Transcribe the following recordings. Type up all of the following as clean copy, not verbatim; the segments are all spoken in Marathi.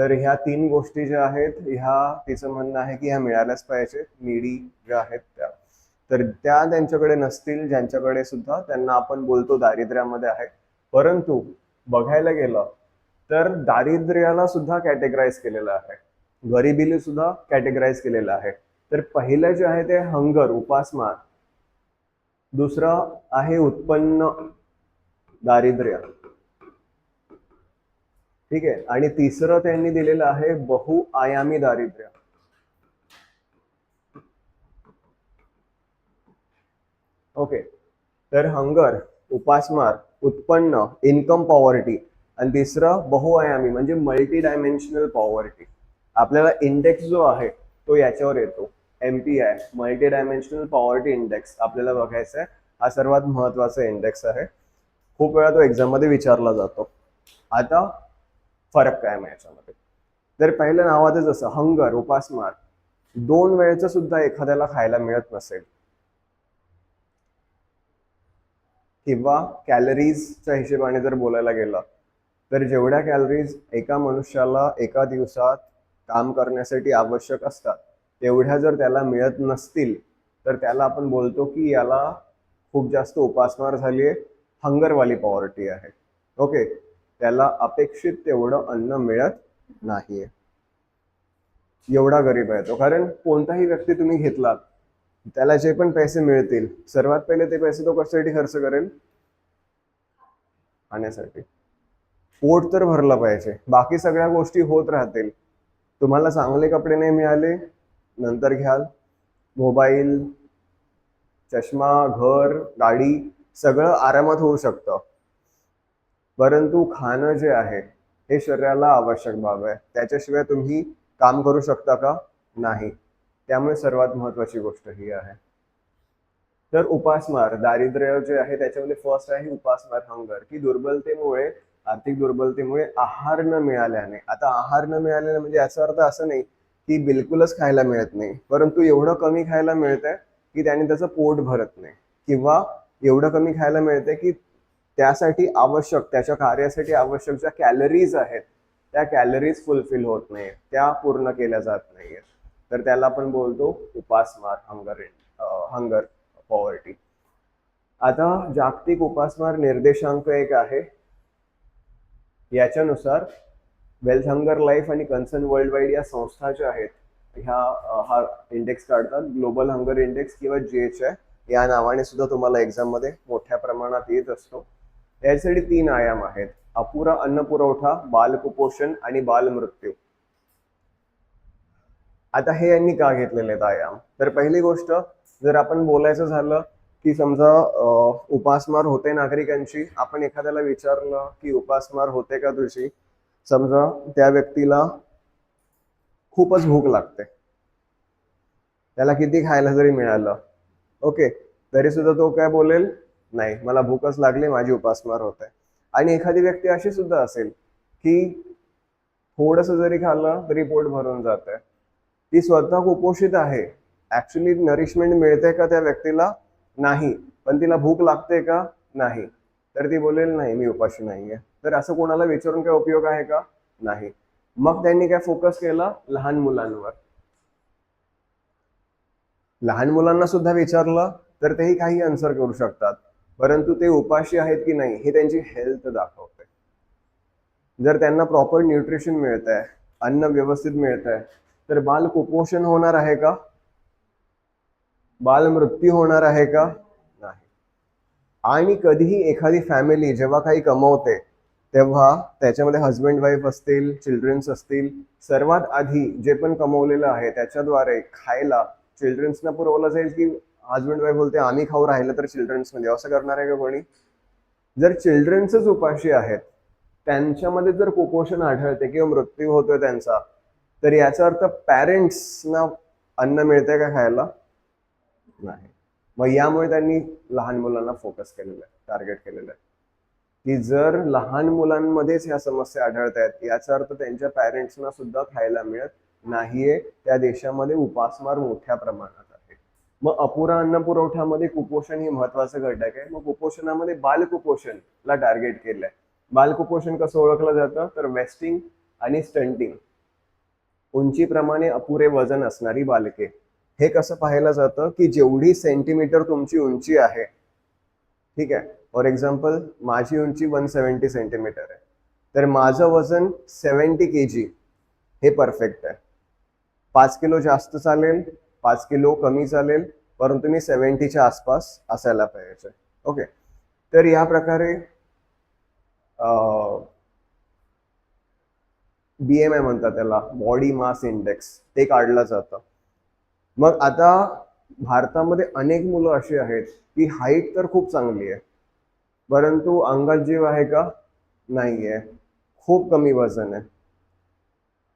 तर ह्या 3 गोष्टी ज्या आहेत, ह्या तिचं म्हणणं आहे की ह्या मिळाल्याच पाहिजे. नीडी ज्या आहेत त्या. तर त्या त्यांच्याकडे नसतील, ज्यांच्याकडे सुद्धा त्यांना आपण बोलतो दारिद्र्यामध्ये आहे. परंतु बघायला गेलं तर दारिद्र्याला सुद्धा कॅटेगराईज केलेलं आहे. गरिबीला सुद्धा कॅटेगराईज केलेलं आहे. तर पहिलं जे आहे ते हंगर, उपासमार. दुसरं आहे उत्पन्न दारिद्र्य. ठीक आहे. आणि तिसरं त्यांनी दिलेलं आहे बहुआयामी दारिद्र्य. ओके. तर हंगर, उपासमार, उत्पन्न, इन्कम पॉवर्टी आणि तिसरं बहुआयामी म्हणजे मल्टी डायमेन्शनल पॉवर्टी. आपल्याला इंडेक्स जो आहे तो याच्यावर येतो. MPI, multi dimensional poverty index आपल्याला बघायचा आहे. हा सर्वात महत्वाचा इंडेक्स आहे. खूप वेळा तो एक्झाम मध्ये विचारला जातो. आता फरक काय आहे याच्यामध्ये? तर पहिलं नावातच असं हंगर, उपासमार, 2 वेळेचं सुद्धा एखाद्याला खायला मिळत नसेल किंवा कॅलरीजच्या हिशोबाने जर बोलायला गेलं तर जेवढ्या कॅलरीज एका मनुष्याला एका दिवसात काम करण्यासाठी आवश्यक असतात तेवढ्या जर त्याला मिळत नसतील तर त्याला आपण बोलतो की याला खूप जास्त उपासमार झाली आहे, हंगरवाली पॉवर्टी आहे. ओके. त्याला अपेक्षित तेवढं अन्न मिळत नाहीये, एवढा गरीब आहे तो. कारण कोणताही व्यक्ती तुम्ही घेतलात त्याला जे पण पैसे मिळतील सर्वात पहिले ते पैसे तो कशासाठी खर्च करेल? खाण्यासाठी. पोट तर भरलं पाहिजे, बाकी सगळ्या गोष्टी होत राहतील. तुम्हाला चांगले कपडे नाही मिळाले, नंतर घ्याल. मोबाईल, चष्मा, घर, गाडी सगळं आरामात होऊ शकतं. परंतु खाणं जे आहे हे शरीराला आवश्यक बाब आहे. त्याच्याशिवाय तुम्ही काम करू शकता का? नाही. त्यामुळे सर्वात महत्वाची गोष्ट ही आहे. तर उपासमार, दारिद्र्य जे आहे त्याच्यामध्ये फर्स्ट आहे उपासमार, हंगर, की दुर्बलतेमुळे, आर्थिक दुर्बलतेमुळे आहार न मिळाल्याने. आता आहार न मिळाल्याने म्हणजे याचा अर्थ असं नाही की बिलकुलच खायला मिळत नाही, परंतु एवढं कमी खायला मिळतंय की त्याने त्याचं पोट भरत नाही, किंवा एवढं कमी खायला मिळतंय की त्यासाठी आवश्यक, त्याच्या कार्यासाठी आवश्यक ज्या कॅलरीज आहेत त्या कॅलरीज फुलफिल होत नाही, त्या पूर्ण केल्या जात नाहीये. तर त्याला आपण बोलतो उपासमार, हंगर पॉवर्टी. आता जागतिक उपासमार निर्देशांक एक आहे. याच्यानुसार वेल्थ हंगर लाईफ आणि कन्सर्न वर्ल्ड वाईड या संस्था ज्या आहेत ह्या हा इंडेक्स काढतात. ग्लोबल हंगर इंडेक्स किंवा GHI या नावाने सुद्धा तुम्हाला एक्झाम मध्ये मोठ्या प्रमाणात येत असतो. यासाठी 3 आयाम आहेत: अपुरा अन्न पुरवठा, बालकुपोषण आणि बालमृत्यू. आता हे यांनी का घेतलेले आहेत आयाम? तर पहिली गोष्ट, जर आपण बोलायचं झालं की समजा उपासमार होते नागरिकांची, आपण एखाद्याला विचारलं की उपासमार होते का तुझी, समजा त्या व्यक्तीला खूपच भूक लागते, त्याला किती खायला जरी मिळालं, ओके, तरी सुद्धा तो काय बोलेल? नाही, मला भूकच लागली, माझी उपासमार होते. आणि एखादी व्यक्ती अशी सुद्धा असेल की थोडस जरी खाल्लं तरी पोट भरून जाते, ती स्वतः कुपोषित आहे, ऍक्च्युली नरिशमेंट मिळते का त्या व्यक्तीला? नाही, पण तिला भूक लागते का? नाही, तर ती बोलेल नाही, मी उपाशी नाहीये. तर असं कोणाला विचारून काय उपयोग आहे का? नाही. मग त्यांनी काय फोकस केला? लहान मुलांवर. लहान मुलांना सुद्धा विचारलं तर तेही काही आन्सर करू शकतात, परंतु ते उपाशी आहेत की नाही हे त्यांची हेल्थ दाखवते. जर त्यांना प्रॉपर न्यूट्रिशन मिळत आहे, अन्न व्यवस्थित मिळत आहे, तर बाल कुपोषण होणार आहे का? बाल मृत्यू होणार आहे का? नाही. आणि कधीही एखादी फॅमिली जेव्हा काही कमवते तेव्हा त्याच्यामध्ये हस्बंड वाईफ असतील, चिल्ड्रन्स असतील, सर्वात आधी जे पण कमवलेलं आहे त्याच्याद्वारे खायला चिल्ड्रन्सना पुरवलं जाईल, की हस्बंड वाईफ बोलते आम्ही खाऊ राहिलं तर चिल्ड्रन्स मध्ये? असं करणार आहे का कोणी? जर चिल्ड्रन्सच उपाशी आहेत, त्यांच्यामध्ये जर कुपोषण आढळते किंवा मृत्यू होतोय त्यांचा, तर याचा अर्थ पॅरेंट्सना अन्न मिळतंय का खायला? नाही. मग यामुळे त्यांनी लहान मुलांना फोकस केलेलं आहे, टार्गेट केलेलं आहे, की जर लहान मुलांमध्येच ह्या समस्या आढळत आहेत याचा अर्थ त्यांच्या पॅरेंट्सना सुद्धा खायला मिळत नाहीये. त्या देशामध्ये उपासमार मोठ्या प्रमाणात आहे. मग अपुरा अन्न पुरवठ्यामध्ये कुपोषण हे महत्वाचं घटक आहे. मग कुपोषणामध्ये बालकुपोषणला टार्गेट केलंय. बालकुपोषण कसं ओळखलं जातं? तर वेस्टिंग आणि स्टंटिंग उंचीप्रमाणे अपुरे वजन असणारी बालके. हे कसं पाहायला जातं की जेवढी सेंटीमीटर तुमची उंची आहे, ठीक आहे, फॉर एक्झाम्पल माझी उंची 170 सेंटीमीटर आहे, तर माझं वजन 70 kg हे परफेक्ट आहे. 5 किलो जास्त चालेल, 5 किलो कमी चालेल, परंतु मी 70च्या आसपास असायला पाहिजे. ओके, तर या प्रकारे BMI म्हणतात त्याला, बॉडी मास इंडेक्स, ते काढलं जातं. मग आता भारतामध्ये अनेक मुलं अशी आहेत की हाईट तर खूप चांगली आहे, परंतु अंगात जीव आहे का? नाहीये, खूप कमी वजन आहे.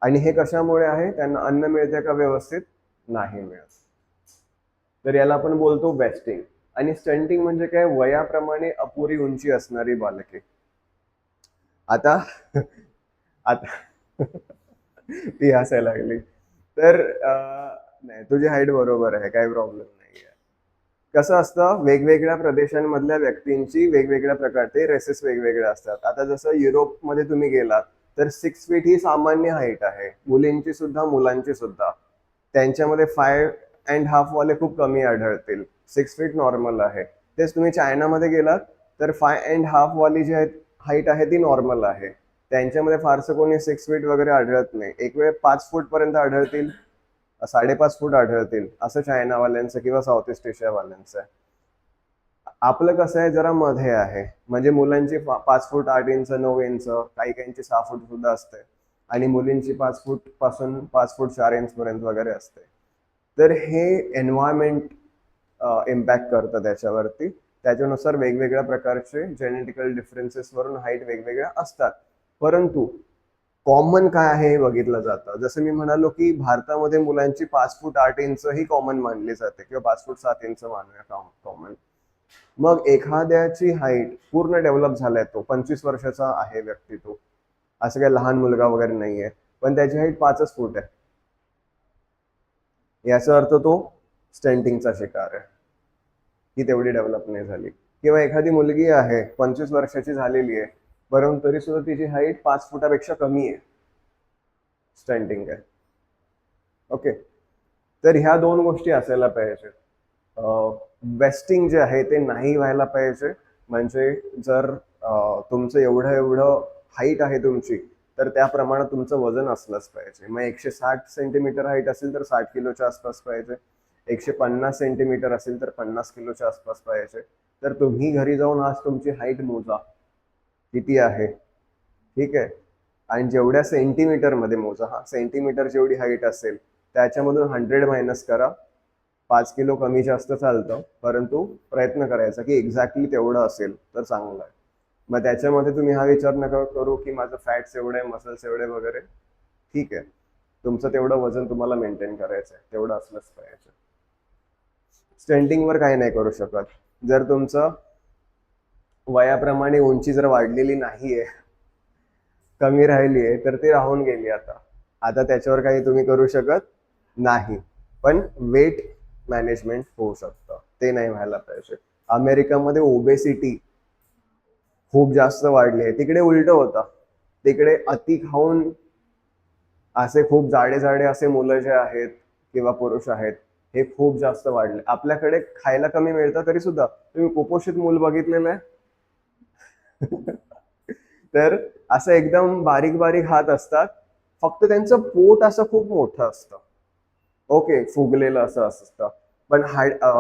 आणि हे कशामुळे आहे? त्यांना अन्न मिळते का व्यवस्थित? नाही मिळत. तर याला आपण बोलतो वेस्टिंग. आणि स्टंटिंग म्हणजे काय? वयाप्रमाणे अपुरी उंची असणारी बालके. आता आता ती हसायला लागली. तर नाही, तुझी हाईट बरोबर आहे, काही प्रॉब्लेम नाहीये. कसं असतं, वेगवेगळ्या प्रदेशांमधल्या व्यक्तींची वेगवेगळ्या प्रकारचे रेसेस वेगवेगळे असतात. आता जसं युरोपमध्ये तुम्ही गेलात तर 6 फीट ही सामान्य हाईट आहे, मुलींची सुद्धा मुलांची सुद्धा. त्यांच्यामध्ये 5.5 वाले खूप कमी आढळतील, 6 फीट नॉर्मल आहे. तेच तुम्ही चायनामध्ये गेलात तर 5.5 वाली जी हाईट आहे ती नॉर्मल आहे. त्यांच्यामध्ये फारसं कोणी 6 फीट वगैरे आढळत नाही. एक वेळ 5 फूट पर्यंत आढळतील, 5.5 फूट आढळतील, असं चायनावाल्यांचं किंवा साऊथ ईस्ट एशियावाल्यांचं आहे. आपलं कसं आहे, जरा मध्ये आहे. म्हणजे मुलांची 5 फूट 8 इंच 9 इंच, काही काहींची 6 फूट सुद्धा असते, आणि मुलींची 5 फूट पासून 5 फूट 4 इंच पर्यंत वगैरे असते. तर हे एन्व्हायरमेंट इम्पॅक्ट करतं त्याच्यावरती. त्याच्यानुसार वेगवेगळ्या प्रकारचे जेनेटिकल डिफरन्सेस वरून हाईट वेगवेगळ्या असतात. परंतु कॉमन काय आहे हे बघितलं जातं. जसं मी म्हणालो की भारतामध्ये मुलांची 5 फूट 8 इंच ही कॉमन मानली जाते, किंवा 5 फूट 7 इंच मानूया कॉमन. मग एखाद्याची हाईट पूर्ण डेव्हलप झालाय, तो 25 वर्षाचा आहे व्यक्ती, तो असं काही लहान मुलगा वगैरे नाहीये, पण त्याची हाईट 5 फूट आहे, याचा अर्थ तो स्टंटिंगचा शिकार आहे, की तेवढी डेव्हलप नाही झाली. किंवा एखादी मुलगी आहे 25 वर्षाची झालेली आहे, परंतु तरी सुद्धा तिची हाईट 5 फुटापेक्षा कमी आहे, स्टंटिंग आहे. ओके, तर ह्या दोन गोष्टी असायला पाहिजे. वेस्टिंग जे आहे ते नाही व्हायला पाहिजे. म्हणजे जर तुमचं एवढं एवढं हाईट आहे तुमची, तर त्या प्रमाणात तुमचं वजन असलंच पाहिजे. मग 160 सेंटीमीटर हाईट असेल तर 60 किलोच्या आसपास पाहिजे, 150 सेंटीमीटर असेल तर 50 किलोच्या आसपास पाहिजे. तर तुम्ही घरी जाऊन आज तुमची हाईट मोजा किती आहे, ठीक आहे, आणि जेवढ्या सेंटीमीटर मध्ये मोजा, हा सेंटीमीटर जेवढी हाईट असेल त्याच्यामधून 100 मायनस करा. 5 किलो कमी जास्त चालतं, परंतु प्रयत्न करायचा की एक्झॅक्टली तेवढं असेल तर चांगलं आहे. मग त्याच्यामध्ये तुम्ही हा विचार नका करू की माझं फॅट्स एवढे आहे, मसल्स एवढे वगैरे. ठीक आहे, तुमचं तेवढं वजन तुम्हाला मेंटेन करायचं आहे, तेवढं असलंच पाहिजे. स्टंटिंगवर काही नाही करू शकत. जर तुमचं वयाप्रमाणे उंची जर वाढलेली नाहीये, कमी राहिली आहे, तर ती राहून गेली. आता आता त्याच्यावर काही तुम्ही करू शकत नाही. पण वेट मॅनेजमेंट होऊ शकतं, ते नाही व्हायला पाहिजे. अमेरिकामध्ये ओबेसिटी खूप जास्त वाढली आहे. तिकडे उलट होतं, तिकडे अति खाऊन असे खूप जाडे जाडे असे मुलं जे आहेत किंवा पुरुष आहेत, हे खूप जास्त वाढले. आपल्याकडे खायला कमी मिळतं तरी सुद्धा तुम्ही कुपोषित मूल बघितलेलं आहे? तर असं एकदम बारीक बारीक हात असतात, फक्त त्यांचं पोट असं खूप मोठं असतं. ओके, फुगलेलं असं असतं. पण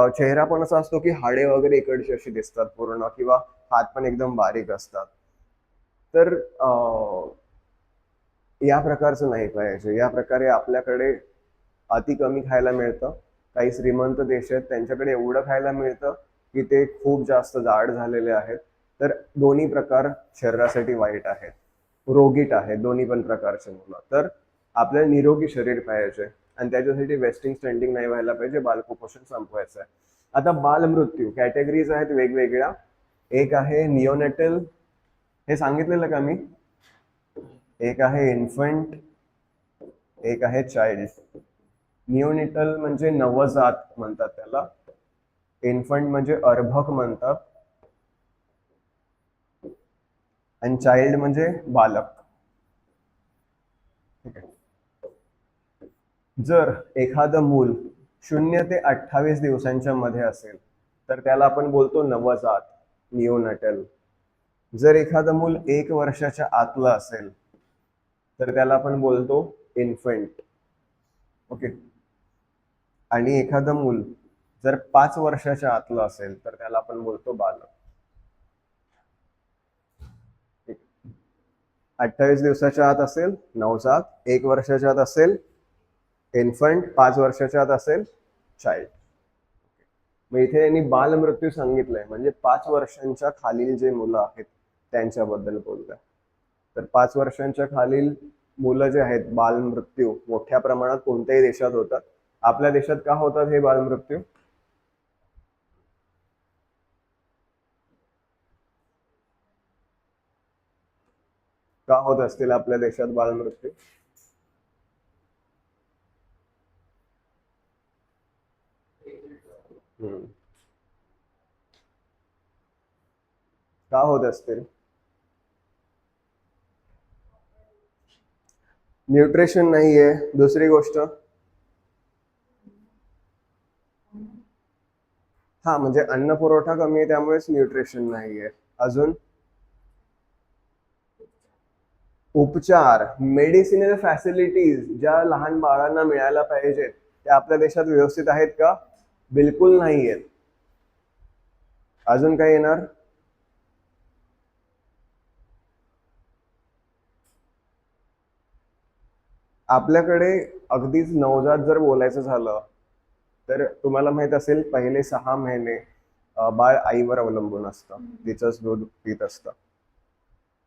चेहरा पण असा असतो की हाडे वगैरे इकडची अशी दिसतात पूर्ण, किंवा हात पण एकदम बारीक असतात. तर या प्रकारचं नाही पाहिजे. या प्रकारे आपल्याकडे अति कमी खायला मिळतं. काही श्रीमंत देश आहेत त्यांच्याकडे एवढं खायला मिळतं की ते खूप जास्त जाड झालेले आहेत. तर दोन्ही प्रकार शरीरासाठी वाईट आहेत, रोगीट आहेत दोन्ही पण प्रकारचे मुलं. तर आपल्याला निरोगी शरीर पाहिजे, आणि त्याच्यासाठी वेस्टिंग स्टँडिंग नाही व्हायला पाहिजे, बालकुपोषण संपवायचं आहे. आता बालमृत्यू कॅटेगरीज आहेत वेगवेगळ्या. एक आहे निओनेटल, हे सांगितलेलं का मी? एक आहे इन्फंट, एक आहे चाइल्ड. निओनेटल म्हणजे नवजात म्हणतात त्याला, इन्फंट म्हणजे अर्भक म्हणतात, आणि चाइल्ड म्हणजे बालक. ठीक आहे. जर एखादं मूल 0 ते 28 दिवसांच्या मध्ये असेल तर त्याला आपण बोलतो नवजात, निओनॅटल. जर एखादं मूल 1 वर्षाच्या आतलं असेल तर त्याला आपण बोलतो इन्फंट. ओके. आणि एखादं मूल जर 5 वर्षाच्या आतलं असेल तर त्याला आपण बोलतो बालक. 28 दिवसाच्या आत असेल नवजात, 1 वर्षाच्या आत असेल इन्फंट, 5 वर्षाच्या आत असेल चाइल्ड. मग इथे यांनी बालमृत्यू सांगितलंय म्हणजे 5 वर्षांच्या खालील जे मुलं आहेत त्यांच्याबद्दल बोलतंय. तर 5 वर्षांच्या खालील मुलं जे आहेत बालमृत्यू मोठ्या प्रमाणात कोणत्याही देशात होतात. आपल्या देशात का होतात हे बालमृत्यू? का होत असतील आपल्या देशात बालमृत्यू? का होत असतील? न्यूट्रिशन नाहीये. दुसरी गोष्ट, हा म्हणजे अन्न पुरवठा कमी आहे त्यामुळेच न्यूट्रिशन नाहीये. अजून उपचार, मेडिसिनल फॅसिलिटीज ज्या लहान बाळांना मिळायला पाहिजेत त्या आपल्या देशात व्यवस्थित आहेत का? बिलकुल नाहीयेत. अजून काय येणार? आपल्याकडे अगदीच नवजात जर बोलायचं झालं तर तुम्हाला माहित असेल पहिले 6 महिने बाळ आईवर अवलंबून असतं, तिचंच दूध पित असतं.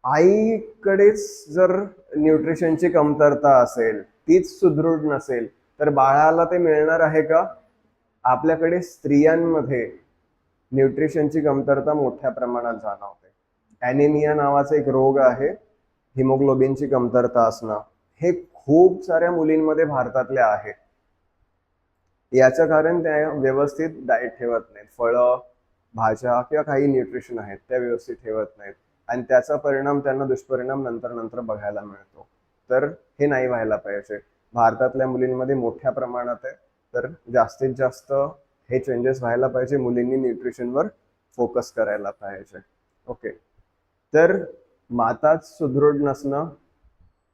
आईकडेच जर न्यूट्रिशनची कमतरता असेल, तीच सुदृढ नसेल तर बाळाला ते मिळणार आहे का? आपल्याकडे स्त्रियांमध्ये न्यूट्रिशनची कमतरता मोठ्या प्रमाणात जाणवते. ॲनिमिया नावाचा एक रोग आहे, हिमोग्लोबिनची कमतरता असणं. हे खूप साऱ्या मुलींमध्ये भारतातल्या आहे. याचं कारण त्या व्यवस्थित डाएट ठेवत नाहीत. फळं, भाज्या किंवा काही न्यूट्रिशन आहेत त्या व्यवस्थित ठेवत नाहीत आणि त्याचा परिणाम त्यांना दुष्परिणाम नंतर नंतर बघायला मिळतो. तर हे नाही व्हायला पाहिजे. भारतातल्या मुलींमध्ये मोठ्या प्रमाणात आहे. तर जास्तीत जास्त हे चेंजेस व्हायला पाहिजे. मुलींनी न्यूट्रिशनवर फोकस करायला पाहिजे. ओके. तर माताच सुदृढ नसणं,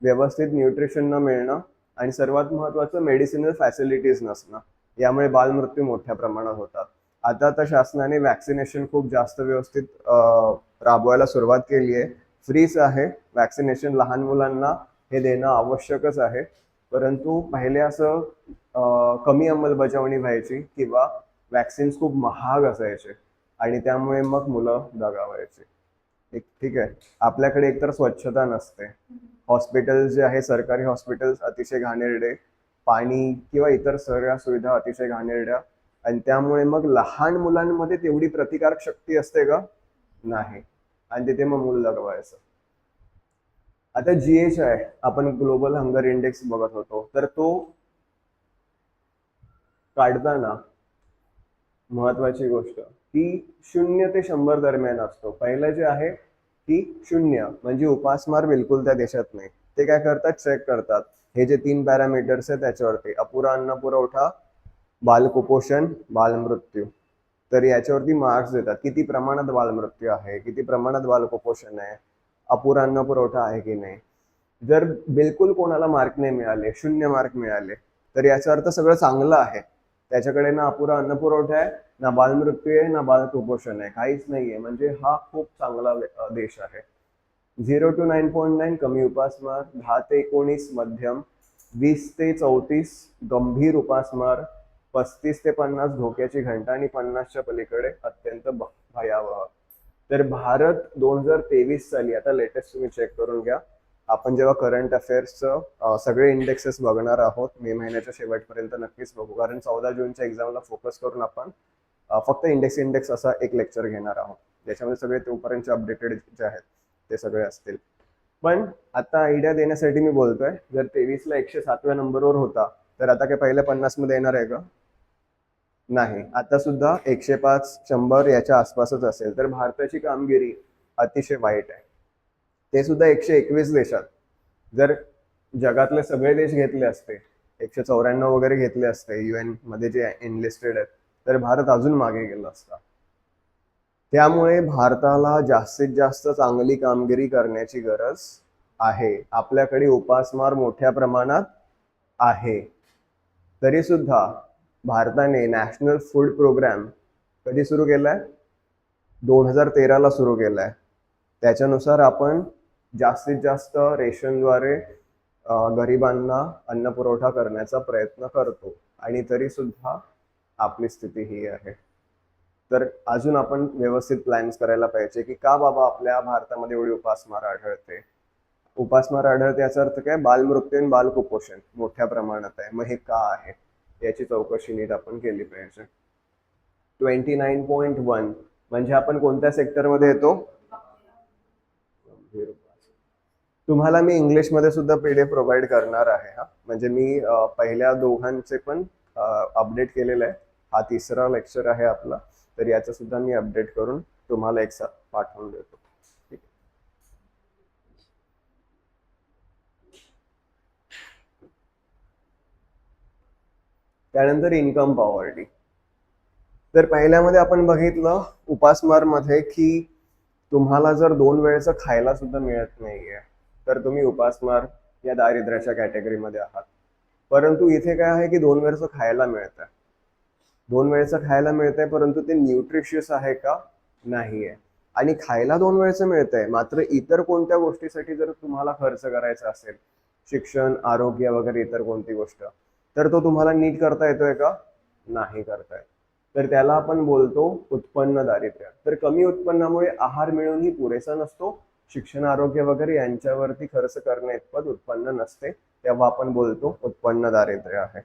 व्यवस्थित न्यूट्रिशन न मिळणं आणि सर्वात महत्वाचं मेडिसिनल फॅसिलिटीज नसणं, यामुळे बालमृत्यू मोठ्या प्रमाणात होतात. आता तर शासनाने वॅक्सिनेशन खूप जास्त व्यवस्थित राबवायला सुरुवात केली आहे. फ्रीच आहे वॅक्सिनेशन. लहान मुलांना हे देणं आवश्यकच आहे. परंतु पहिले असं कमी अंमलबजावणी व्हायची किंवा वॅक्सिन्स खूप महाग असायचे आणि त्यामुळे मग मुलं दगावायची. ठीक आहे. आपल्याकडे एकतर स्वच्छता नसते. हॉस्पिटल्स जे आहे सरकारी हॉस्पिटल्स अतिशय घाणेरडे, पाणी किंवा इतर सगळ्या सुविधा अतिशय घाणेरड्या आणि त्यामुळे मग लहान मुलांमध्ये तेवढी प्रतिकारक शक्ती असते का? नाही. आणि तिथे मग मूल दगवायचं. आता GHI आपण ग्लोबल हंगर इंडेक्स बघत होतो तर तो काढताना महत्वाची गोष्ट की 0 ते 100 दरम्यान असतो. पहिलं जे आहे की 0 म्हणजे उपासमार बिलकुल त्या देशात नाही. ते काय करतात? चेक करतात हे जे 3 पॅरामीटर्स आहेत त्याच्यावरती अपुरा अन्न पुरवठा, बालकुपोषण, बालमृत्यू. तर याच्यावरती मार्क्स देतात. किती प्रमाणात बालमृत्यू आहे, किती प्रमाणात बालकुपोषण आहे, अपुरा अन्न पुरवठा आहे की नाही. जर बिलकुल कोणाला मार्क नाही मिळाले, 0 मार्क मिळाले तर याचा अर्थ सगळं चांगलं आहे. त्याच्याकडे ना अपुरा अन्न पुरवठा आहे, ना बालमृत्यू आहे, ना बालकुपोषण आहे, काहीच नाहीये. म्हणजे हा खूप चांगला देश आहे. 0 to 9.9 कमी उपासमार, 10 ते 19 मध्यम, 20 ते 34 गंभीर उपासमार, 35 ते 50 धोक्याची घंटा आणि 50च्या पलीकडे अत्यंत भयावह. तर भारत 2023 साली, आता लेटेस्ट तुम्ही चेक करून घ्या, आपण जेव्हा करंट अफेअर्सचं सगळे इंडेक्सेस बघणार आहोत मे महिन्याच्या शेवटपर्यंत नक्कीच बघू, कारण 14 जूनच्या एक्झामला फोकस करून आपण फक्त इंडेक्स असा एक लेक्चर घेणार आहोत ज्याच्यामध्ये सगळे तोपर्यंतचे अपडेटेड जे आहेत ते सगळे असतील. पण आता आयडिया देण्यासाठी मी बोलतोय, जर 23ला 107व्या नंबरवर होता तर आता काय पहिल्या 50 मध्ये येणार आहे का? नाही. आता सुद्धा 105 100 याच्या आसपासच असेल. तर भारताची कामगिरी अतिशय वाईट आहे. ते सुद्धा 121 देशात. जर जगातले सगळे देश घेतले असते 194 वगैरे घेतले असते UN मध्ये जे एनलिस्टेड आहेत, तर भारत अजून मागे गेला असता. त्यामुळे भारताला जास्तीत जास्त चांगली कामगिरी करण्याची गरज आहे. आपल्याकडे उपासमार मोठ्या प्रमाणात आहे. तरी सुद्धा भारताने नॅशनल फूड प्रोग्राम कधी सुरू केलाय? 2013ला सुरू केलाय. त्याच्यानुसार आपण जास्तीत जास्त रेशनद्वारे गरिबांना अन्न पुरवठा करण्याचा प्रयत्न करतो आणि तरी सुद्धा आपली स्थिती ही आहे. तर अजून आपण व्यवस्थित प्लॅन्स करायला पाहिजे की का बाबा आपल्या भारतामध्ये एवढी उपासमार आढळते. उपासमार आढळते याचा अर्थ काय? बालमृत्यू आणि बालकुपोषण मोठ्या प्रमाणात आहे. मग हे का आहे याची चौकशी नीट आपण केली पाहिजे. 29.1 म्हणजे आपण कोणत्या सेक्टरमध्ये येतो? तुम्हाला मी इंग्लिशमध्ये सुद्धा PDF प्रोव्हाइड करणार आहे. हा म्हणजे मी पहिल्या दोघांचे पण अपडेट केलेलं आहे. हा तिसरा लेक्चर आहे आपला, तर याचं सुद्धा मी अपडेट करून तुम्हाला एक पाठवून देतो. ठीक आहे. त्यानंतर इन्कम पॉवर्टी. तर पहिल्यामध्ये आपण बघितलं उपासमारमध्ये की तुम्हाला जर 2 वेळेचं खायला सुद्धा मिळत नाहीये तर तुम्ही उपासमार या दारिद्र्याच्या कॅटेगरीमध्ये आहात. परंतु इथे काय आहे की 2 वेळेचं खायला मिळतंय. 2 वेळेचं खायला मिळतंय, परंतु ते न्यूट्रिशियस आहे का? नाहीये. आणि खायला 2 वेळेचं मिळतंय, मात्र इतर कोणत्या गोष्टीसाठी जर तुम्हाला खर्च करायचा असेल, शिक्षण, आरोग्य वगैरे इतर कोणती गोष्ट, तर तो तुम्हाला नीट करता येतोय का? नाही करता येत. तर त्याला आपण बोलतो उत्पन्न दारिद्र्य. तर कमी उत्पन्नामुळे आहार मिळूनही पुरेसा नसतो, शिक्षण, आरोग्य वगैरे यांच्यावरती खर्च करण्या इतपत उत्पन्न नसते, तेव्हा आपण बोलतो उत्पन्न दारिद्र्य आहे.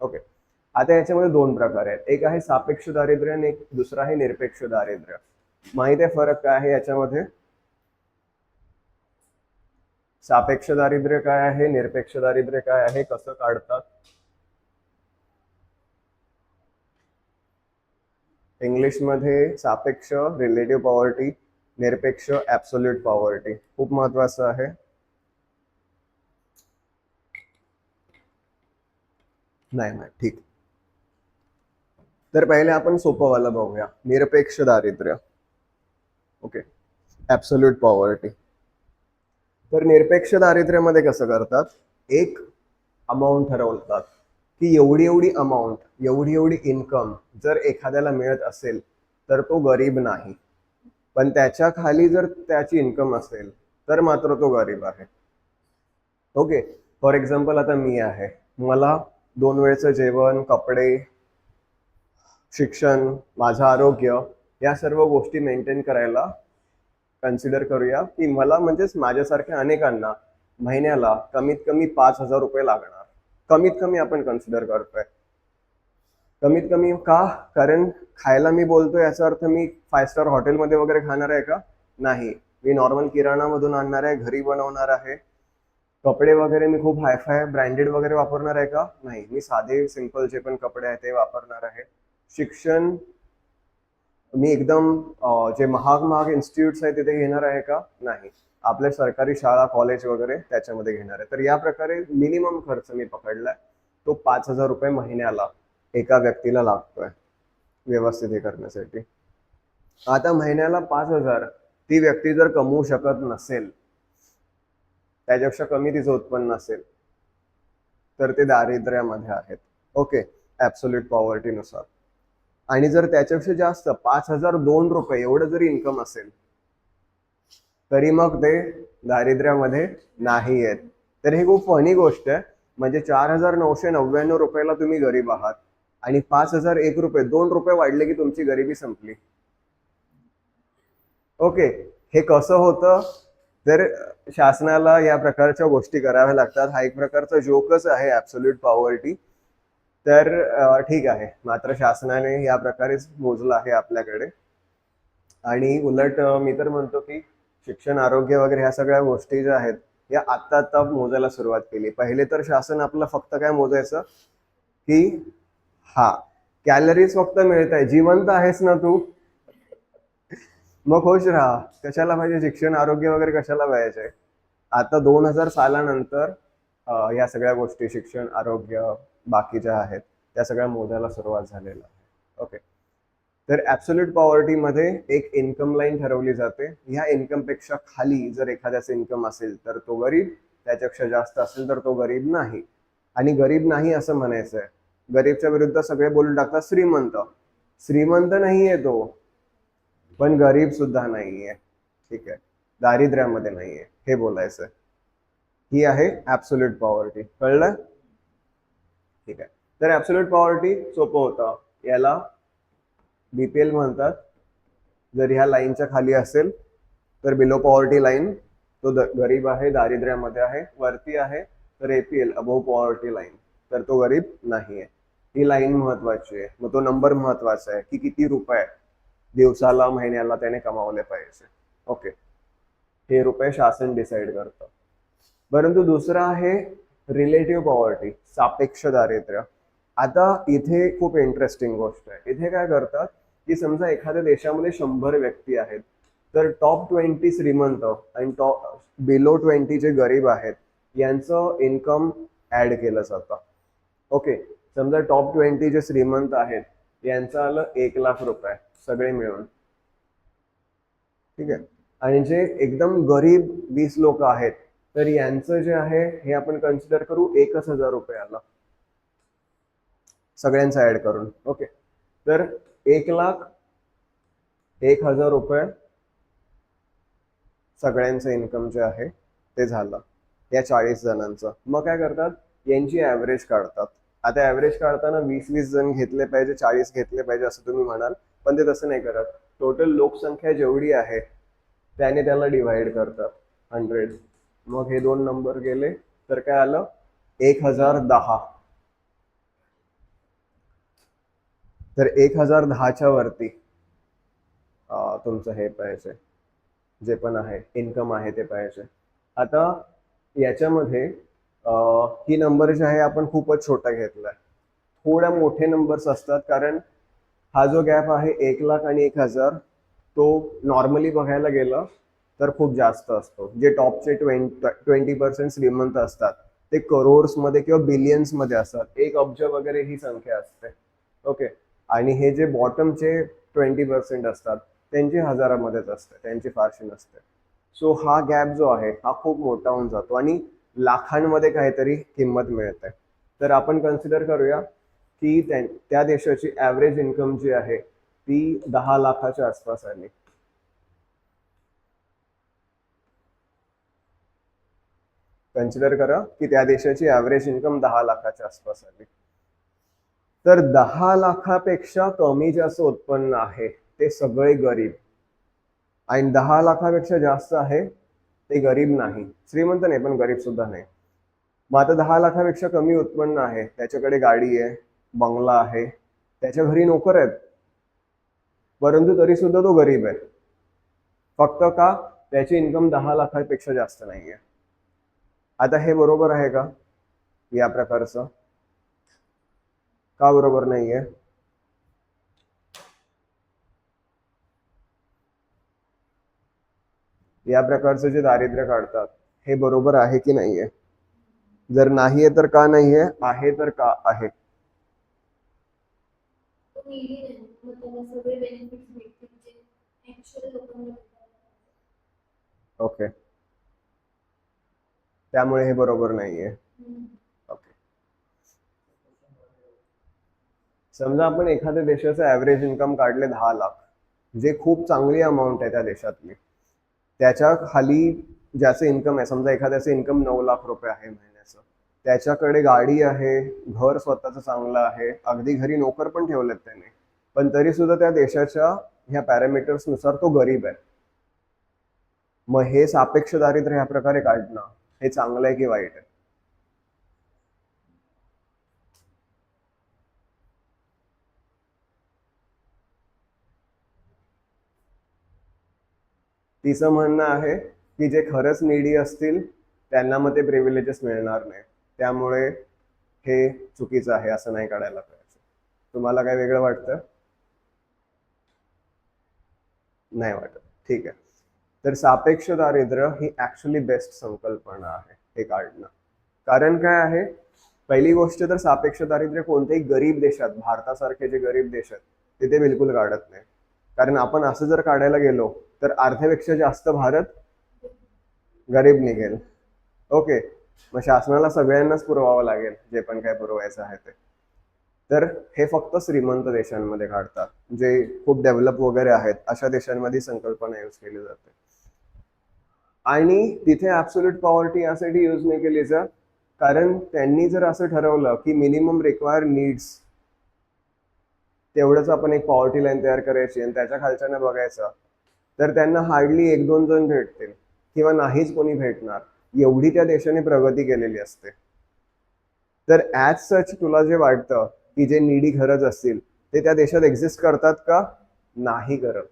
ओके. आता याच्यामध्ये 2 प्रकार आहेत. एक आहे सापेक्ष दारिद्र्य आणि एक दुसरा आहे निरपेक्ष दारिद्र्य. माहित आहे फरक काय आहे याच्यामध्ये? सापेक्ष दारिद्र्य काय आहे, निरपेक्ष दारिद्र्य काय आहे, कसं काढतात? इंग्लिशमध्ये सापेक्ष रिलेटिव्ह पॉवर्टी, निरपेक्ष ऍब्सोल्यूट पॉवर्टी. खूप महत्वाचं आहे. नाही ठीक. तर पहिले आपण सोपं वाला बघूया, निरपेक्ष दारिद्र्य. ओके. Absolute poverty. तर निरपेक्ष दारिद्र्यामध्ये कसं करतात? एक अमाऊंट ठरवतात की एवढी एवढी अमाऊंट, एवढी एवढी इन्कम जर एखाद्याला मिळत असेल तर तो गरीब नाही, पण त्याच्या खाली जर त्याची इन्कम असेल तर मात्र तो गरीब आहे. ओके. फॉर एक्झाम्पल आता मी आहे, मला 2 वेळचं जेवण, कपडे, शिक्षण, माझं आरोग्य या सर्व गोष्टी मेंटेन करायला कन्सिडर करूया की मला म्हणजेच माझ्यासारख्या अनेकांना महिन्याला कमीत कमी 5,000 रुपये लागणार. कमीत कमी आपण कन्सिडर करतोय. कमीत कमी का? कारण खायला मी बोलतो याचा अर्थ मी 5 स्टार हॉटेलमध्ये वगैरे खाणार आहे का? नाही. मी नॉर्मल किराणामधून आणणार आहे, घरी बनवणार आहे. कपडे वगैरे मी खूप हायफाय ब्रँडेड वगैरे वापरणार आहे का? नाही. मी साधे सिंपल जे पण कपडे आहेत ते वापरणार आहे. शिक्षण मी एकदम जे महाग महाग इन्स्टिट्यूट्स आहेत तिथे घेणार आहे का? नाही. आपल्या सरकारी शाळा, कॉलेज वगैरे त्याच्यामध्ये घेणार आहे. तर या प्रकारे मिनिमम खर्च मी पकडलाय, तो 5,000 रुपये महिन्याला एका व्यक्तीला लागतोय व्यवस्थित हे करण्यासाठी. आता महिन्याला 5,000 ती व्यक्ती जर कमवू शकत नसेल, त्याच्यापेक्षा कमी तिचं उत्पन्न असेल, तर ते दारिद्र्यामध्ये आहेत. ओके. ऍब्सोल्यूट पॉवर्टी नुसार. आणि जर त्याच्यापेक्षा जास्त 5,002 रुपये एवढं जरी इन्कम असेल तरी मग ते दारिद्र्यामध्ये नाही आहेत. तर ही खूप फनी गोष्ट आहे. म्हणजे 4,999 रुपयाला तुम्ही गरीब आहात आणि 5,001 रुपये, 2 रुपये वाढले की तुमची गरिबी संपली. ओके. हे कसं होतं? तर शासनाला या प्रकारच्या गोष्टी कराव्या लागतात. हा एक प्रकारचा जोकच आहे ऍब्सोल्यूट पॉवर्टी. तर ठीक आहे, मात्र शासनाने या प्रकारेच मोजलं आहे आपल्याकडे. आणि उलट मी तर म्हणतो की शिक्षण, आरोग्य वगैरे ह्या सगळ्या गोष्टी ज्या आहेत या आत्ता आत्ता मोजायला सुरुवात केली. पहिले तर शासन आपलं फक्त काय मोजायचं की हा कॅलरीज फक्त मिळत आहे, जिवंत आहेस ना तू, मग खुश राहा. कशाला पाहिजे शिक्षण, आरोग्य वगैरे कशाला पाहिजे? आता 2000 सालानंतर या सगळ्या गोष्टी, शिक्षण, आरोग्य, बाकीच्या आहेत त्या सगळ्या मोजायला सुरुवात झालेला आहे. ओके. तर ऍब्सोल्यूट पॉवर्टीमध्ये एक इन्कम लाईन ठरवली जाते. ह्या इन्कम पेक्षा खाली जर एखाद्याचं इन्कम असेल तर तो गरीब, त्याच्यापेक्षा जास्त असेल तर तो गरीब नाही. आणि गरीब नाही असं म्हणायचं आहे, गरीबच्या विरुद्ध सगळे बोलून टाकतात श्रीमंत. श्रीमंत नाहीये तो, पण गरीब सुद्धा नाहीये. ठीक आहे, दारिद्र्यामध्ये नाहीये हे बोलायचं. ही आहे ऍब्सोल्यूट पॉवर्टी. कळलं? ठीक आहे. तर ऍब्सोल्यूट पॉवर्टी सोपं होतं. याला बीपीएल म्हणतात. जर ह्या लाईनच्या खाली असेल तर बिलो पॉवर्टी लाईन, तो गरीब आहे, दारिद्र्यामध्ये आहे. वरती आहे तर एपीएल, अबोव पॉवर्टी लाईन, तर तो गरीब नाही आहे. ही लाईन महत्वाची आहे. मग तो नंबर महत्वाचा आहे की किती रुपये दिवसाला, महिन्याला त्याने कमावले पाहिजे. ओके, हे रुपये शासन डिसाईड करतं. परंतु दुसरा आहे रिलेटिव्ह पॉवर्टी, सापेक्ष दारिद्र्य. आता इथे खूप इंटरेस्टिंग गोष्ट आहे. इथे काय करतात की समजा एखाद्या देशामध्ये 100 व्यक्ती आहेत, तर टॉप 20 श्रीमंत आणि टॉप बिलो 20 जे गरीब आहेत यांचं इन्कम ऍड केलं जातं. ओके, समजा टॉप 20 जे श्रीमंत आहेत यांचं आलं 1,00,000 रुपये सगळे मिळून. ठीक आहे. आणि जे एकदम गरीब 20 लोक आहेत तर यांचं जे आहे हे आपण कन्सिडर करू 1,000 रुपये आलं सगळ्यांचं ऍड करून. ओके, तर 1,01,000 रुपये सगळ्यांचं इन्कम जे आहे ते झालं या 40 जणांचं. मग काय करतात, यांची ऍव्हरेज काढतात. आता ऍव्हरेज काढताना 20-20 जण घेतले पाहिजे, 40 घेतले पाहिजे असं तुम्ही म्हणाल, पण ते तसं नाही करत. टोटल लोकसंख्या जेवढी आहे त्याने त्याला डिवाइड करतात 100. मग हे दोन नंबर गेले तर काय आलं, 1,010. तर 1,010च्या वरती तुमचं हे पाहिजे, जे पण आहे इन्कम आहे ते पाहिजे. आता याच्यामध्ये ही नंबर जे आहे आपण खूपच छोटा घेतलाय. थोड्या मोठे नंबर्स असतात, कारण हा जो गॅप आहे 1,00,000 आणि 1,000 तो नॉर्मली बघायला गेलं तर खूप जास्त असतो. जे टॉपचे 20% श्रीमंत असतात ते करोड्स मध्ये किंवा बिलियन्स मध्ये असतात. 1 अब्ज वगैरे ही संख्या असते. ओके, आणि हे जे बॉटमचे 20% असतात त्यांची हजारामध्येच असते, त्यांची फारशी नसते. सो हा गॅप जो आहे हा खूप मोठा होऊन जातो आणि लाखांमध्ये काहीतरी किंमत मिळते. तर आपण कन्सिडर करूया की त्या देशाची ऍव्हरेज इन्कम जी आहे ती 10 लाखाच्या आसपास आली. कन्सिडर करा की त्या देशाची ऍव्हरेज इन्कम 10 लाखाच्या आसपास आली. तर 10 लाखापेक्षा कमी ज्याचं उत्पन्न आहे ते सगळे गरीब, आणि 10 लाखापेक्षा जास्त आहे ते गरीब नाही, श्रीमंत नाही पण गरीब सुद्धा नाही. मग आता 10 लाखापेक्षा कमी उत्पन्न आहे, त्याच्याकडे गाडी आहे, बंगला आहे, त्याच्या घरी नोकर आहेत, परंतु तरी सुद्धा तो गरीब आहे. फक्त का, त्याची इन्कम 10 लाखापेक्षा जास्त नाहीये. आता हे बरोबर आहे का या प्रकारचं? का बरोबर नाहीये? या प्रकारचं जे दारिद्र्य काढतात हे बरोबर आहे की नाहीये? जर नाहीये तर का नाहीये, आहे तर का आहे? ओके, त्यामुळे हे बरोबर नाहीये. ओके, समजा आपण एखाद्या देशाचं ऍव्हरेज इन्कम काढले 10 लाख, जे खूप चांगली अमाऊंट आहे त्या देशातली. त्याच्या खाली ज्याचं इन्कम आहे, समजा एखाद्याचं इन्कम 9 लाख रुपये आहे महिन्याचं, त्याच्याकडे गाडी आहे, घर स्वतःचं चांगलं आहे, अगदी घरी नोकर पण ठेवलेत त्याने, पण तरी सुद्धा त्या देशाच्या ह्या पॅरामीटर्स नुसार तो गरीब आहे. मग हे सापेक्ष दारिद्र्य ह्या प्रकारे काढणं हे चांगलं आहे की वाईट आहे? तिचं म्हणणं आहे की जे खरंच निडी असतील त्यांना मग ते प्रिव्हिलेजेस मिळणार नाही, त्यामुळे हे चुकीचं आहे, असं नाही काढायला पाहिजे. तुम्हाला काय वेगळं वाटतं? नाही वाटत? ठीक आहे. तर सापेक्ष दारिद्र्य ही ऍक्च्युली बेस्ट संकल्पना आहे हे काढणं. कारण काय आहे, पहिली गोष्ट तर सापेक्ष दारिद्र्य कोणत्याही गरीब देशात, भारतासारखे जे गरीब देश आहेत तिथे बिलकुल काढत नाही. कारण आपण असं जर काढायला गेलो तर अर्ध्यापेक्षा जास्त भारत गरीब निघेल. ओके, मग शासनाला सगळ्यांनाच पुरवावं लागेल जे पण काय पुरवायचं आहे ते. तर हे फक्त श्रीमंत देशांमध्ये काढतात, जे खूप डेव्हलप वगैरे आहेत अशा देशांमध्ये संकल्पना यूज केली जाते. आणि तिथे ऍब्सोल्यूट पॉवर्टी यासाठी यूज नाही केली जात कारण त्यांनी जर असं ठरवलं की मिनिमम रिक्वायर नीड्स तेवढंच आपण एक पॉवर्टी लाईन तयार करायची आणि त्याच्या खालच्यानं बघायचं, तर त्यांना हार्डली 1-2 जण भेटतील किंवा नाहीच कोणी भेटणार, एवढी त्या देशाने प्रगती केलेली असते. तर ॲज सच तुला जे वाटतं की जे नीडी खरंच असतील ते त्या देशात एक्झिस्ट करतात का? नाही करत.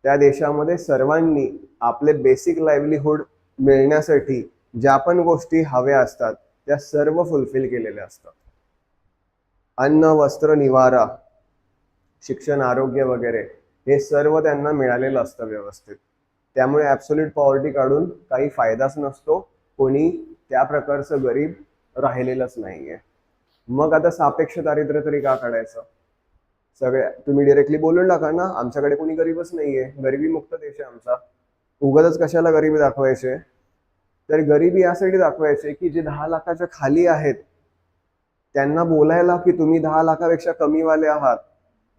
त्या देशामध्ये सर्वांनी आपले बेसिक लाईव्हलीहूड मिळण्यासाठी ज्या पण गोष्टी हव्या असतात त्या सर्व फुलफिल केलेल्या असतात. अन्न, वस्त्र, निवारा, शिक्षण, आरोग्य वगैरे हे सर्व त्यांना मिळालेलं असतं व्यवस्थित. त्यामुळे ॲब्सोल्यूट पॉवर्टी काढून काही फायदाच नसतो, कोणी त्या प्रकारचं गरीब राहिलेलंच नाहीये. मग आता सापेक्ष दारिद्र्य तरी का काढायचं? सगळ्या तुम्ही डिरेक्टली बोलून टाका ना, आमच्याकडे कोणी गरीबच नाहीये, गरिबी मुक्त देश आहे आमचा. उगाच कशाला गरिबी दाखवायचे? तर गरिबी यासाठी दाखवायचे की जे 10 लाखाच्या खाली आहेत त्यांना बोलायला की तुम्ही 10 लाखापेक्षा कमीवाले आहात,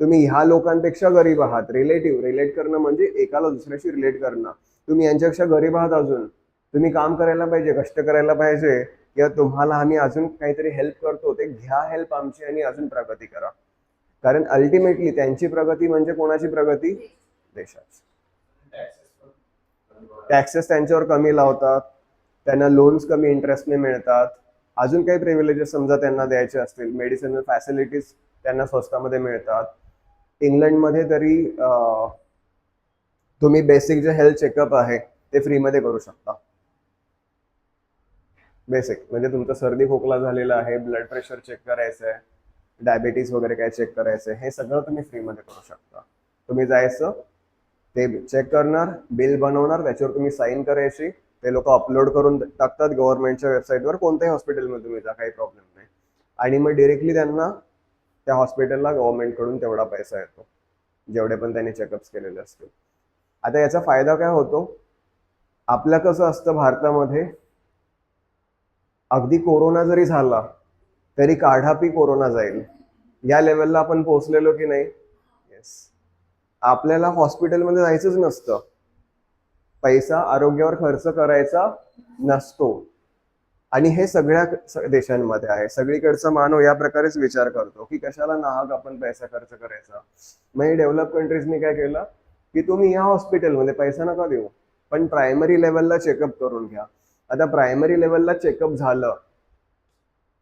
तुम्ही ह्या लोकांपेक्षा गरीब आहात. रिलेट करणं म्हणजे एकाला दुसऱ्याशी रिलेट करणं. तुम्ही यांच्यापेक्षा गरीब आहात, अजून तुम्ही काम करायला पाहिजे, कष्ट करायला पाहिजे, किंवा तुम्हाला आम्ही अजून काहीतरी हेल्प करतो, ते घ्या हेल्प आमची आणि अजून प्रगती करा. कारण अल्टिमेटली त्यांची प्रगती म्हणजे कोणाची प्रगती? देशाची. टॅक्सेस त्यांच्यावर कमी लावतात, त्यांना लोन्स कमी इंटरेस्टने मिळतात, अजून काही प्रिव्हिलेजेस समजा त्यांना द्यायचे असतील, मेडिसिनल फॅसिलिटीज त्यांना स्वस्तामध्ये मिळतात. इंग्लंडमध्ये तरी तुम्ही बेसिक जे हेल्थ चेकअप आहे ते फ्रीमध्ये करू शकता. बेसिक म्हणजे तुमचा सर्दी खोकला झालेला आहे, ब्लड प्रेशर चेक करायचं आहे, डायबिटीज वगैरे काय चेक करायचं आहे, हे सगळं तुम्ही फ्रीमध्ये करू शकता. तुम्ही जायचं, ते चेक करणार, बिल बनवणार, त्याच्यावर तुम्ही साईन करायची, ते लोक अपलोड करून टाकतात गव्हर्नमेंटच्या वेबसाईटवर. कोणत्याही हॉस्पिटलमध्ये तुम्ही जा, काही प्रॉब्लेम नाही. आणि मग डिरेक्टली त्यांना त्या हॉस्पिटलला गव्हर्नमेंटकडून तेवढा पैसा येतो जेवढे पण त्यांनी चेकअप्स केलेले असतील. आता याचा फायदा काय होतो? आपलं कसं असतं भारतामध्ये, अगदी कोरोना जरी झाला तरी काढापी कोरोना जाईल, या लेवलला आपण पोहोचलेलो की नाही? येस. आपल्याला हॉस्पिटलमध्ये जायचंच नसतं, पैसा आरोग्यावर खर्च करायचा नसतो. आणि हे सगळ्या देशांमध्ये आहे. सगळीकडचा मानव या प्रकारेच विचार करतो की कशाला नाहक आपण पैसा खर्च करायचा. मग हे डेव्हलप कंट्रीजने काय केलं की तुम्ही या हॉस्पिटलमध्ये पैसा नका देऊ, पण प्रायमरी लेवलला चेकअप करून घ्या. आता प्रायमरी लेवलला चेकअप झालं,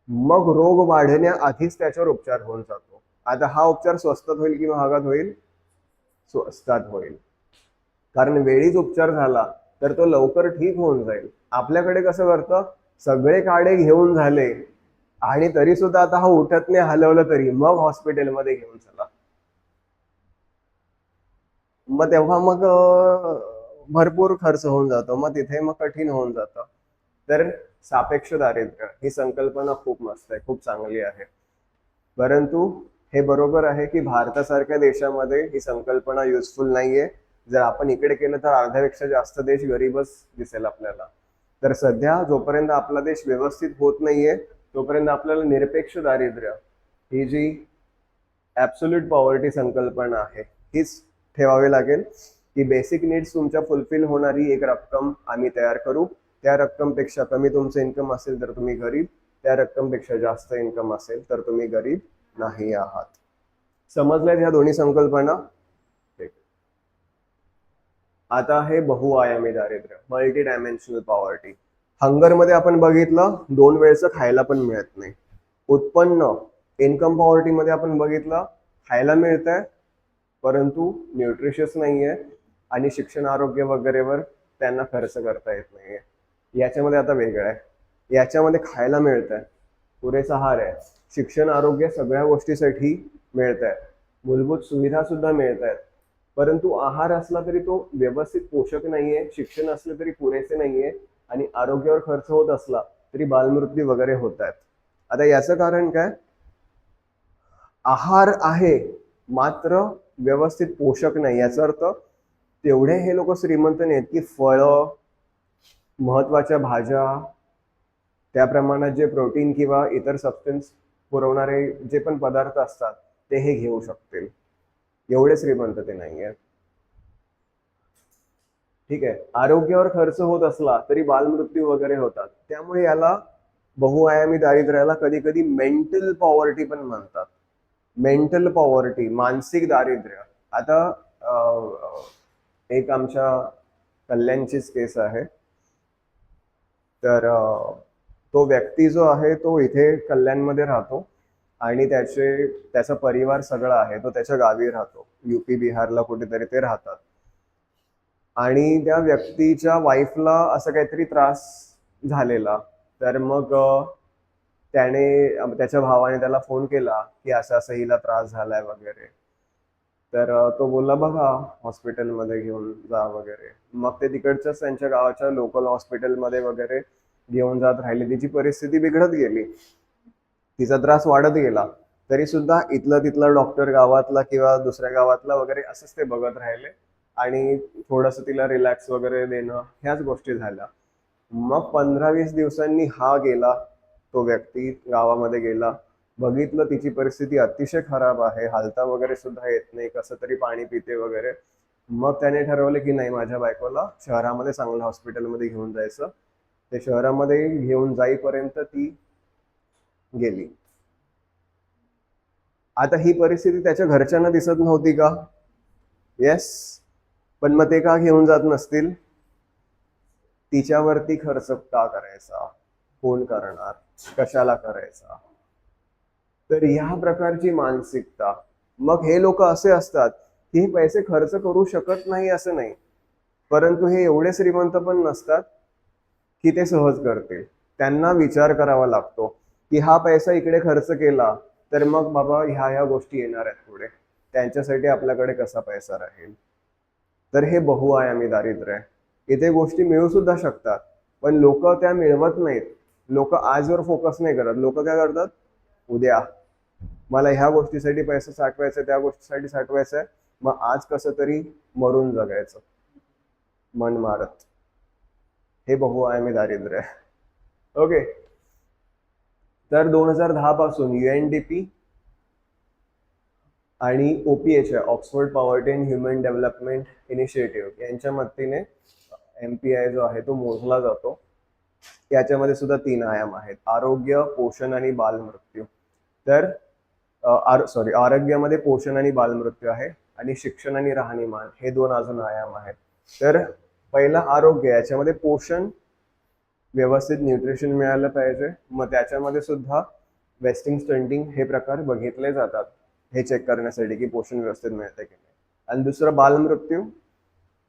मग रोग वाढण्याआधीच त्याच्यावर उपचार होऊन जातो. आता हा उपचार स्वस्तात होईल की महागात होईल? स्वस्तात होईल. कारण वेळीच उपचार झाला तर तो लवकर ठीक होऊन जाईल. आपल्याकडे कसं करतं, सगळे काढे घेऊन झाले आणि तरी सुद्धा आता हा उठत नाही, हलवलं तरी मग हॉस्पिटलमध्ये घेऊन चला. मग तेव्हा मग भरपूर खर्च होऊन जातो, मग तिथे मग कठीण होऊन जातं. तर सापेक्ष दारिद्र्य ही संकल्पना खूप मस्त आहे, खूप चांगली आहे. परंतु हे बरोबर आहे की भारतासारख्या देशामध्ये ही संकल्पना युजफुल नाहीये. जर आपण इकडे केलं तर अर्ध्यापेक्षा जास्त देश गरीबच दिसेल आपल्याला. तर सध्या जोपर्यंत आपला देश व्यवस्थित होत नाहीये तोपर्यंत आपल्याला निरपेक्ष दारिद्र्य ही जी ऍब्सोल्यूट पॉवर्टी संकल्पना आहे हीच ठेवावी लागेल, की बेसिक नीड्स तुमच्या फुलफिल होणारी एक रक्कम आम्ही तयार करू. त्या रक्कमपेक्षा कमी तुमचं इन्कम असेल तर तुम्ही गरीब, त्या रक्कमपेक्षा जास्त इन्कम असेल तर तुम्ही गरीब नाही आहात. समजल्यात ह्या दोन्ही संकल्पना? आता आहे बहुआयामी दारिद्र्य, मल्टी डायमेन्शनल पॉवर्टी. हंगरमध्ये आपण बघितलं 2 वेळचं खायला पण मिळत नाही. उत्पन्न इन्कम पॉवर्टीमध्ये आपण बघितलं खायला मिळतंय परंतु न्यूट्रिशियस नाहीये आणि शिक्षण आरोग्य वगैरेवर त्यांना खर्च करता येत नाहीये. याच्यामध्ये आता वेगळं आहे, याच्यामध्ये खायला मिळतंय, पुरेसा आहार आहे, शिक्षण आरोग्य सगळ्या गोष्टीसाठी मिळत आहे, मूलभूत सुविधा सुद्धा मिळत आहेत, परंतु आहार असला तरी तो व्यवस्थित पोषक नाहीये, शिक्षण असलं तरी पुरेसे नाहीये आणि आरोग्यावर खर्च होत असला तरी बालमृत्यू वगैरे होत आहेत. आता याचं कारण काय? आहार आहे मात्र व्यवस्थित पोषक नाही. याचा अर्थ तेवढे हे लोक श्रीमंत नाहीत की फळं, महत्वाच्या भाज्या, त्या प्रमाणात जे प्रोटीन किंवा इतर सबस्टन्स पुरवणारे जे पण पदार्थ असतात ते हे घेऊ शकतील. एवढे श्रीमंत ते नाही आहेत. ठीक आहे, आरोग्यावर खर्च होत असला तरी बालमृत्यू वगैरे होतात. त्यामुळे याला बहुआयामी दारिद्र्याला कधी कधी मेंटल पॉवर्टी पण म्हणतात. मेंटल पॉवर्टी, मानसिक दारिद्र्य. आता एक आमच्या कल्याणचीच केस आहे. तर तो व्यक्ती जो आहे तो इथे कल्याणमध्ये राहतो आणि त्याचा परिवार सगळा आहे तो त्याच्या गावी राहतो. युपी बिहारला कुठेतरी ते राहतात. आणि त्या व्यक्तीच्या वाईफला असं काहीतरी त्रास झालेला. तर मग त्याच्या भावाने त्याला फोन केला की असं असं हिला त्रास झालाय वगैरे. तर तो बोलला बघा हॉस्पिटलमध्ये घेऊन जा वगैरे. मग ते तिकडच्याच त्यांच्या गावाच्या लोकल हॉस्पिटलमध्ये वगैरे घेऊन जात राहिले. तिची परिस्थिती बिघडत गेली, तिचा त्रास वाढत गेला. तरी सुद्धा इथलं तिथला डॉक्टर गावातला किंवा दुसऱ्या गावातला वगैरे असंच ते बघत राहिले आणि थोडंसं तिला रिलॅक्स वगैरे देणं, ह्याच गोष्टी झाल्या. मग 15-20 दिवसांनी हा गेला, तो व्यक्ती गावामध्ये गेला, बघितलं तिची परिस्थिती अतिशय खराब आहे, हालता वगैरे सुद्धा येत नाही, कसं तरी पाणी पिते वगैरे. मग त्याने ठरवलं की नाही, माझ्या बायकोला शहरामध्ये चांगल्या हॉस्पिटलमध्ये घेऊन जायचं. ते शहरामध्ये घेऊन जाईपर्यंत ती गेली. आता ही परिस्थिती त्याच्या घरच्यांना दिसत नव्हती का? येस. पण मग ते का घेऊन जात नसतील? तिच्यावरती खर्च का करायचा, कोण करणार, कशाला करायचा? तर ह्या प्रकारची मानसिकता. मग हे लोक असे असतात की हे पैसे खर्च करू शकत नाही असं नाही, परंतु हे एवढे श्रीमंत पण नसतात की ते सहज करतील. त्यांना विचार करावा लागतो की हा पैसा इकडे खर्च केला तर मग बाबा ह्या गोष्टी येणार आहेत पुढे, त्यांच्यासाठी आपल्याकडे कसा पैसा राहील. तर हे बहुआयामी दारिद्र्य आहे. इथे गोष्टी मिळू सुद्धा शकतात पण लोक त्या मिळवत नाहीत. लोक आजवर फोकस नाही करत. लोक काय करतात, उद्या मला ह्या गोष्टीसाठी पैसा साठवायचा, त्या गोष्टीसाठी साठवायचा आहे, मग आज कसं तरी मरून जगायचं मन मारत. हे बहुआयामी दारिद्र्य आहे. ओके. तर 2010 पासून UNDP आणि OPH Oxford poverty and human development initiative यांच्या मदतीने MPI जो आहे तो मोजला जातो. याच्यामध्ये सुद्धा 3 आयाम आहेत, आरोग्य, पोषण आणि बालमृत्यू. तर आरोग्यामध्ये पोषण आणि बालमृत्यू आहे आणि शिक्षण आणि राहणीमान हे 2 अजून आयाम आहेत. तर पहिला आरोग्य, याच्यामध्ये पोषण, व्यवस्थित न्यूट्रिशन मिळालं पाहिजे. मग त्याच्यामध्ये सुद्धा वेस्टिंग स्टंटिंग हे प्रकार बघितले जातात हे चेक करण्यासाठी की पोषण व्यवस्थित मिळते की नाही. आणि दुसरं बालमृत्यू,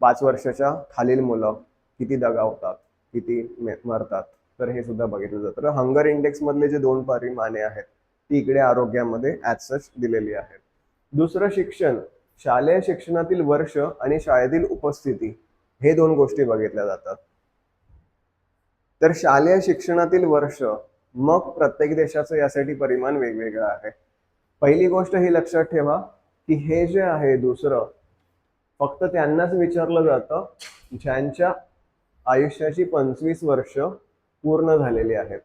5 वर्षाच्या खालील मुलं किती दगावतात, किती मरतात, तर हे सुद्धा बघितलं जातं. तर हंगर इंडेक्स मधले जे 2 परिमाणे आहेत ती इकडे आरोग्यामध्ये ऍज सच दिलेली आहेत. दुसरं शिक्षण, शालेय शिक्षणातील वर्ष आणि शाळेतील उपस्थिती हे 2 गोष्टी बघितल्या जातात. तर शालेय शिक्षणातील वर्ष, मग प्रत्येक देशाचं यासाठी परिमाण वेगवेगळं आहे. पहिली गोष्ट ही लक्षात ठेवा की हे जे आहे दुसरं फक्त त्यांनाच विचारलं जातं ज्यांच्या आयुष्याची 25 वर्ष पूर्ण झालेली आहेत.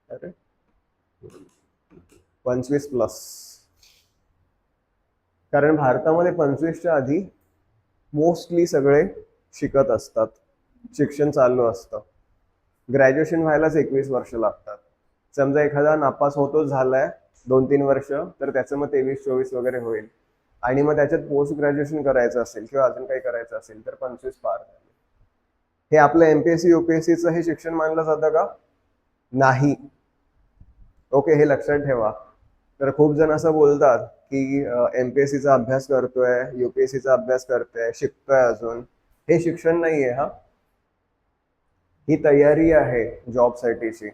अरे 25+. कारण भारतामध्ये 25च्या आधी मोस्टली सगळे शिकत असतात, शिक्षण चालू असतं. ग्रॅज्युएशन व्हायलाच 21 वर्ष लागतात. समजा एखादा नापास होतो झालाय 2-3 वर्ष, तर त्याचं मग 23-24 वगैरे होईल. आणि मग त्याच्यात पोस्ट ग्रॅज्युएशन करायचं असेल किंवा अजून काही करायचं असेल तर 25 पार झाले. हे आपलं MPSC UPSCचं हे शिक्षण मानलं जातं का? नाही. ओके, हे लक्षात ठेवा. तर खूप जण असं बोलतात की MPSCचा अभ्यास करतोय, UPSCचा अभ्यास करतोय, शिकतोय अजून. हे शिक्षण नाहीये हा, ही तयारी आहे जॉबसाठीची,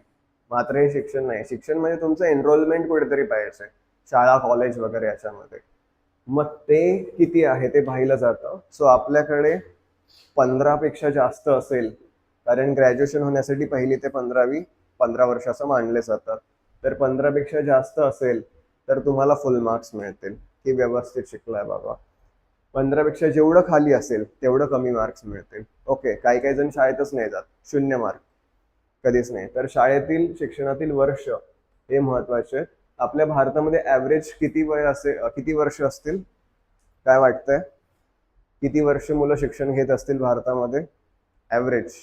मात्र हे शिक्षण नाही. शिक्षण म्हणजे तुमचं एनरोलमेंट कुठेतरी पाहिजे, शाळा, कॉलेज वगैरे याच्यामध्ये. मग ते किती आहे ते पाहिलं जातं. सो आपल्याकडे 15 पेक्षा जास्त असेल, कारण ग्रॅज्युएशन होण्यासाठी पहिली ते 15 वर्ष असं मानले जातात. तर 15 पेक्षा जास्त असेल तर तुम्हाला फुल मार्क्स मिळतील की व्यवस्थित शिकलाय बाबा. 15 पेक्षा जेवढं खाली असेल तेवढं कमी मार्क्स मिळतील. ओके, काही काही जण शाळेतच नाही जात, 0 मार्क, कधीच नाही. तर शाळेतील शिक्षणातील वर्ष हे महत्वाचे. आपल्या भारतामध्ये ऍव्हरेज किती वर्ष असतील, काय वाटतंय? किती वर्ष मुलं शिक्षण घेत असतील भारतामध्ये ऍव्हरेज?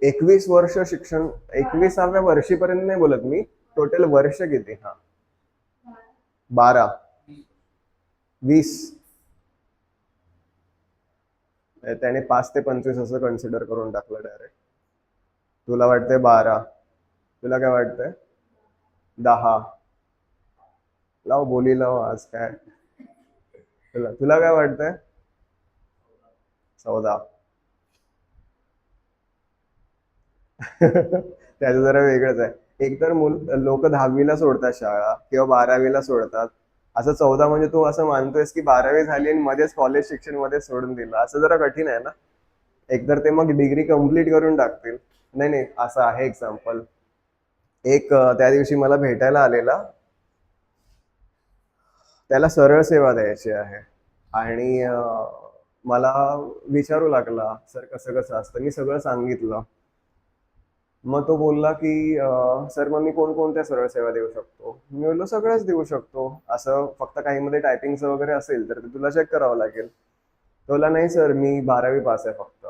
21 वर्ष शिक्षण. 21व्या वर्षीपर्यंत नाही बोलत मी, टोटल वर्ष किती? हा, 12, 20. त्याने 5 ते 25 असं कन्सिडर करून टाकलं डायरेक्ट. तुला वाटतंय 12, तुला काय वाटतंय? 10. लाव बोली लाव आज काय. तुला तुला काय वाटतंय? 14. त्याचं जरा वेगळंच आहे. एकतर लोक 10वीला सोडतात शाळा किंवा 12वीला सोडतात. असं 14 म्हणजे तू असं मानतोयस की 12वी झाली आणि मध्येच कॉलेज शिक्षण मध्ये सोडून दिलं, असं जरा कठीण आहे ना. एकतर ते मग डिग्री कम्प्लीट करून टाकतील. नाही नाही, असं आहे एक्झाम्पल. त्या दिवशी मला भेटायला आलेला, त्याला सरळ सेवा द्यायची आहे. आणि मला विचारू लागला, सर कसं कसं असतं. मी सगळं सांगितलं. मग तो बोलला की सर मग मी कोणकोणत्या सरळ सेवा देऊ शकतो. मी बोललो सगळ्याच देऊ शकतो, असं फक्त काही मध्ये टायपिंगचं वगैरे असेल तर ते तुला चेक करावं लागेल. तो बोलला नाही सर, मी 12वी पास आहे फक्त,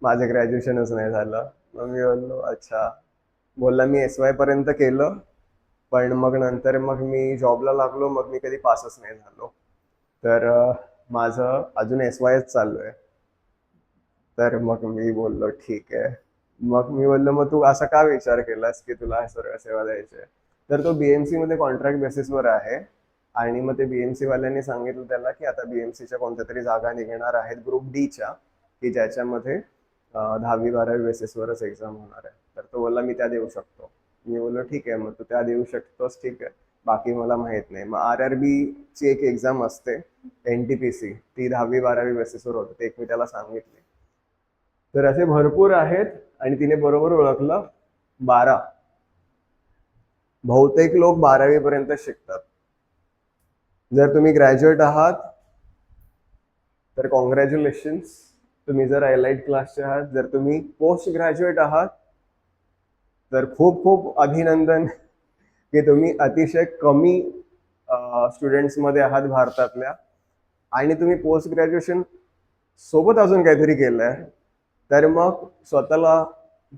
माझं ग्रॅज्युएशनच नाही झालं. मग मी बोललो अच्छा. बोलला मी SY पर्यंत केलं, पण मग नंतर मग मी जॉबला लागलो, मग मी कधी पासच नाही झालो. तर माझं अजून SYच चालू आहे. तर मग मी बोललो ठीक आहे. मग मी बोललो मग तू असा का विचार केलास की तुला सरळ सेवा द्यायची आहे? तर तो BMC मध्ये कॉन्ट्रॅक्ट बेसिसवर आहे. आणि मग ते BMC वाल्यांनी सांगितलं त्याला की आता BMCच्या कोणत्या तरी जागा निघणार आहेत ग्रुप Dच्या, की ज्याच्यामध्ये 10वी-12वी बेसिसवरच एक्झाम होणार आहे. तर तो बोलला मी त्या देऊ शकतो. मी बोललो ठीक आहे, मग तू त्या देऊ शकतोस, ठीक आहे, बाकी मला माहित नाही. मग RRB ची एक एक्झाम असते, NTPC, ती 10वी-12वी बेसिसवर होते, ते एक मी त्याला सांगितले. तर असे भरपूर आहेत. आणि तिने बरोबर ओळखलं, 12. बहुतेक लोक 12वी पर्यंत शिकतात. जर तुम्ही ग्रॅज्युएट आहात तर कॉंग्रॅच्युलेशन्स, तुम्ही जर एलाइट क्लासचे आहात. जर तुम्ही पोस्ट ग्रॅज्युएट आहात तर खूप खूप अभिनंदन, की तुम्ही अतिशय कमी स्टुडंट्स मध्ये आहात भारतातल्या. आणि तुम्ही पोस्ट ग्रॅज्युएशन सोबत अजून काहीतरी केलंय, तर मग स्वतःला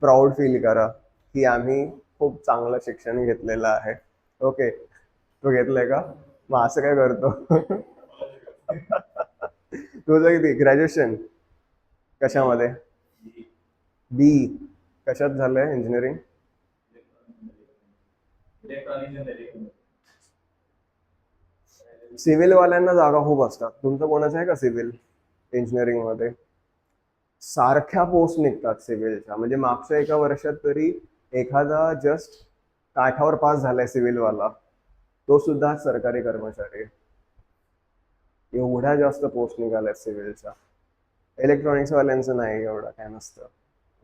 प्राऊड फील करा की आम्ही खूप चांगलं शिक्षण घेतलेलं आहे. ओके, तू घेतलंय का? मग असं काय करतो? तुझं किती ग्रॅज्युएशन? कशामध्ये? बी. कशात झालंय इंजिनिअरिंग? सिव्हिल वाल्यांना जागा खूप असतात. तुमचं कोणाचं आहे का सिव्हिल इंजिनिअरिंग मध्ये? सारख्या पोस्ट निघतात सिव्हिलच्या. म्हणजे मागच्या एका वर्षात तरी एखादा जस्ट काठावर पास झालाय सिव्हिल वाला, तो सुद्धा सरकारी कर्मचारी आहे. एवढ्या जास्त पोस्ट निघाल्यात सिव्हिलच्या. इलेक्ट्रॉनिक्स वाल्यांचं नाही एवढं काय नसतं.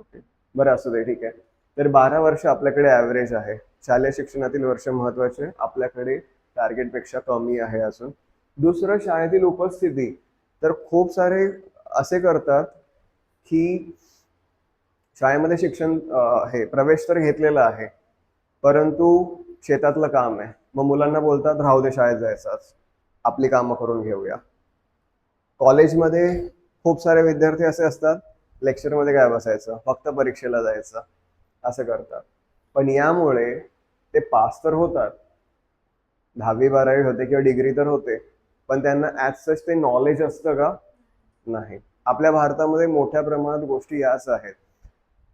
ओके, बरं असू दे, ठीक आहे. तर 12 वर्ष आपल्याकडे ऍव्हरेज आहे. शालेय शिक्षणातील वर्ष महत्वाचे, आपल्याकडे टार्गेटपेक्षा कमी आहे अजून. दुसरं, शाळेतील उपस्थिती. तर खूप सारे असे करतात की शाळेमध्ये शिक्षण हे प्रवेश तर घेतलेला आहे, परंतु शेतातलं काम आहे. मग मुलांना बोलतात राहू दे शाळेत जायचं, आपली कामं करून घेऊया. कॉलेजमध्ये खूप सारे विद्यार्थी असे असतात, लेक्चरमध्ये काय बसायचं, फक्त परीक्षेला जायचं, असं करतात. पण यामुळे ते पास तर होतात, 10वी-12वी होते किंवा डिग्री तर होते, पण त्यांना ऍज सच ते नॉलेज असतं का? नाही. आपल्या भारतामध्ये मोठ्या प्रमाणात गोष्टी याच आहेत.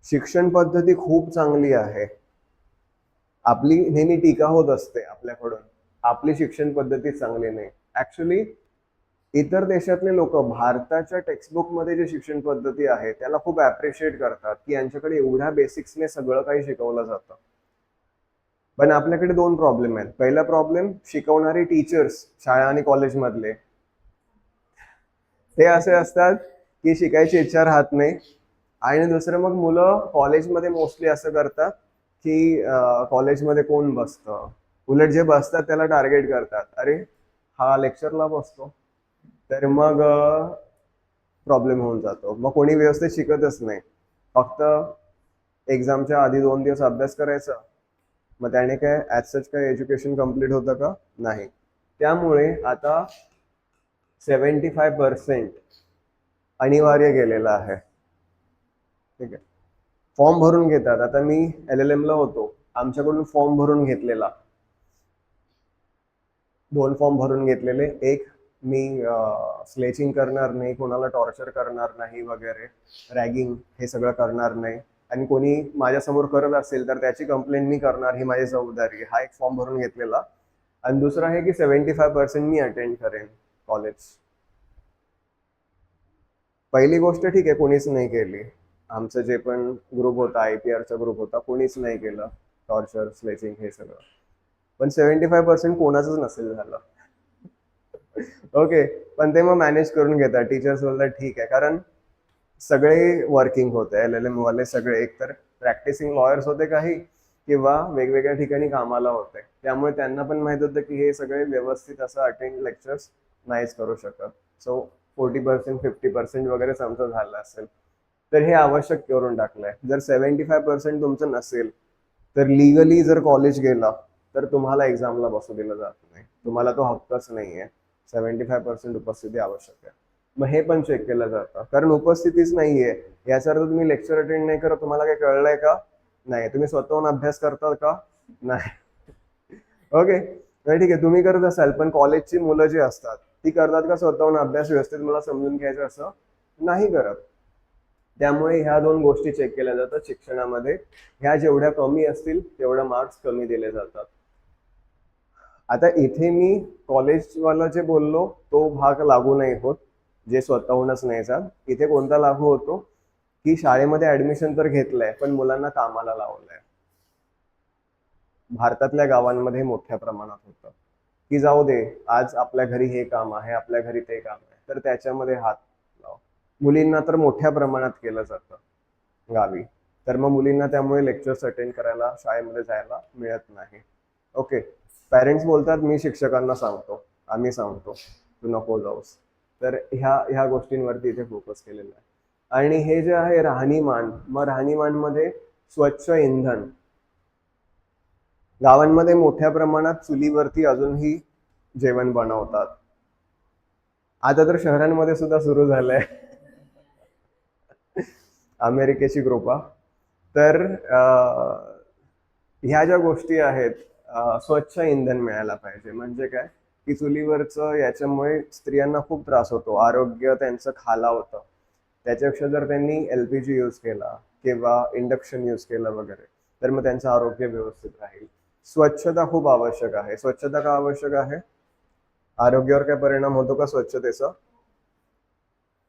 शिक्षण पद्धती खूप चांगली आहे. आपली नेहमी टीका होत असते आपल्याकडून, आपली शिक्षण पद्धती चांगली नाही. ऍक्च्युली इतर देशातले लोक भारताच्या टेक्स्टबुक मध्ये जे शिक्षण पद्धती आहे त्याला खूप अप्रिशिएट करतात, की यांच्याकडे एवढ्या बेसिक्सने सगळं काही शिकवलं जातं. पण आपल्याकडे दोन प्रॉब्लेम आहेत. पहिला प्रॉब्लेम, शिकवणारे टीचर्स शाळा आणि कॉलेजमधले ते असे असतात की शिकायची इच्छा राहत नाही. आणि दुसरं मग मुलं कॉलेजमध्ये मोस्टली असं करतात की कॉलेजमध्ये कोण बसतं, उलट जे बसतात त्याला टार्गेट करतात, अरे हा लेक्चरला बसतो. तर मग प्रॉब्लेम होऊन जातो. मग कोणी व्यवस्थित शिकतच नाही, फक्त एक्झामच्या आधी 2 दिवस अभ्यास करायचा. मग त्याने काय ॲज सच काय एज्युकेशन कम्प्लीट होतं का? नाही. त्यामुळे आता 75% अनिवार्य केलेलं आहे. ठीक आहे. फॉर्म भरून घेतात. आता मी LLM ला होतो, आमच्याकडून फॉर्म भरून घेतलेला, 2 फॉर्म भरून घेतलेले. एक, मी स्लेचिंग करणार नाही, कोणाला टॉर्चर करणार नाही वगैरे, रॅगिंग हे सगळं करणार नाही, आणि कोणी माझ्यासमोर करत असेल तर त्याची कंप्लेंट मी करणार, ही माझी जबाबदारी आहे. हा एक फॉर्म भरून घेतलेला. आणि दुसरा आहे की 75% मी अटेंड करेन कॉलेज. पहिली गोष्ट ठीक आहे, कोणीच नाही केली. आमचं जे पण ग्रुप होता, IPRचा ग्रुप होता, कोणीच नाही केलं टॉर्चर, स्लेचिंग हे सगळं. पण 75% कोणाचंच नसेल झालं. ओके. पण ते मग मॅनेज करून घेतात. टीचर्स बोलतात ठीक आहे, कारण सगळे वर्किंग होते, LLM वाले सगळे एकतर प्रॅक्टिसिंग लॉयर्स होते काही, किंवा वेगवेगळ्या ठिकाणी कामाला होते. त्यामुळे त्यांना पण माहित होतं की हे सगळे व्यवस्थित असं अटेंड लेक्चर्स नाहीच करू शकत. सो 40% 50% वगैरे समजा झालं असेल, तर हे आवश्यक करून टाकलंय. जर 75% तुमचं नसेल तर लिगली जर कॉलेज गेला तर तुम्हाला एक्झामला बसू दिलं जात नाही, तुम्हाला तो हक्कच नाहीये. 75% उपस्थिती आवश्यक आहे. मग हे पण चेक केलं जातं, कारण उपस्थितीच नाहीये याचा अर्थ तुम्ही लेक्चर अटेंड नाही करत, तुम्हाला काही कळलंय का? नाही. तुम्ही स्वतःहून अभ्यास करता का? नाही. ओके. नाही, ठीक आहे, तुम्ही करत असाल, पण कॉलेजची मुलं जी असतात ती करतात का स्वतःहून अभ्यास व्यवस्थित मला समजून घ्यायचं असं? नाही करत. त्यामुळे ह्या 2 गोष्टी चेक केल्या जातात शिक्षणामध्ये. ह्या जेवढ्या कमी असतील तेवढ्या मार्क्स कमी दिले जातात. आता इथे मी कॉलेजवाला जे बोललो तो भाग लागू नाही होत, जे स्वतःहूनच नाही जात. इथे कोणता लागू होतो की शाळेमध्ये ऍडमिशन तर घेतलंय पण मुलांना कामाला लावलंय. भारतातल्या गावांमध्ये मोठ्या प्रमाणात होतं की जाऊ दे, आज आपल्या घरी हे काम आहे, आपल्या घरी ते काम आहे, तर त्याच्यामध्ये हात लाव. मुलींना तर मोठ्या प्रमाणात केलं जातं गावी. तर मग मुलींना त्यामुळे लेक्चर्स अटेंड करायला, शाळेमध्ये जायला मिळत नाही. ओके. पॅरेंट्स बोलतात मी शिक्षकांना सांगतो, आम्ही सांगतो तू नको जाऊस. तर ह्या ह्या गोष्टींवरती इथे फोकस केलेला आहे. आणि हे जे आहे राहणीमान, मग राहणीमानमध्ये स्वच्छ इंधन. गावांमध्ये मोठ्या प्रमाणात चुलीवरती अजूनही जेवण बनवतात. आता तर शहरांमध्ये सुद्धा सुरू झालंय. अमेरिकेची कृपा. तर ह्या ज्या गोष्टी आहेत, स्वच्छ इंधन मिळायला पाहिजे. म्हणजे काय की चुलीवरचं याच्यामुळे स्त्रियांना खूप त्रास होतो, आरोग्य त्यांचं खालावतं. त्याच्यापेक्षा जर त्यांनी LPG यूज केला किंवा इंडक्शन यूज केलं वगैरे, तर मग त्यांचं आरोग्य व्यवस्थित राहील. स्वच्छता खूप आवश्यक आहे. स्वच्छता का आवश्यक आहे? आरोग्यावर काय परिणाम होतो का स्वच्छतेचा?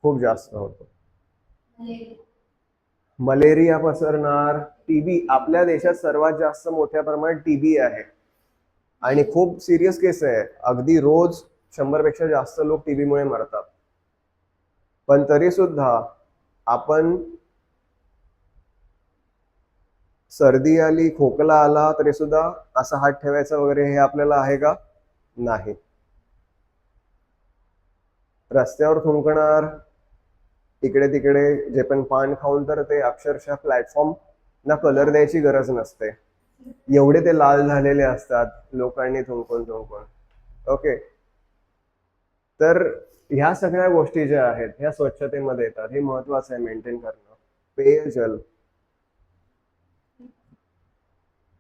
खूप जास्त होतो. मलेरिया पसरणार, TB. आपल्या देशात सर्वात जास्त मोठ्या प्रमाणात TB आहे आणि खूप सिरियस केस आहे. अगदी रोज 100 पेक्षा जास्त लोक TB मुळे मरतात. पण तरी सुद्धा आपण, सर्दी आली, खोकला आला तरी सुद्धा असा हात ठेवायचा वगैरे हे आपल्याला आहे का? नाही. रस्त्यावर थुंकणार, इकडे तिकडे जे पण पान खाऊन, तर ते अक्षरशः प्लॅटफॉर्म ना कलर द्यायची गरज नसते, एवढे ते लाल झालेले असतात लोकांनी थुंकून थुंकून. ओके. तर ह्या सगळ्या गोष्टी ज्या आहेत ह्या स्वच्छतेमध्ये येतात. हे महत्वाचं आहे मेंटेन करणं. पेयजल,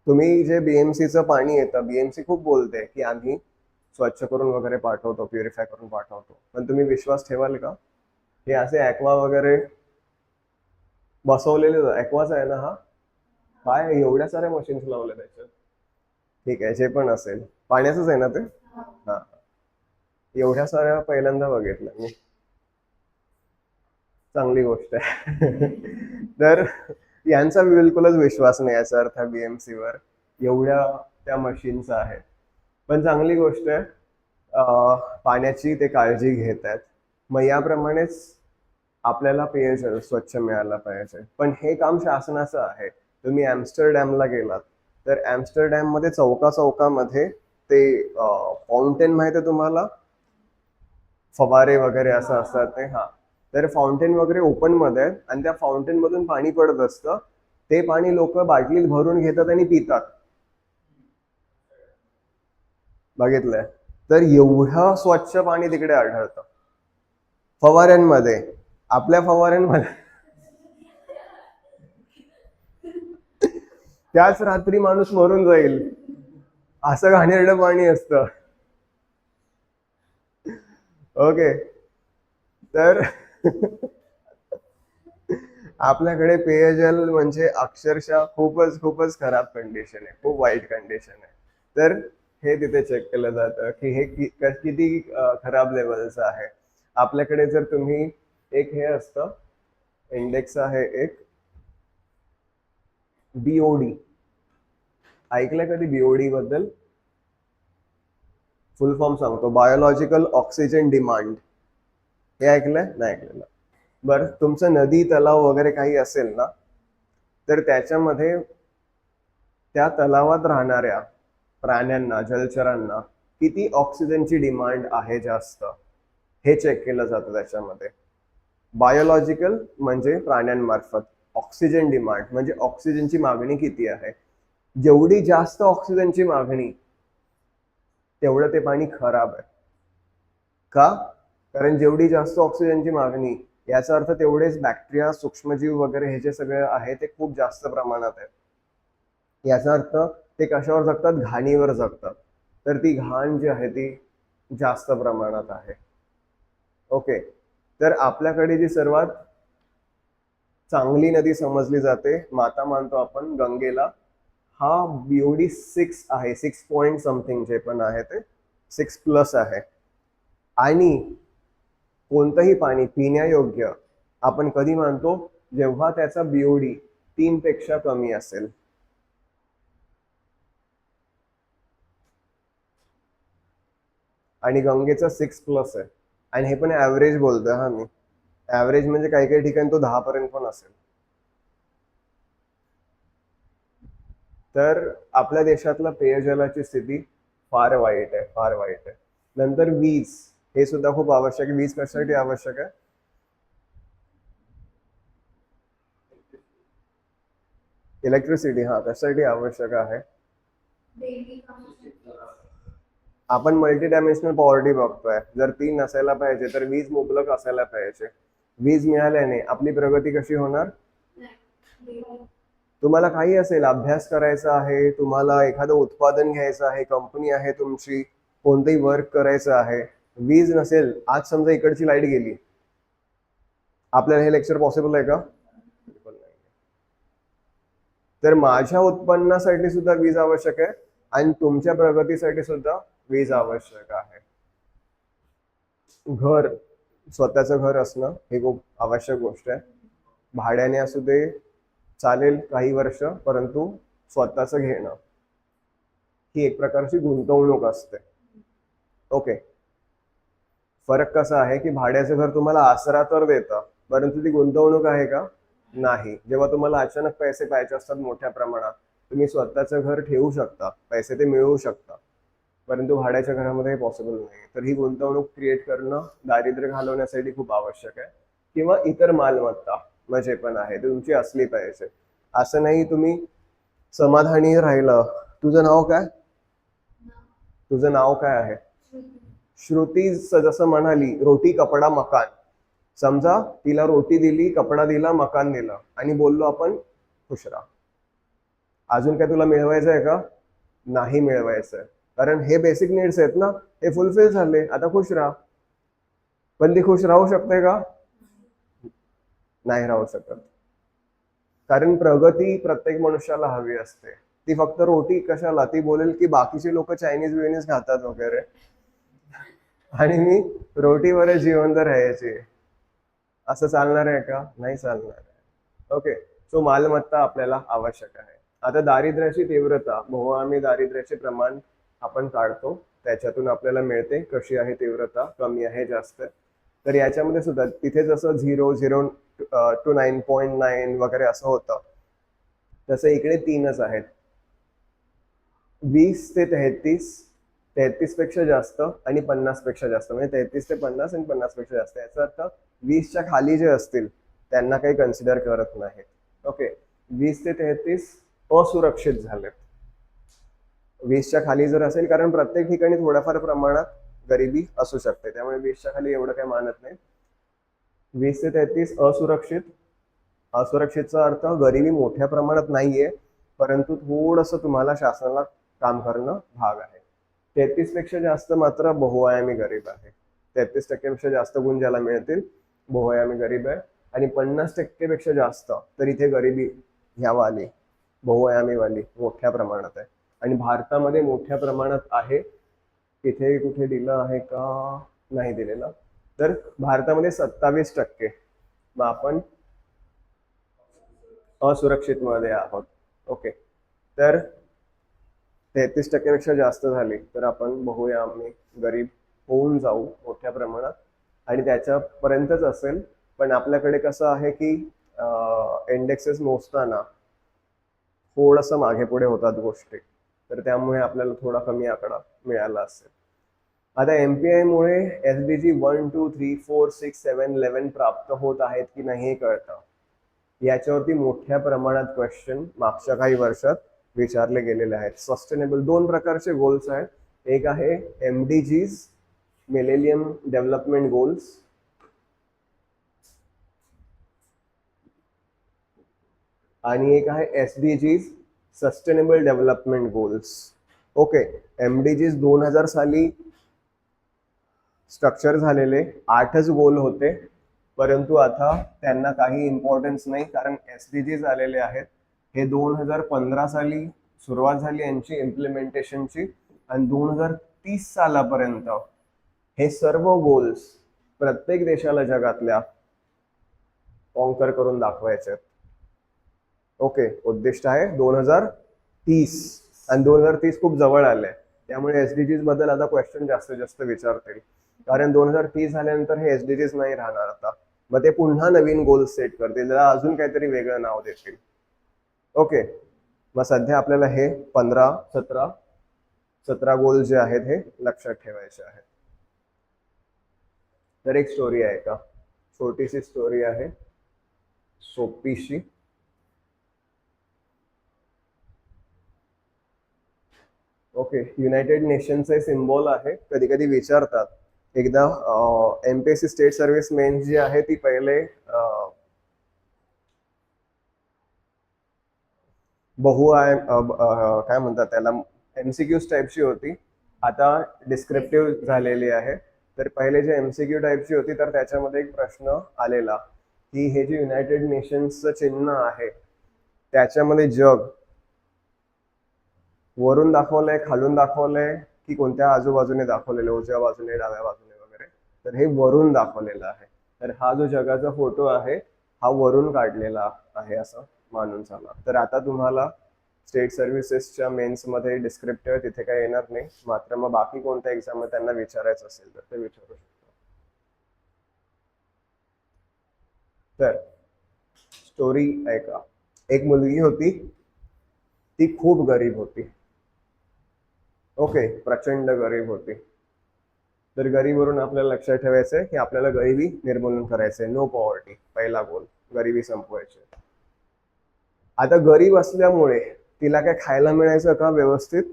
तुम्ही जे BMCचं पाणी येतं, BMC खूप बोलते की आम्ही स्वच्छ करून वगैरे पाठवतो, प्युरिफाय करून पाठवतो, पण तुम्ही विश्वास ठेवाल का? हे असे ॲक्वा वगैरे बसवलेले, ॲक्वाच आहे ना हा? काय एवढ्या साऱ्या मशीन्स लावल्या त्याच्यात? ठीक आहे, जे पण असेल, पाण्याचंच आहे ना ते? हा. एवढ्या साऱ्या पहिल्यांदा बघितलं मी. चांगली गोष्ट आहे. तर यांचा बिलकुलच विश्वास नाही याचा अर्थ BMC वर. एवढ्या त्या मशीनचं आहे. पण चांगली गोष्ट आहे, पाण्याची ते काळजी घेत आहेत. मग याप्रमाणेच आपल्याला पेयजल स्वच्छ मिळायला पाहिजे. पण हे काम शासनाचं आहे. तुम्ही ॲम्स्टरडॅमला गेलात तर ॲम्स्टरडॅम मध्ये चौका चौकामध्ये ते फाउंटेन माहिती आहे तुम्हाला, फवारे वगैरे असं असतात ते. हा, तर फाउंटेन वगैरे ओपन मध्ये आहेत आणि त्या फाउंटेन मधून पाणी पडत असतं. ते पाणी लोक बाटलीत भरून घेतात आणि पितात. बघितलंय? तर एवढं स्वच्छ पाणी तिकडे आढळतं फवाऱ्यांमध्ये. आपल्या फवाऱ्यांमध्ये त्याच रात्री माणूस मरून जाईल असं घाणेरडं पाणी असतं. ओके, तर आपल्याकडे पेयजल म्हणजे अक्षरशः खूपच खूपच खराब कंडिशन आहे, खूप वाईट कंडिशन आहे. तर हे तिथे चेक केलं जातं की हे किती खराब लेवलचं आहे. आपल्याकडे जर तुम्ही एक हे असतं, इंडेक्स आहे एक बीओडी, ऐकलंय कधी बीओडी बद्दल? फुल फॉर्म सांगतो, बायोलॉजिकल ऑक्सिजन डिमांड. हे ऐकलंय? नाही ऐकलेलं. बरं, तुमचं नदी तलाव वगैरे काही असेल ना, तर त्याच्यामध्ये त्या तलावात राहणाऱ्या प्राण्यांना, जलचरांना किती ऑक्सिजनची डिमांड आहे जास्त, हे चेक केलं जातं त्याच्यामध्ये. बायोलॉजिकल म्हणजे प्राण्यांमार्फत, ऑक्सिजन डिमांड म्हणजे ऑक्सिजनची मागणी किती आहे. जेवढी जास्त ऑक्सिजनची मागणी तेवढं ते पाणी खराब आहे. का? कारण जेवढी जास्त ऑक्सिजनची मागणी याचा अर्थ तेवढेच बॅक्टेरिया, सूक्ष्मजीव वगैरे हे जे सगळे आहे ते खूप जास्त प्रमाणात आहेत. याचा अर्थ ते कशावर जगतात? घाणीवर जगतात. तर ती घाण जी आहे ती जास्त प्रमाणात आहे. ओके, तर आपल्याकडे जी सर्वात चांगली नदी समजली जाते, माता मानतो आपण गंगेला, हा बीओडी 6 आहे, 6 पॉइंट समथिंग जे पण आहे ते 6+ आहे. आणि कोणतंही पाणी पिण्यायोग्य आपण कधी मानतो? जेव्हा त्याचा बीओडी 3 पेक्षा कमी असेल. आणि गंगेचा 6+ आहे. आणि हे पण ऍव्हरेज बोलतोय हा मी. ऍव्हरेज म्हणजे काही काही ठिकाणी तो 10 पर्यंत पण असेल. तर आपल्या देशातला पेयजलाची स्थिती फार वाईट आहे, फार वाईट आहे. नंतर वीज, हे सुद्धा खूप आवश्यक आहे. वीज कशासाठी आवश्यक आहे? इलेक्ट्रिसिटी, हा, कशासाठी आवश्यक आहे? आपण मल्टी डायमेन्शनल पॉवर्टी बघतोय. जर ती नसायला पाहिजे तर वीज मुबलक असायला पाहिजे. वीज मिळाल्याने आपली प्रगती कशी होणार? तुम्हाला काही असेल, अभ्यास करायचा आहे, तुम्हाला एखादं उत्पादन घ्यायचं आहे, कंपनी आहे तुमची, कोणतंही वर्क करायचं आहे, वीज नसेल, आज समजा इकडची लाईट गेली, आपल्याला हे लेक्चर पॉसिबल आहे का? तर माझ्या उत्पन्नासाठी सुद्धा वीज आवश्यक आहे आणि तुमच्या प्रगतीसाठी सुद्धा वीज आवश्यक आहे. घर, स्वतःचं घर असणं हे खूप आवश्यक गोष्ट आहे. भाड्याने असू दे चालेल काही वर्ष, परंतु स्वतःचं घेणं ही एक प्रकारची गुंतवणूक असते. ओके, फरक कसा आहे की भाड्याचं घर तुम्हाला आसरा तर देतं, परंतु ती गुंतवणूक आहे का? नाही. जेव्हा तुम्हाला अचानक पैसे पाहिजे असतात मोठ्या प्रमाणात, तुम्ही स्वतःचं घर ठेवू शकता, पैसे ते मिळवू शकता, परंतु भाड्याच्या घरामध्ये पॉसिबल नाही. तर ही गुंतवणूक क्रिएट करणं दारिद्र्य घालवण्यासाठी खूप आवश्यक आहे. किंवा इतर मालमत्ता म्हणजे पण आहे ती तुमची असली पाहिजे. असं नाही तुम्ही समाधानी राहिलं. तुझं नाव काय? तुझं नाव काय आहे? श्रुती जसं म्हणाली, रोटी कपडा मकान. समजा तिला रोटी दिली, कपडा दिला, मकान दिलं आणि बोललो आपण खुश राहा. अजून काय तुला मिळवायचं आहे का? नाही मिळवायचंय, कारण हे बेसिक नीड्स आहेत ना, हे फुलफिल झाले, आता खुश राहा. पण ती खुश राहू शकते का? नाही राहू शकत. कारण प्रगती प्रत्येक मनुष्याला हवी असते. ती फक्त रोटी कशाला? ती बोलेल की बाकीचे लोक चायनीज बिनीज खातात वगैरे आणि मी रोटीवर जिवंत राहायचे. असं चालणार आहे का? नाही चालणार आहे. ओके, सो मालमत्ता आपल्याला आवश्यक आहे. आता दारिद्र्याची तीव्रता, बहुआयामी दारिद्र्याचे प्रमाण आपण काढतो, त्याच्यातून आपल्याला मिळते कशी आहे तीव्रता, कमी आहे जास्त. तर याच्यामध्ये सुद्धा तिथे जसं 0 टू 9.9 वगैरे असं होतं, तसं इकडे 3च आहेत. 20 ते 33, 33 पेक्षा जास्त आणि 50 पेक्षा जास्त, म्हणजे 33 ते 50 आणि 50 पेक्षा जास्त. याचा अर्थ 20च्या खाली जे असतील त्यांना काही कन्सिडर करत नाही. ओके, 20 ते 33 असुरक्षित झालेत. 20च्या खाली जर असेल, कारण प्रत्येक ठिकाणी थोड्याफार प्रमाणात गरिबी असू शकते, त्यामुळे 20च्या खाली एवढं काही मानत नाही. 20 ते 33 असुरक्षित. असुरक्षितचा अर्थ गरिबी मोठ्या प्रमाणात नाहीये, परंतु थोडंसं तुम्हाला शासनाला काम करणं भाग आहे. 33 पेक्षा जास्त मात्र बहुआयामी गरीब आहे. 33% पेक्षा जास्त गुण ज्याला मिळतील बहुआयामी गरीब आहे. आणि 50% पेक्षा जास्त तर इथे गरिबी ह्यावाली बहुआयामी वाली मोठ्या प्रमाणात आहे. आणि भारतामध्ये मोठ्या प्रमाणात आहे. इथे कुठे दिलं आहे का, नाही दिलेलं. तर भारतामध्ये 27%. मग आपण असुरक्षित मध्ये आहोत. ओके, तर 33% पेक्षा जास्त झाली तर आपण बहुआयामी गरीब होऊन जाऊ मोठ्या प्रमाणात, आणि त्याच्यापर्यंतच असेल. पण आपल्याकडे कसं आहे की इंडेक्सेस मोजताना थोडंसं मागे पुढे होतात गोष्टी, तर त्यामुळे आपल्याला थोडा कमी आकडा मिळाला असेल. आता MPI मुळे SDG 1, 2, 3, 4, 6, 7, 11 प्राप्त होत आहेत की नाही हे कळतं. याच्यावरती मोठ्या प्रमाणात क्वेश्चन मागच्या काही वर्षात विचारले गेलेले आहेत. सस्टेनेबल 2 प्रकारचे गोल्स आहेत. एक आहे MDGs, मिलेनियम डेव्हलपमेंट गोल्स, आणि एक आहे SDGs, sustainable development goals. Okay, MDGs 2000 साली स्ट्रक्चर झालेले 8च गोल होते, परंतु आता त्यांना काही इम्पॉर्टन्स नाही, कारण SDGs आलेले आहेत. हे 2015 साली सुरुवात झाली यांची इम्प्लिमेंटेशनची, आणि 2030 सालापर्यंत हे सर्व गोल्स प्रत्येक देशाला जगातल्या कॉन्कर करून दाखवायचे. ओके, उद्दिष्ट आहे 2030, आणि 2030 खूप जवळ आले, त्यामुळे SDGs बद्दल आता क्वेश्चन जास्तीत जास्त विचारतील, कारण 2030 झाल्यानंतर हे SDGs नाही राहणार आता. मग ते पुन्हा नवीन गोल सेट करतील, त्याला अजून काहीतरी वेगळं नाव देतील. ओके, मग सध्या आपल्याला हे 17 गोल जे आहेत हे लक्षात ठेवायचे आहेत. तर एक स्टोरी आहे का, छोटीशी स्टोरी आहे, सोपीशी. ओके, युनायटेड नेशनचे सिम्बॉल आहे. कधी कधी विचारतात, एकदा MPSC स्टेट सर्व्हिस मेन्स जी आहे ती पहिले काय म्हणतात त्याला, MCQs टाईपची होती, आता डिस्क्रिप्टिव्ह झालेली आहे. तर पहिले जे MCQ टाईपची होती, तर त्याच्यामध्ये एक प्रश्न आलेला की हे जे युनायटेड नेशन्सचं चिन्ह आहे त्याच्यामध्ये जग वरून दाखवलंय, खालून दाखवलंय, की कोणत्या आजूबाजूने दाखवलेलं, उजव्या बाजूने, डाव्या बाजूने वगैरे. तर हे वरून दाखवलेलं आहे. तर हा जो जगाचा फोटो आहे हा वरून काढलेला आहे असं मानून चाला. तर आता तुम्हाला स्टेट सर्व्हिसेसच्या मेन्स मध्ये डिस्क्रिप्टिव्ह तिथे काही येणार नाही, मात्र मग बाकी कोणत्या एक्झाम मध्ये त्यांना विचारायचं असेल तर ते विचारू शकतो. तर स्टोरी ऐका. एक मुलगी होती, ती खूप गरीब होती. ओके, प्रचंड गरीब होती. तर गरीबवरून आपल्याला लक्षात ठेवायचंय की आपल्याला गरिबी निर्मूलन करायचंय. नो पॉवर्टी, पहिला गोल, गरिबी संपवायची. आता गरीब असल्यामुळे तिला काय खायला मिळायचं का व्यवस्थित?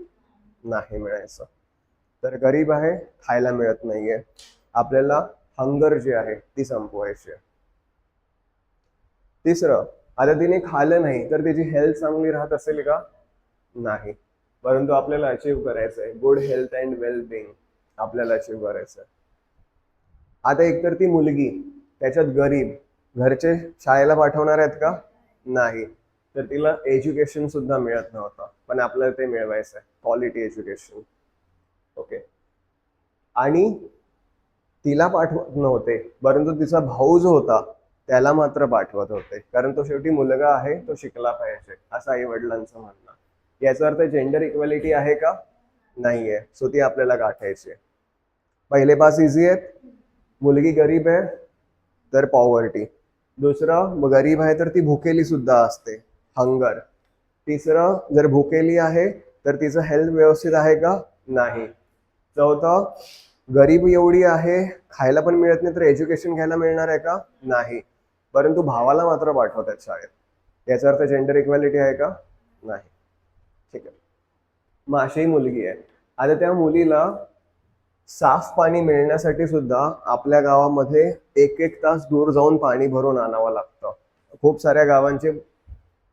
नाही मिळायचं. तर गरीब आहे, खायला मिळत नाहीये, आपल्याला हंगर जी आहे ती संपवायची आहे. तिसरं, आता तिने खाल्लं नाही तर तिची हेल्थ चांगली राहत असेल का? नाही. परंतु आपल्याला अचीव्ह करायचंय good health and well being, आपल्याला अचीव्ह करायचंय. आता एकतर ती मुलगी, त्याच्यात गरीब, घरचे शाळेला पाठवणार आहेत का? नाही. तर तिला एज्युकेशन सुद्धा मिळत नव्हतं, पण आपल्याला ते मिळवायचंय, क्वालिटी एज्युकेशन. ओके, आणि तिला पाठवत नव्हते, परंतु तिचा भाऊ जो होता त्याला मात्र पाठवत होते, कारण तो शेवटी मुलगा आहे, तो शिकला पाहिजे असं आई वडिलांचं म्हणणं. याचा अर्थ जेंडर इक्वॅलिटी आहे का? नाहीये. सो ती आपल्याला गाठायची आहे. पहिले 5 इझी आहेत. मुलगी गरीब आहे तर पॉवर्टी. दुसरं, गरीब आहे तर ती भुकेली सुद्धा असते, हंगर. तिसरं, जर भुकेली आहे तर तिचं हेल्थ व्यवस्थित आहे का? नाही. चौथं, गरीब एवढी आहे, खायला पण मिळत नाही तर एज्युकेशन घ्यायला मिळणार आहे का? नाही. परंतु भावाला मात्र पाठवतात शाळेत. याचा अर्थ जेंडर इक्वॅलिटी आहे का? नाही. ठीक आहे. मग अशी मुलगी आहे. आता त्या मुलीला साफ पाणी मिळण्यासाठी सुद्धा आपल्या गावामध्ये 1-1 तास दूर जाऊन पाणी भरून आणावं लागतं. खूप साऱ्या गावांचे,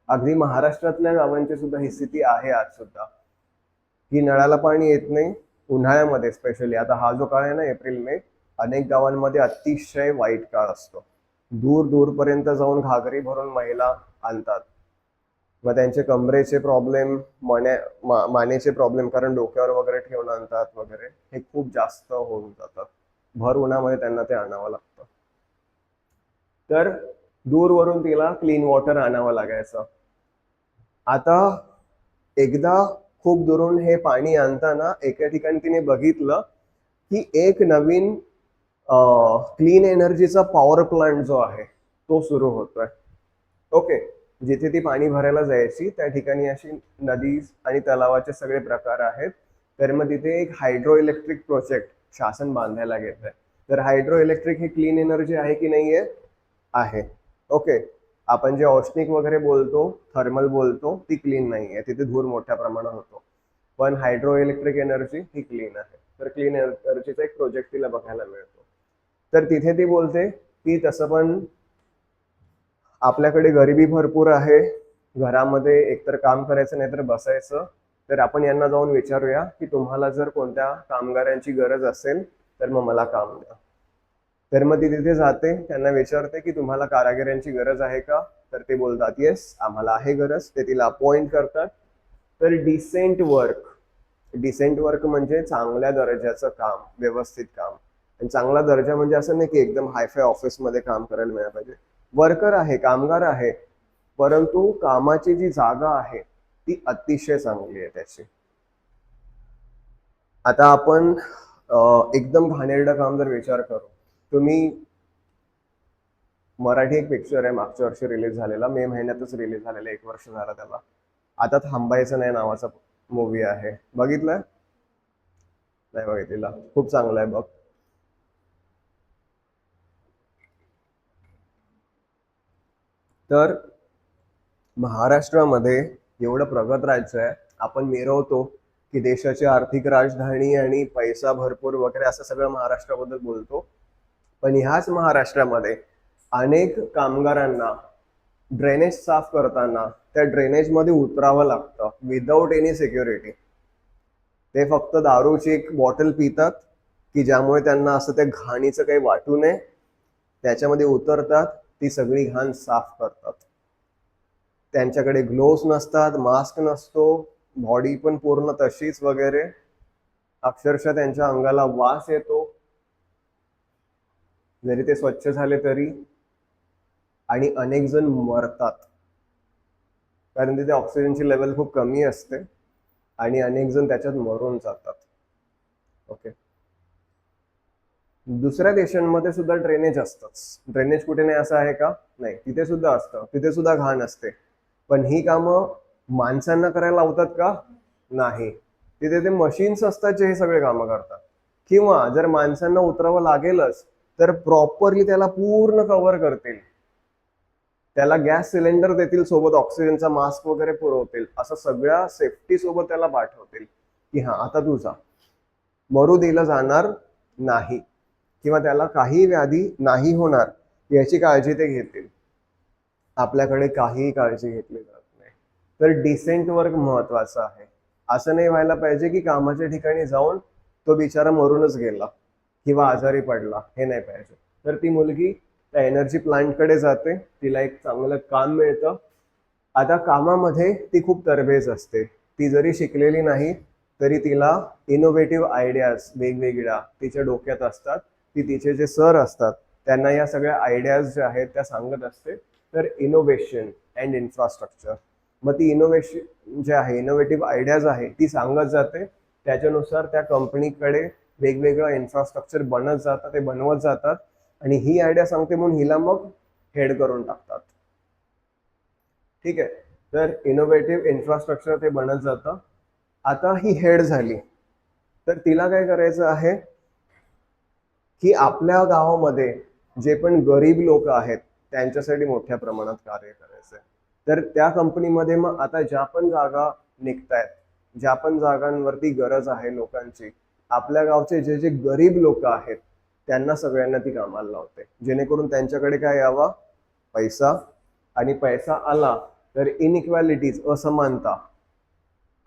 अगदी महाराष्ट्रातल्या गावांची सुद्धा ही स्थिती आहे आज सुद्धा, की नळाला पाणी येत नाही. उन्हाळ्यामध्ये स्पेशली, आता हा जो काळ आहे ना, एप्रिल मे, अनेक गावांमध्ये अतिशय वाईट काळ असतो. दूर दूरपर्यंत जाऊन घागरी भरून महिला आणतात. मग त्यांचे कमरेचे प्रॉब्लेम, मानेचे प्रॉब्लेम, कारण डोक्यावर वगैरे ठेवून आणतात वगैरे, हे खूप जास्त होऊन जातात. भर उन्हामध्ये त्यांना ते आणावं लागतं. तर दूरवरून तिला क्लीन वॉटर आणावं लागायचं. आता एकदा खूप दुरून हे पाणी आणताना एका ठिकाणी तिने बघितलं की एक नवीन क्लीन एनर्जीचा पॉवर प्लांट जो आहे तो सुरू होतोय. ओके. जिथे ती पाणी भरायला जायची त्या ठिकाणी अशी नदी आणि तलावाचे सगळे प्रकार आहेत. तर मग तिथे एक हायड्रो इलेक्ट्रिक प्रोजेक्ट शासन बांधायला घेत आहे. तर हायड्रो इलेक्ट्रिक ही क्लीन एनर्जी आहे की नाहीये? आहे. ओके. आपण जे ऑस्निक वगैरे बोलतो, थर्मल बोलतो, ती क्लीन नाहीये, तिथे धूर मोठ्या प्रमाणात होतो. पण हायड्रो इलेक्ट्रिक एनर्जी ही क्लीन आहे. तर क्लीन एनर्जीचा एक प्रोजेक्ट तिला बघायला मिळतो. तर तिथे ती बोलते की तसं पण आपल्याकडे गरिबी भरपूर आहे, घरामध्ये एकतर काम करायचं नाही तर बसायचं. तर आपण यांना जाऊन विचारूया की तुम्हाला जर कोणत्या कामगारांची गरज असेल तर मग मला काम द्या. तर मग ती तिथे जाते, त्यांना विचारते की तुम्हाला कारागिरांची गरज आहे का? तर ते बोलतात येस, आम्हाला आहे गरज. ते तिला अपॉइंट करतात. तर डिसेंट वर्क म्हणजे चांगल्या दर्जाचं काम, व्यवस्थित काम. आणि चांगला दर्जा म्हणजे असं नाही की एकदम हायफाय ऑफिसमध्ये काम करायला मिळालं पाहिजे. वर्कर आहे, कामगार आहे, परंतु कामाची जी जागा आहे ती अतिशय चांगली आहे त्याची. आता आपण एकदम घाणेरडं काम जर विचार करू, तुम्ही मराठी एक पिक्चर आहे मागच्या वर्षी रिलीज झालेला, मे महिन्यातच रिलीज झालेला, 1 वर्ष झाला त्याला, आता थांबायचं नाही नावाचा मूवी आहे, बघितलाय? नाही बघितलेला. खूप चांगला आहे बघ. तर महाराष्ट्रामध्ये एवढं प्रगत राज्य आहे, आपण मिरवतो की देशाची आर्थिक राजधानी आणि पैसा भरपूर वगैरे असं सगळं महाराष्ट्राबद्दल बोलतो. पण ह्याच महाराष्ट्रामध्ये अनेक कामगारांना ड्रेनेज साफ करताना त्या ड्रेनेजमध्ये उतरावं लागतं विदाऊट एनी सिक्युरिटी. ते फक्त दारूची एक बॉटल पितात की ज्यामुळे त्यांना असं त्या घाणीचं काही वाटू नये, त्याच्यामध्ये उतरतात, ती सगळी घाण साफ करतात. त्यांच्याकडे ग्लोव्स नसतात, मास्क नसतो, बॉडी पण पूर्ण तशीच वगैरे, अक्षरशः त्यांच्या अंगाला वास येतो जरी ते स्वच्छ झाले तरी. आणि अनेक जण मरतात कारण तिथे ऑक्सिजनची लेवल खूप कमी असते आणि अनेक जण त्याच्यात मरून जातात. ओके. दुसऱ्या देशांमध्ये सुद्धा ड्रेनेज असतंच. ड्रेनेज कुठे नाही असं आहे का? नाही, तिथे सुद्धा असतं, तिथे सुद्धा घाण असते. पण ही कामं माणसांना करायला लावतात का? नाही. तिथे ते मशीन्स असतात जे हे सगळे कामं करतात. किंवा जर माणसांना उतरावं लागेलच तर प्रॉपरली त्याला पूर्ण कव्हर करतील, त्याला गॅस सिलेंडर देतील, सोबत ऑक्सिजनचा मास्क वगैरे पुरवतील, असं सगळ्या सेफ्टी सोबत त्याला पाठवतील की हा आता तू जा, मरू दिलं जाणार नाही किंवा त्याला काही व्याधी नाही होणार याची काळजी ते घेतील. आपल्याकडे काहीही काळजी घेतली जात नाही. तर डिसेंट वर्क महत्वाचं आहे. असं नाही व्हायला पाहिजे की कामाच्या ठिकाणी जाऊन तो बिचारा मरूनच गेला किंवा आजारी पडला, हे नाही पाहिजे. तर ती मुलगी त्या एनर्जी प्लांटकडे जाते, तिला एक चांगलं काम मिळतं. आता कामामध्ये ती खूप तरबेज असते, ती जरी शिकलेली नाही तरी तिला इनोव्हेटिव्ह आयडियाज वेगवेगळ्या तिच्या डोक्यात असतात. ती तिचे जे सर असतात त्यांना या सगळ्या आयडियाज ज्या आहेत त्या सांगत असते. तर इनोव्हेशन अँड इन्फ्रास्ट्रक्चर, मग ती इनोव्हेशन जे आहे, इनोव्हेटिव्ह आयडियाज आहे ती सांगत जाते. त्याच्यानुसार त्या कंपनीकडे वेगवेगळं इन्फ्रास्ट्रक्चर ते बनवत जातात आणि ही आयडिया सांगते म्हणून हिला मग हेड करून टाकतात. ठीक आहे, तर इनोव्हेटिव्ह इन्फ्रास्ट्रक्चर ते बनत जातं. आता ही हेड झाली, तर तिला काय करायचं आहे की आपल्या गावामध्ये जे पण गरीब लोक आहेत त्यांच्यासाठी मोठ्या प्रमाणात कार्य करायचं आहे. तर त्या कंपनीमध्ये मग आता ज्या पण जागा निघतायत, ज्या पण जागांवरती गरज आहे लोकांची, आपल्या गावचे जे जे गरीब लोक आहेत त्यांना सगळ्यांना ती कामाला लावते, जेणेकरून त्यांच्याकडे काय यावा, पैसा. आणि पैसा आला तर इनइक्वॅलिटीज, असमानता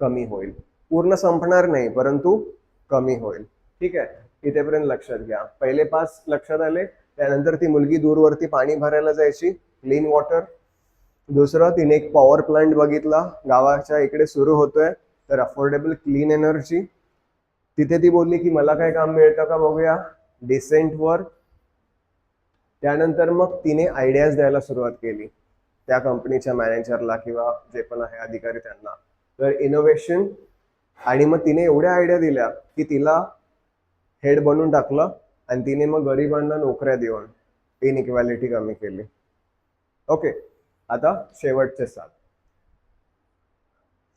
कमी होईल. पूर्ण संपणार नाही परंतु कमी होईल. ठीक आहे, इथेपर्यंत लक्षात घ्या. पहिले 5 लक्षात आले. त्यानंतर ती मुलगी दूरवरती पाणी भरायला जायची, क्लीन वॉटर. दुसरं, तिने एक पॉवर प्लांट बघितला गावाच्या इकडे सुरू होतोय, तर अफोर्डेबल क्लीन एनर्जी. तिथे ती बोलली की मला काय काम मिळतं का बघूया, डिसेंट वर्क. त्यानंतर मग तिने आयडियाज द्यायला सुरुवात केली त्या कंपनीच्या मॅनेजरला किंवा जे पण आहे अधिकारी त्यांना. तर इनोव्हेशन, आणि मग तिने एवढ्या आयडिया दिल्या की तिला हेड बनवून टाकलं आणि तिने मग गरिबांना नोकऱ्या देऊन इनइक्वॅलिटी कमी केली. ओके, आता शेवटचे 7.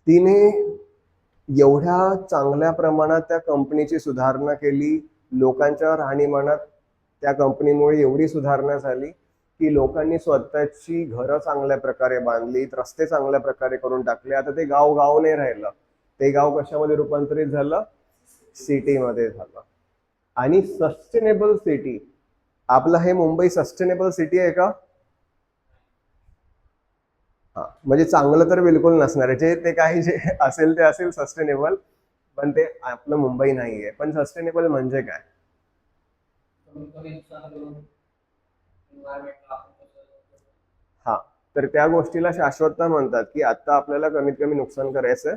तिने एवढ्या चांगल्या प्रमाणात त्या कंपनीची सुधारणा केली, लोकांच्या राहणीमानात त्या कंपनीमुळे एवढी सुधारणा झाली की लोकांनी स्वतःची घरं चांगल्या प्रकारे बांधली, रस्ते चांगल्या प्रकारे करून टाकले. आता ते गाव गाव नाही राहिलं, ते गाव कशामध्ये रूपांतरित झालं, सिटीमध्ये झालं. आणि सस्टेनेबल सिटी, आपलं हे मुंबई सस्टेनेबल सिटी आहे का? हा, म्हणजे चांगलं तर बिलकुल नसणार आहे. जे ते काही जे असेल ते असेल सस्टेनेबल, पण ते आपलं मुंबई नाहीये. पण सस्टेनेबल म्हणजे काय? हा, तर त्या गोष्टीला शाश्वतता म्हणतात की आता आपल्याला कमीत कमी नुकसान करायचं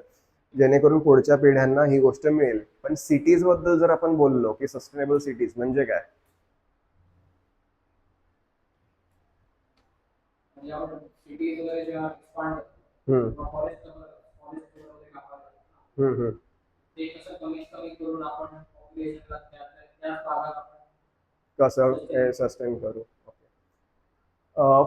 जेणेकरून पुढच्या पिढ्यांना ही गोष्ट मिळेल. पण सिटीज बद्दल जर आपण बोललो की सस्टेनेबल सिटीज म्हणजे काय, कसं सस्टेन करू.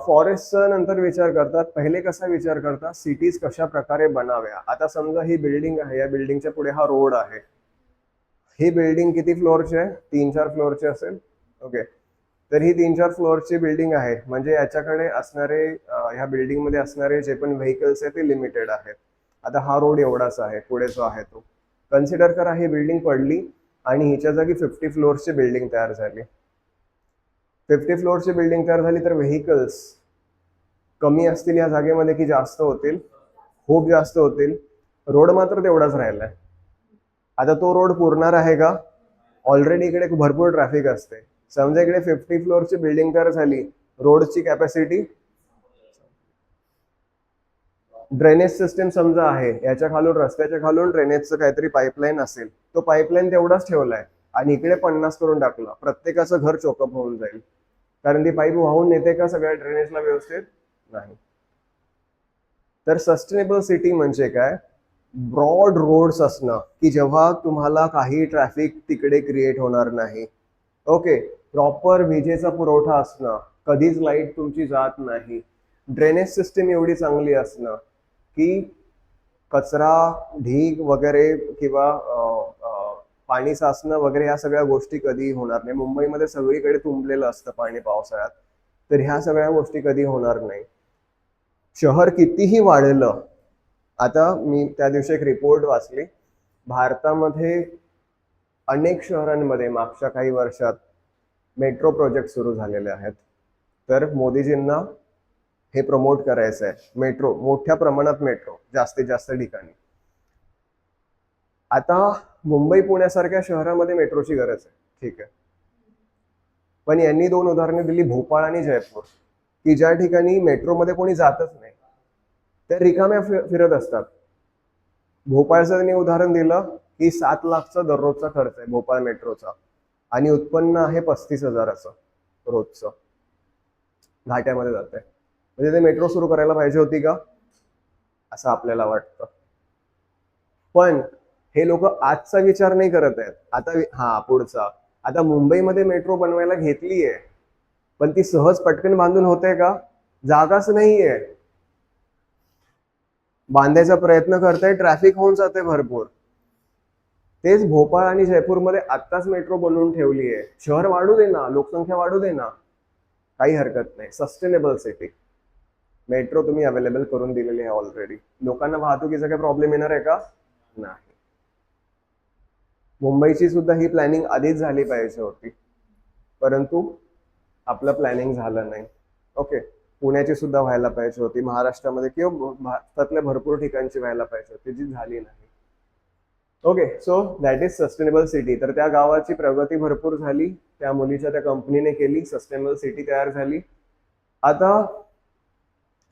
फॉरेस्टचा नंतर विचार करतात. पहिले कसा विचार करतात, सिटीज कशा प्रकारे बनाव्या. आता समजा ही बिल्डिंग आहे, या बिल्डिंगच्या पुढे हा रोड आहे. ही बिल्डिंग किती फ्लोअरची आहे? 3-4 फ्लोअरची असेल. ओके, तर ही 3-4 फ्लोअरची बिल्डिंग आहे, म्हणजे याच्याकडे असणारे ह्या बिल्डिंग मध्ये असणारे जे पण व्हेकल्स आहेत ते लिमिटेड आहेत. आता हा रोड एवढाच आहे, पुढे जो आहे तो. कन्सिडर करा ही बिल्डिंग पडली आणि हिच्या जागी 50 फ्लोअरची बिल्डिंग तयार झाली. 50 फ्लोअरची बिल्डिंग तयार झाली तर व्हेकल्स कमी असतील या जागेमध्ये की जास्त होतील? खूप जास्त होतील. रोड मात्र तेवढाच राहिलाय. आता तो रोड पुरणार आहे का? ऑलरेडी इकडे भरपूर ट्रॅफिक असते. समजा इकडे 50 फ्लोअरची बिल्डिंग तयार झाली, रोडची कॅपॅसिटी, ड्रेनेज सिस्टीम समजा आहे, याच्या खालून, रस्त्याच्या खालून ड्रेनेजचं काहीतरी पाईपलाईन असेल, तो पाईपलाईन तेवढाच ठेवलाय आणि इकडे 50 करून टाकला, प्रत्येकाचं घर चोकअप होऊन जाईल. कारण ती पाईप वाहून नेते का सगळ्या ड्रेनेजला व्यवस्थित? नाही. तर सस्टेनेबल सिटी म्हणजे काय, ब्रॉड रोड्स असणं की जेव्हा तुम्हाला काही ट्रॅफिक तिकडे क्रिएट होणार नाही. ओके, प्रॉपर विजेचा पुरवठा असणं, कधीच लाईट तुमची जात नाही. ड्रेनेज सिस्टीम एवढी चांगली असणं की कचरा, ढीग वगैरे किंवा पाणी साचणं वगैरे ह्या सगळ्या गोष्टी कधी होणार नाही. मुंबईमध्ये सगळीकडे तुंबलेलं असतं पाणी पावसाळ्यात, तर ह्या सगळ्या गोष्टी कधी होणार नाही. शहर कितीही वाढलं, आता मी त्या दिवशी एक रिपोर्ट वाचली, भारतामध्ये अनेक शहरांमध्ये मागच्या काही वर्षात मेट्रो प्रोजेक्ट सुरू झालेले आहेत. तर मोदीजींना हे प्रमोट करायचं आहे, मेट्रो, मोठ्या प्रमाणात मेट्रो जास्तीत जास्त ठिकाणी. आता मुंबई पुण्यासारख्या शहरामध्ये मेट्रोची गरज आहे, ठीक आहे, पण यांनी 2 उदाहरणे दिली, भोपाळ आणि जयपूर, की ज्या ठिकाणी मेट्रोमध्ये कोणी जातच नाही, त्या रिकाम्या फिरत असतात. भोपाळचं त्यांनी उदाहरण दिलं की 7 लाखचा दररोजचा खर्च आहे भोपाळ मेट्रोचा आणि उत्पन्न आहे 35,000चं. रोजचं घाट्यामध्ये जात आहे. म्हणजे ते मेट्रो सुरू करायला पाहिजे होती का असं आपल्याला वाटतं. पण हे लोक आजचा विचार नाही करत आहेत. आता हा पुढचा, आता मुंबईमध्ये मेट्रो बनवायला घेतलीये, पण ती सहज पटकन बांधून होते का? जागाच नाहीये. बांधायचा प्रयत्न करताय, ट्रॅफिक होऊन जाते भरपूर. तेच भोपाळ आणि जयपूरमध्ये आत्ताच मेट्रो बनवून ठेवली आहे. शहर वाढू दे ना, लोकसंख्या वाढू दे ना, काही हरकत नाही. सस्टेनेबल सिटी, मेट्रो तुम्ही अवेलेबल करून दिलेली आहे ऑलरेडी. लोकांना वाहतुकीचा काही प्रॉब्लेम येणार आहे का? नाही. मुंबईची सुद्धा ही प्लॅनिंग आधीच झाली पाहिजे होती, परंतु आपलं प्लॅनिंग झालं नाही. ओके, पुण्याची सुद्धा व्हायला पाहिजे होती, महाराष्ट्रामध्ये किंवा भारतातल्या भरपूर ठिकाणची व्हायला पाहिजे होती, जी झाली नाही. Okay, so that is sustainable city. तर त्या गावाची प्रगती भरपूर झाली, त्या मुलीच्या त्या कंपनीने केली, सस्टेनेबल सिटी तयार झाली. आता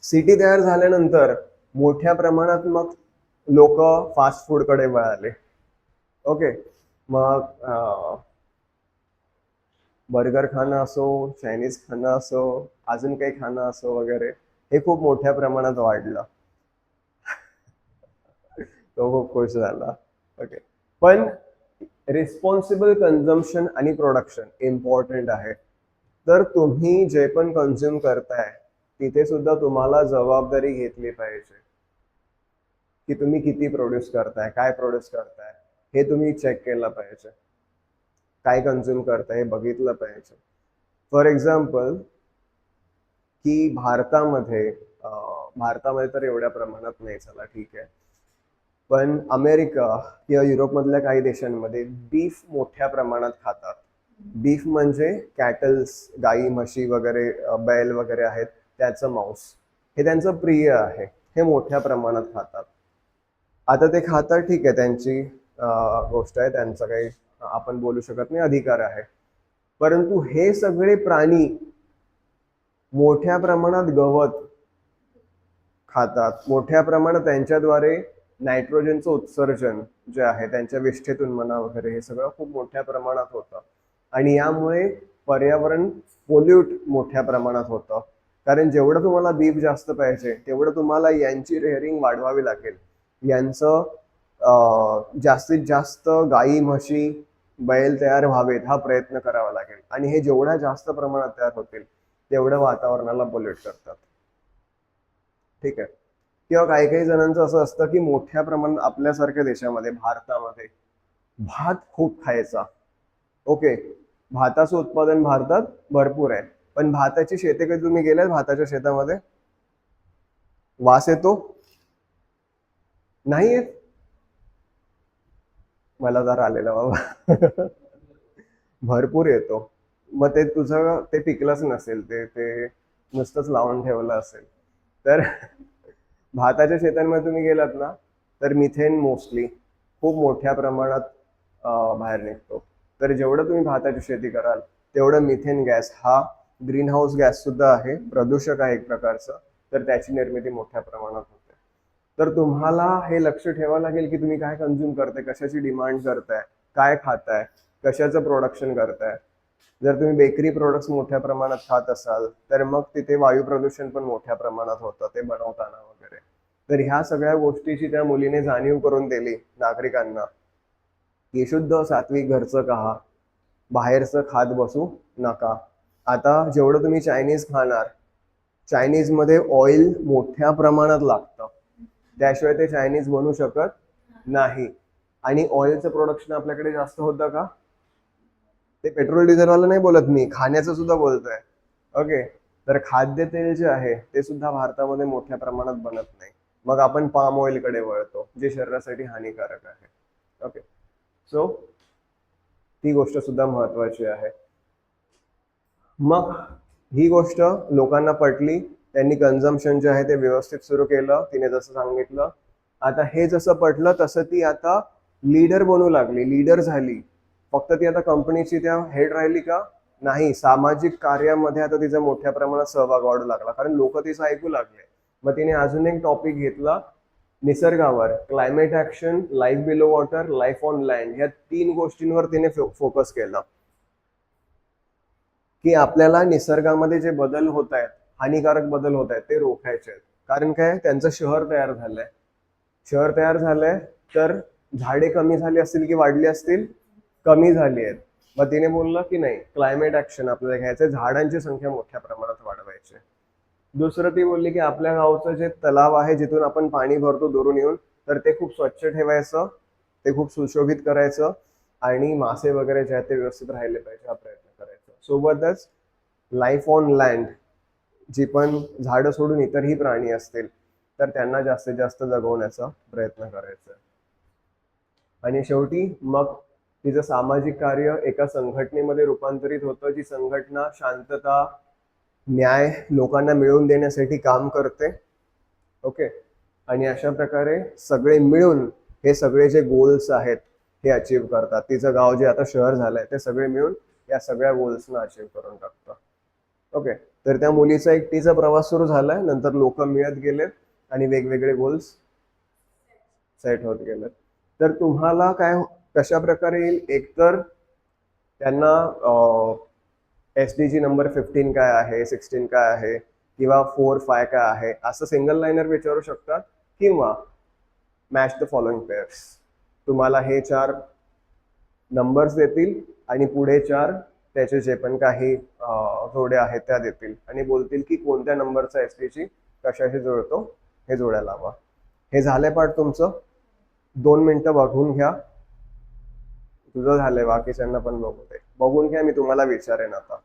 सिटी तयार झाल्यानंतर मोठ्या प्रमाणात मग लोक फास्ट फूडकडे वळाले. ओके, मग बर्गर खाणं असो, चायनीज खाणं असो, अजून काही खाणं असो वगैरे, हे खूप मोठ्या प्रमाणात वाढलं. तो खूप खुश झाला. ओके, पण रिस्पॉन्सिबल कन्झम्पशन आणि प्रोडक्शन इम्पॉर्टंट आहे. तर तुम्ही जे पण कन्झ्युम करताय तिथे सुद्धा तुम्हाला जबाबदारी घेतली पाहिजे की तुम्ही किती प्रोड्यूस करताय, काय प्रोड्यूस करताय, हे तुम्ही चेक केलं पाहिजे. काय कन्झ्युम करताय हे बघितलं पाहिजे. फॉर एक्झाम्पल की भारतामध्ये तर एवढ्या प्रमाणात नाही, चला ठीक आहे, पण अमेरिका किंवा युरोपमधल्या काही देशांमध्ये बीफ मोठ्या प्रमाणात खातात. बीफ म्हणजे कॅटल्स, गाई म्हशी वगैरे, बैल वगैरे आहेत, त्याचं मांस हे त्यांचं प्रिय आहे, हे मोठ्या प्रमाणात खातात. आता ते खातात, ठीक आहे, त्यांची गोष्ट आहे, त्यांचं काही आपण बोलू शकत नाही, अधिकार आहे. परंतु हे सगळे प्राणी मोठ्या प्रमाणात गवत खातात, मोठ्या प्रमाणात त्यांच्याद्वारे नायट्रोजनचं उत्सर्जन जे आहे त्यांच्या विष्ठेतून म्हणा वगैरे, हे सगळं खूप मोठ्या प्रमाणात होतं. आणि यामुळे पर्यावरण पोल्यूट मोठ्या प्रमाणात होतं. कारण जेवढं तुम्हाला बीफ जास्त पाहिजे तेवढं तुम्हाला यांची रेअरिंग वाढवावी लागेल. यांचं जास्तीत जास्त गाई म्हशी बैल तयार व्हावेत हा प्रयत्न करावा लागेल. आणि हे जेवढ्या जास्त प्रमाणात तयार होतील तेवढं वातावरणाला पोल्यूट करतात. ठीक आहे. किंवा काही काही जणांचं असं असतं की मोठ्या प्रमाणात आपल्यासारख्या देशामध्ये, भारतामध्ये भात खूप खायचा. ओके, भाताचं उत्पादन भारतात भरपूर आहे, पण भाताची शेते कधी तुम्ही गेलात भाताच्या शेतामध्ये? वास येतो? नाही येत? मला तर आलेला बाबा. भरपूर येतो. मग ते तुझं ते पिकलंच नसेल, ते ते नुसतंच लावून ठेवलं असेल. तर भाताच्या शेतांमध्ये तुम्ही गेलात ना, तर मिथेन मोस्टली खूप मोठ्या प्रमाणात बाहेर निघतो. तर जेवढं तुम्ही भाताची शेती कराल तेवढं मिथेन गॅस हा ग्रीन हाऊस गॅस सुद्धा आहे, प्रदूषक आहे एक प्रकारचं, तर त्याची निर्मिती मोठ्या प्रमाणात होते. तर तुम्हाला हे लक्ष ठेवावं लागेल की तुम्ही काय कन्झ्युम करताय, कशाची डिमांड करताय, काय खाताय, कशाचं प्रोडक्शन करताय. जर तुम्ही बेकरी प्रोडक्ट्स मोठ्या प्रमाणात खात असाल तर मग तिथे वायू प्रदूषण पण मोठ्या प्रमाणात होतं ते बनवताना वगैरे. तर ह्या सगळ्या गोष्टीची त्या मुलीने जाणीव करून दिली नागरिकांना की शुद्ध सात्विक घरचं खा, बाहेरचं खात बसू नका. आता जेवढं तुम्ही चायनीज खाणार, चायनीज मध्ये ऑइल मोठ्या प्रमाणात लागतं, त्याशिवाय ते चायनीज बनू शकत नाही. आणि ऑइलचं प्रोडक्शन आपल्याकडे जास्त होतं का? ते पेट्रोल डिझेलवाला नाही बोलत मी, खाण्याचं सुद्धा बोलतोय. ओके, तर खाद्यतेल जे आहे ते सुद्धा भारतामध्ये मोठ्या प्रमाणात बनत नाही. मग आपण पाम ऑइल कडे वळतो, जे शरीरासाठी हानिकारक आहे. ओके, सो ती गोष्ट सुद्धा महत्वाची आहे. मग ही गोष्ट लोकांना पटली, त्यांनी कन्झम्पशन जे आहे ते व्यवस्थित सुरू केलं, तिने जसं सांगितलं. आता हे जसं पटलं तसं ती आता लीडर बनू लागली, लीडर झाली. फक्त ती आता कंपनीची त्या हेड राहिली का? नाही, सामाजिक कार्यामध्ये आता तिचा मोठ्या प्रमाणात सहभाग वाढू लागला, कारण लोक तिचं ऐकू लागले. मग तिने अजून एक टॉपिक घेतला निसर्गावर, climate action, life below water, life on land, ह्या 3 गोष्टींवर तिने फोकस केला की आपल्याला निसर्गामध्ये जे बदल होत आहेत, हानिकारक बदल होत आहेत, ते रोखायचे आहेत. कारण काय, त्यांचं शहर तयार झालंय. शहर तयार झालंय तर झाडे कमी झाली असतील की वाढली असतील? कमी झाली आहेत. मग तिने बोललं की नाही, क्लायमेट ऍक्शन आपल्याला घ्यायचं, झाडांची संख्या मोठ्या प्रमाणात वाढवायची. दुसरं ती बोलली की आपल्या गावचं जे तलाव आहे जिथून आपण पाणी भरतो दुरून येऊन, तर ते खूप स्वच्छ ठेवायचं, ते खूप सुशोभित करायचं, आणि मासे वगैरे जे आहेत ते व्यवस्थित राहिले पाहिजे, हा प्रयत्न करायचा. सोबतच लाईफ ऑन लँड, जी पण झाडं सोडून इतरही प्राणी असतील तर त्यांना जास्तीत जास्त जगवण्याचा प्रयत्न करायचा. आणि शेवटी मग तिचं सामाजिक कार्य एका संघटनेमध्ये रूपांतरित होतं, जी संघटना शांतता, न्याय लोकांना मिळवून देण्यासाठी काम करते. ओके. आणि अशा प्रकारे सगळे मिळून हे सगळे जे गोल्स आहेत हे अचीव्ह करतात. तिचं गाव जे आता शहर झालंय ते सगळे मिळून या सगळ्या गोल्सना अचीव्ह करून टाकतं. ओके. तर त्या मुलीचा एकटीचा प्रवास सुरू झालाय, नंतर लोक मिळत गेलेत आणि वेगवेगळे गोल्स सेट होत गेलेत. तर तुम्हाला काय, कशा प्रकारे येईल, एकतर त्यांना SDG नंबर 15 काय आहे, 16 काय आहे, किंवा 4-5 काय आहे, असं सिंगल लाईनर विचारू शकतात, किंवा मॅच द फॉलोइंग पेअर्स. तुम्हाला हे 4 नंबर्स देतील आणि पुढे 4 त्याचे जे पण काही जोड्या आहेत त्या देतील आणि बोलतील की कोणत्या नंबरचा SDG कशाशी जुळतो हे जोड्याला हवा. हे झालंय पाठ तुमचं. 2 मिनिटं बघून घ्या. तुझं झालंय, बाकीच्यांना पण बघू दे. बघून घ्या, मी तुम्हाला विचारेन आता.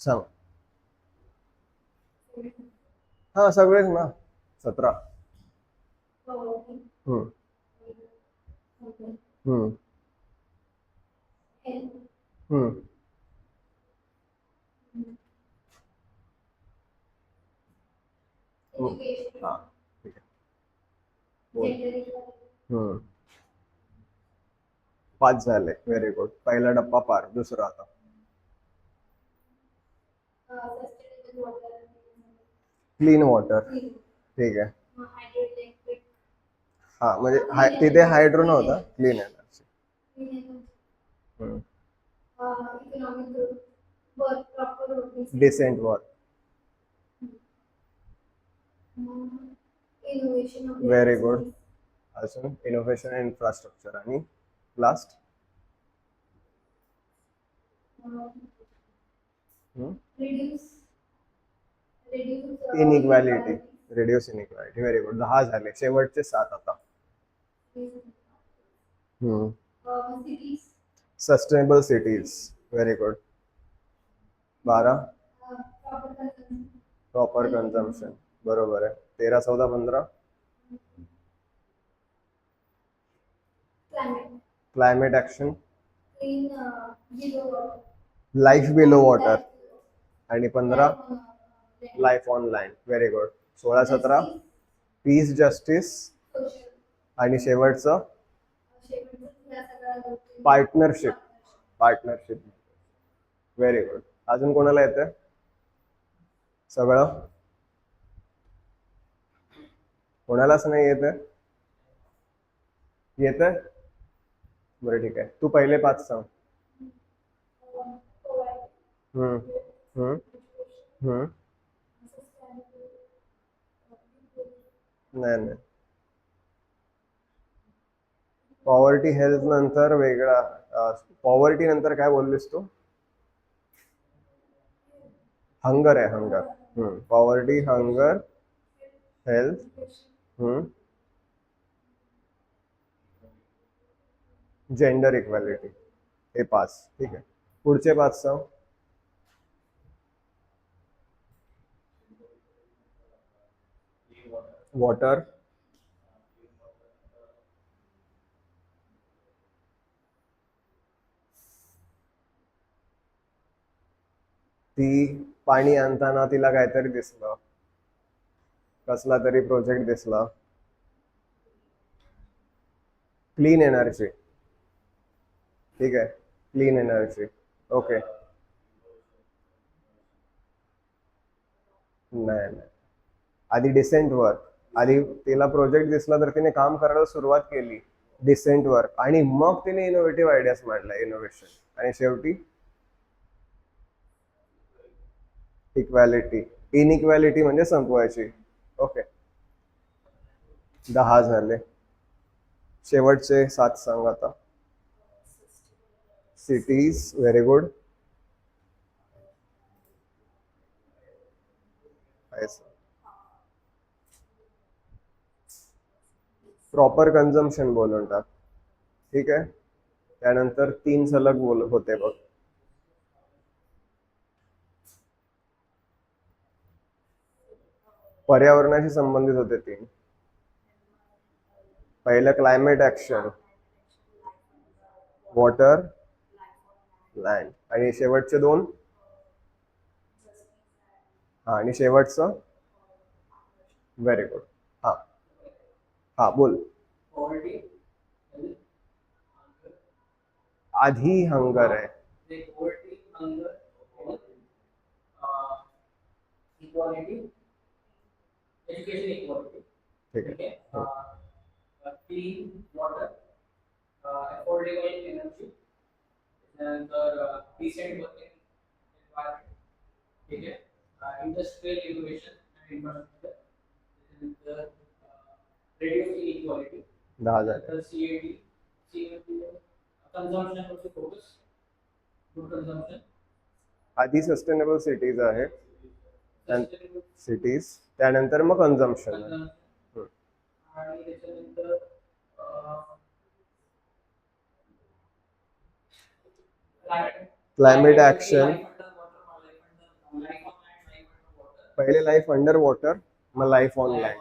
सांग. हा, सगळेच ना. 17. हम्म. हम्म. हम्म. हा, ठीक आहे. हम्म. 5 झाले, व्हेरी गुड. पहिला डप्पा पार. दुसरा आता क्लीन वॉटर. ठीक आहे. हा, म्हणजे तिथे हायड्रो नव्हता, clean energy. Decent work. Very good. अजून इनोव्हेशन इन्फ्रास्ट्रक्चर आणि last inequality. Reduce inequality. Very good. 10 झाले, शेवटचे 7 आता. Sustainable cities. Very good. 12 proper consumption. बरोबर आहे. 13, 14, 15 climate action. Life below water. आणि 15 life on land. Very good. 16, 17 peace, justice, आणि शेवटचं पार्टनरशिप. पार्टनरशिप. Very good. अजून कोणाला येतं? सगळं कोणालाच नाही येत? येत? बरं, ठीक आहे. तू पहिले 5 सांग. हम्म. हम्म. हम्म. नाही नाही, पॉवर्टी हेल्थ नंतर वेगळा. पॉवर्टी नंतर काय बोललीस तू? हंगर आहे hunger. Poverty, hunger, health, gender equality. हे 5. ठीक आहे. पुढचे 5 सांग. वॉटर, ती पाणी आणताना तिला काहीतरी दिसलं, कसला तरी प्रोजेक्ट दिसला. Clean energy. ठीक आहे, क्लीन एनर्जी. ओके. नाही नाही, आधी डिसेंट वर्क. आधी तिला प्रोजेक्ट दिसला तर तिने काम करायला सुरुवात केली, डिसेंट वर्क, आणि मग तिने इनोव्हेटिव्ह आयडियाज मांडला, इनोव्हेशन, आणि शेवटी इक्वॅलिटी. इनइक्वॅलिटी म्हणजे संपवायची. ओके. 10 झाले. शेवटचे 7 सांग आता. Cities, very good. Proper consumption बोलून टाक. ठीक आहे. त्यानंतर 3 सलग बोल होते बघ. पर्यावरणाशी संबंधित होते 3. पहिलं क्लायमेट ऍक्शन, वॉटर, लँड, आणि शेवटचे 2. हा, आणि शेवटचं व्हेरी गुड. हा हा, बोल. आधी हंगर आहे. ठीक आहे. दहा झाले. आधी सस्टेनेबल सिटीज आहे, सिटीज, त्यानंतर मग कन्झम्पशन. Climate action. पहिले लाईफ अंडर वॉटर, मग लाईफ ऑन लँड,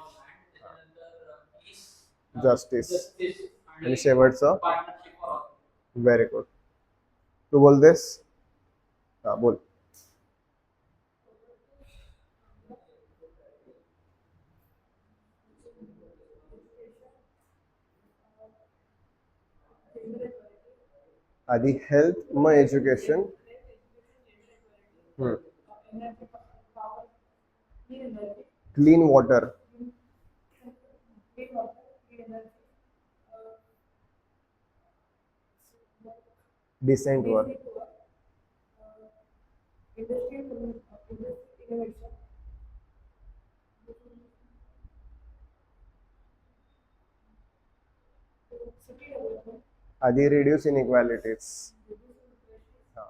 जस्टिस, आणि शेवटचं व्हेरी गुड. तू बोलतेस. हा, बोल. आधी हेल्थ, मग education. Clean water, decent work. आधी रिड्यूस इनइक्वॅलिटीज,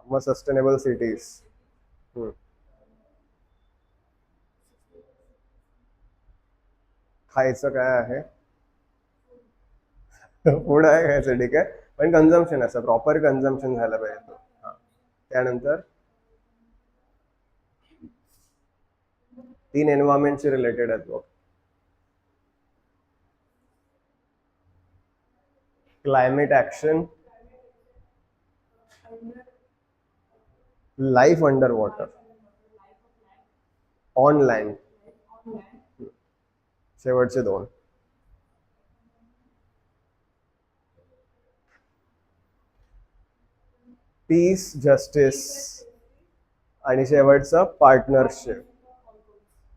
मग सस्टेनेबल सिटीज. खायचं काय आहे? फूड आहे खायचं, ठीक आहे, पण कन्झम्पशन असं प्रॉपर कन्झम्पशन झालं पाहिजे तो. हा. त्यानंतर 3 एन्व्हायरमेंटशी रिलेटेड आहेत बघ. Climate action, life under water, on land, शेवटचे 2. पीस, जस्टिस, आणि शेवटचं पार्टनरशिप.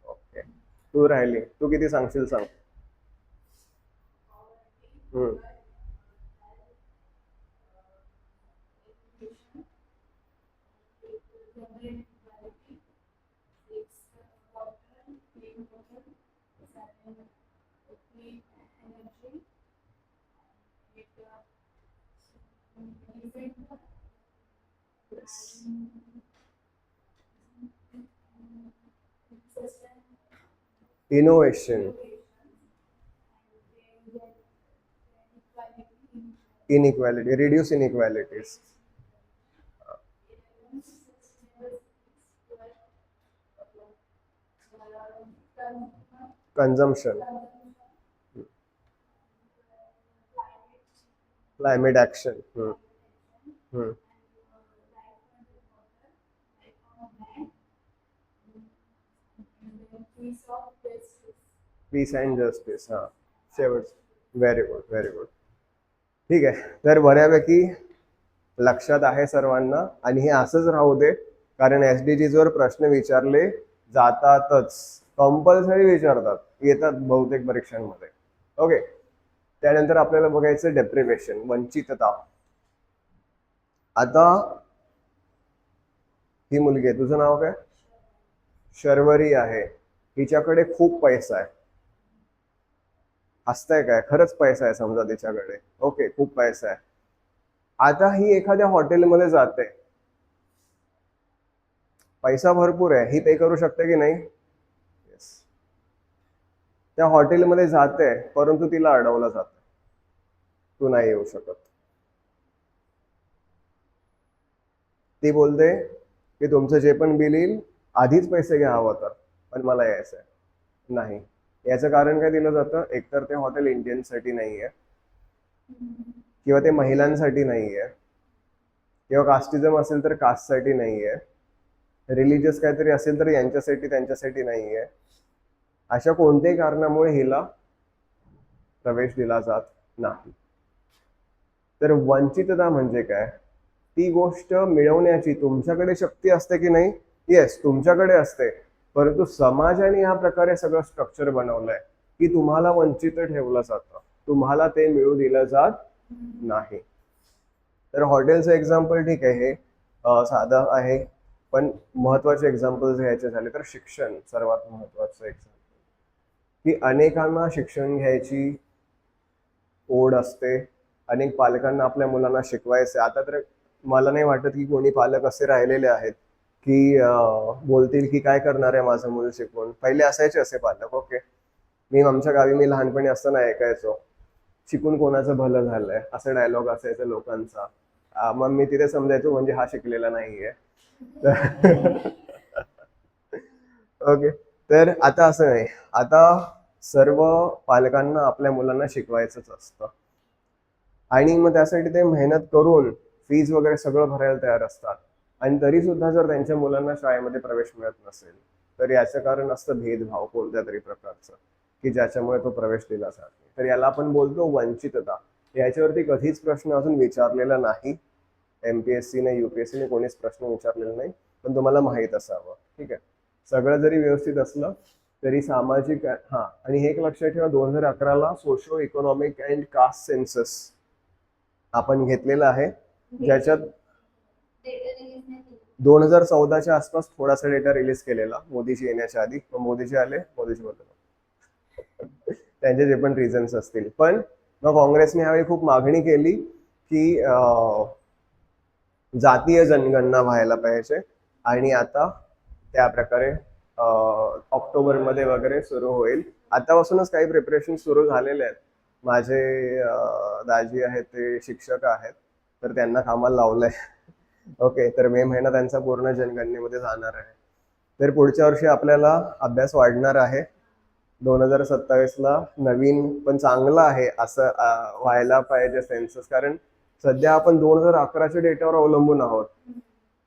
ओके. तू राहिली, तू किती सांगशील सांग. Innovation, inequality, reduce inequalities, consumption, climate action, peace and justice. हा, शेवट. Very good, very good. ठीक आहे, तर बऱ्यापैकी लक्षात आहे सर्वांना, आणि हे असंच राहू दे, कारण एसडीजीज वर प्रश्न विचारले जातातच, कंपल्सरी विचारतात, येतात बहुतेक परीक्षांमध्ये. ओके, त्यानंतर आपल्याला बघायचं डेप्रिव्हेशन, वंचितता. आता ही मुलगी आहे, तुझं नाव काय? शर्वरी आहे. हिच्याकडे खूप पैसा आहे. हसताय काय? खरंच पैसा आहे समजा तिच्याकडे. ओके, खूप पैसा आहे. आता ही एखाद्या हॉटेलमध्ये जाते, पैसा भरपूर आहे, ही पे करू शकते की नाही? येस. त्या हॉटेलमध्ये जाते, परंतु तिला अडवलं जातं, तू नाही येऊ शकत. ती बोलते की तुमचं जे पण बिल येईल आधीच पैसे घ्या हवं तर, पण मला यायचं आहे नाही. याचं कारण काय दिलं जातं? एकतर ते हॉटेल इंडियनसाठी नाहीये, किंवा ते महिलांसाठी नाहीये, किंवा कास्टिझम असेल तर कास्टसाठी नाहीये, रिलीजियस काहीतरी असेल तर यांच्यासाठी त्यांच्यासाठी नाहीये. अशा कोणत्याही कारणामुळे हिला प्रवेश दिला जात नाही. तर वंचितता म्हणजे काय? ती गोष्ट मिळवण्याची तुमच्याकडे शक्ती असते की नाही? येस, तुमच्याकडे असते, परंतु समाजाने या प्रकारे सगळं स्ट्रक्चर बनवलंय की तुम्हाला वंचित ठेवलं जातं, तुम्हाला ते मिळू दिलं जात नाही. तर हॉटेलचं एक्झाम्पल ठीक आहे, हे साधं आहे, पण महत्वाचे एक्झाम्पल्स घ्यायचे झाले तर शिक्षण सर्वात महत्वाचं एक्झाम्पल, की अनेकांना शिक्षण घ्यायची ओढ असते, अनेक पालकांना आपल्या मुलांना शिकवायचं. आता तर मला नाही वाटत की कोणी पालक असे राहिलेले आहेत की बोलतील की काय करणार आहे माझं मुलं शिकवून. पहिले असायचे असे पालक. ओके, मी आमच्या गावी मी लहानपणी असताना ऐकायचो, शिकून कोणाचं भलं झालंय, असं डायलॉग असायचं लोकांचा. मग मी तिथे समजायचो म्हणजे हा शिकलेला नाहीये. ओके, तर आता असं नाही, आता सर्व पालकांना आपल्या मुलांना शिकवायचंच असतं, आणि मग त्यासाठी ते मेहनत करून फीज वगैरे सगळं भरायला तयार असतात. आणि तरी सुद्धा जर त्यांच्या मुलांना शाळेमध्ये प्रवेश मिळत नसेल, तर याचं कारण असतं भेदभाव कोणत्या तरी प्रकारचं, की ज्याच्यामुळे तो प्रवेश दिला जात नाही. तर याला आपण बोलतो वंचितता. याच्यावरती कधीच प्रश्न अजून विचारलेला नाही, एमपीएससीने युपीएससीने कोणीच प्रश्न विचारलेला नाही, पण तुम्हाला माहित असावं. ठीक आहे, सगळं जरी व्यवस्थित असलं तरी सामाजिक, हा, आणि हे एक लक्षात ठेवा, 2011ला socio economic and caste census आपण घेतलेलं आहे, ज्याच्यात 2014च्या आसपास थोडासा डेटा रिलीज केलेला मोदीजी येण्याच्या आधी. मोदीजी आले, मोदीजी बोलतो त्यांचे जे पण रिझन्स असतील. पण मग काँग्रेसने यावेळी खूप मागणी केली की जातीय जनगणना व्हायला पाहिजे, आणि आता त्या प्रकारे ऑक्टोबरमध्ये वगैरे सुरू होईल. आतापासूनच काही प्रिपरेशन सुरू झालेले आहेत. माझे दाजी आहेत ते शिक्षक आहेत, तर त्यांना कामाला लावलंय. ओके, तर मे महिना त्यांचा पूर्ण जनगणनेमध्ये जाणार आहे. तर पुढच्या वर्षी आपल्याला अभ्यास वाढणार आहे. 2027ला नवीन पण चांगलं आहे असं व्हायला पाहिजे सेन्सस, कारण सध्या आपण 2011च्या डेटावर अवलंबून आहोत.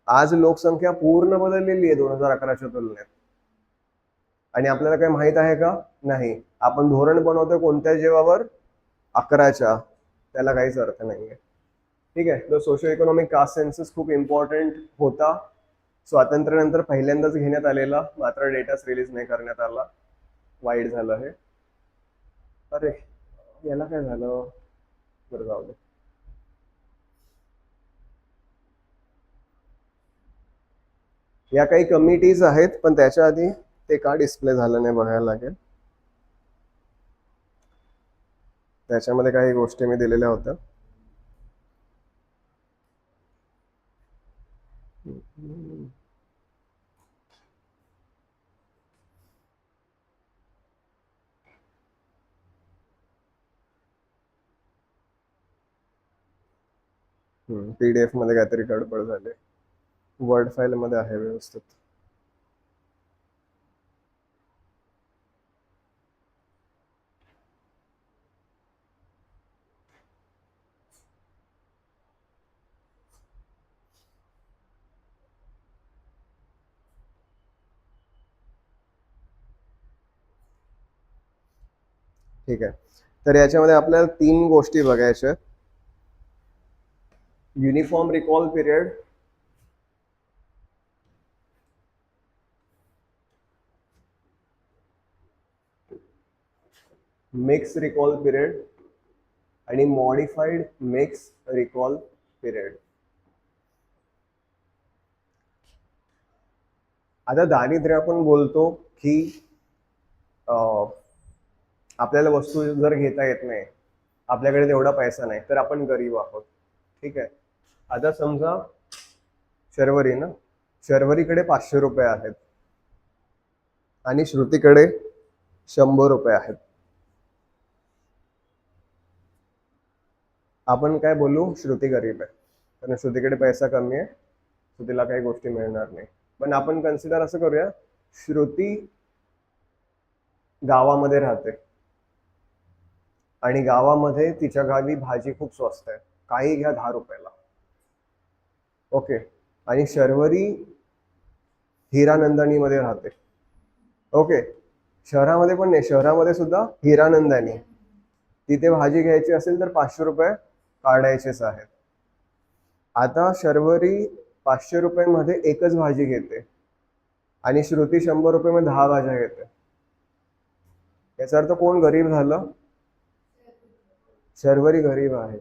आज लोकसंख्या पूर्ण बदललेली आहे 2011च्या तुलनेत, आणि आपल्याला काही माहित आहे का? नाही. आपण धोरण बनवतोय कोणत्या जीवावर? 11च्या. त्याला काहीच अर्थ नाहीये. ठीक आहे, तर सोशो इकॉनॉमिक कास्ट सेन्सस खूप इम्पॉर्टंट होता, स्वातंत्र्यानंतर पहिल्यांदाच घेण्यात आलेला, मात्र डेटाच रिलीज नाही करण्यात आला. वाईट झालं हे. अरे, याला काय झालं? बरं, जाऊ दे. या काही कमिटीज आहेत, पण त्याच्या आधी ते का डिस्प्ले झालं नाही बघायला लागेल. त्याच्यामध्ये काही गोष्टी मी दिलेल्या होत्या. PDF मध्ये काहीतरी गडबड झाली. वर्ड फाईल मध्ये आहे व्यवस्थित. ठीक आहे. तर याच्यामध्ये आपल्याला 3 गोष्टी बघायच्या. Uniform recall period, mix recall period आणि मॉडिफाईड मिक्स रिकॉल पिरियड. आता दारिद्र्य आपण बोलतो की आपल्याला वस्तू जर घेता येत नाही, आपल्याकडे तेवढा पैसा नाही, तर आपण गरीब आहोत. ठीक आहे. आता समजा शर्वरी ना, शर्वरीकडे 500 रुपये आहेत आणि श्रुतीकडे 100 रुपये आहेत. आपण काय बोलू, श्रुती गरीब आहे कारण श्रुतीकडे पैसा कमी आहे, श्रुतीला काही गोष्टी मिळणार नाही. पण आपण कन्सिडर असं करूया, श्रुती गावामध्ये राहते आणि गावामध्ये तिच्या गावी भाजी खूप स्वस्त आहे, काही घ्या 10 रुपयाला. ओके. आणि शर्वरी हिरानंदानी मध्ये राहते. ओके. शहरामध्ये पण नाही, शहरामध्ये सुद्धा हिरानंदानी. तिथे भाजी घ्यायची असेल तर 500 रुपये काढायचेच आहेत. आता शर्वरी 500 रुपये मध्ये एकच भाजी घेते आणि श्रुती 100 रुपये मध्ये 10 भाज्या घेते. याचा अर्थ कोण गरीब झालं? शर्वरी गरीब आहे.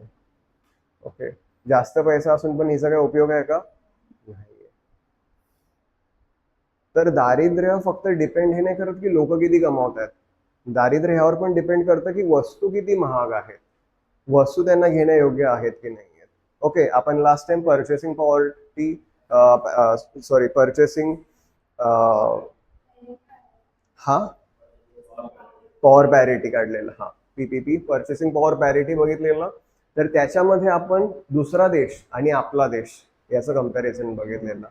ओके. जास्त पैसा असून पण हिचा काय उपयोग आहे का? नाही. तर दारिद्र्य फक्त डिपेंड हे नाही करत की लोक किती कमावत आहेत, दारिद्र्य ह्यावर पण डिपेंड करतं की वस्तू किती महाग आहेत, वस्तू त्यांना घेण्यायोग्य आहेत की नाही आहेत. ओके. आपण last time purchasing poverty purchasing हा पॉवर पॅरिटी काढलेला, हा PPP पर्चेसिंग पॉवर पॅरिटी बघितलेलं. तर त्याच्यामध्ये आपण दुसरा देश आणि आपला देश याचं कंपॅरिझन बघितलेलं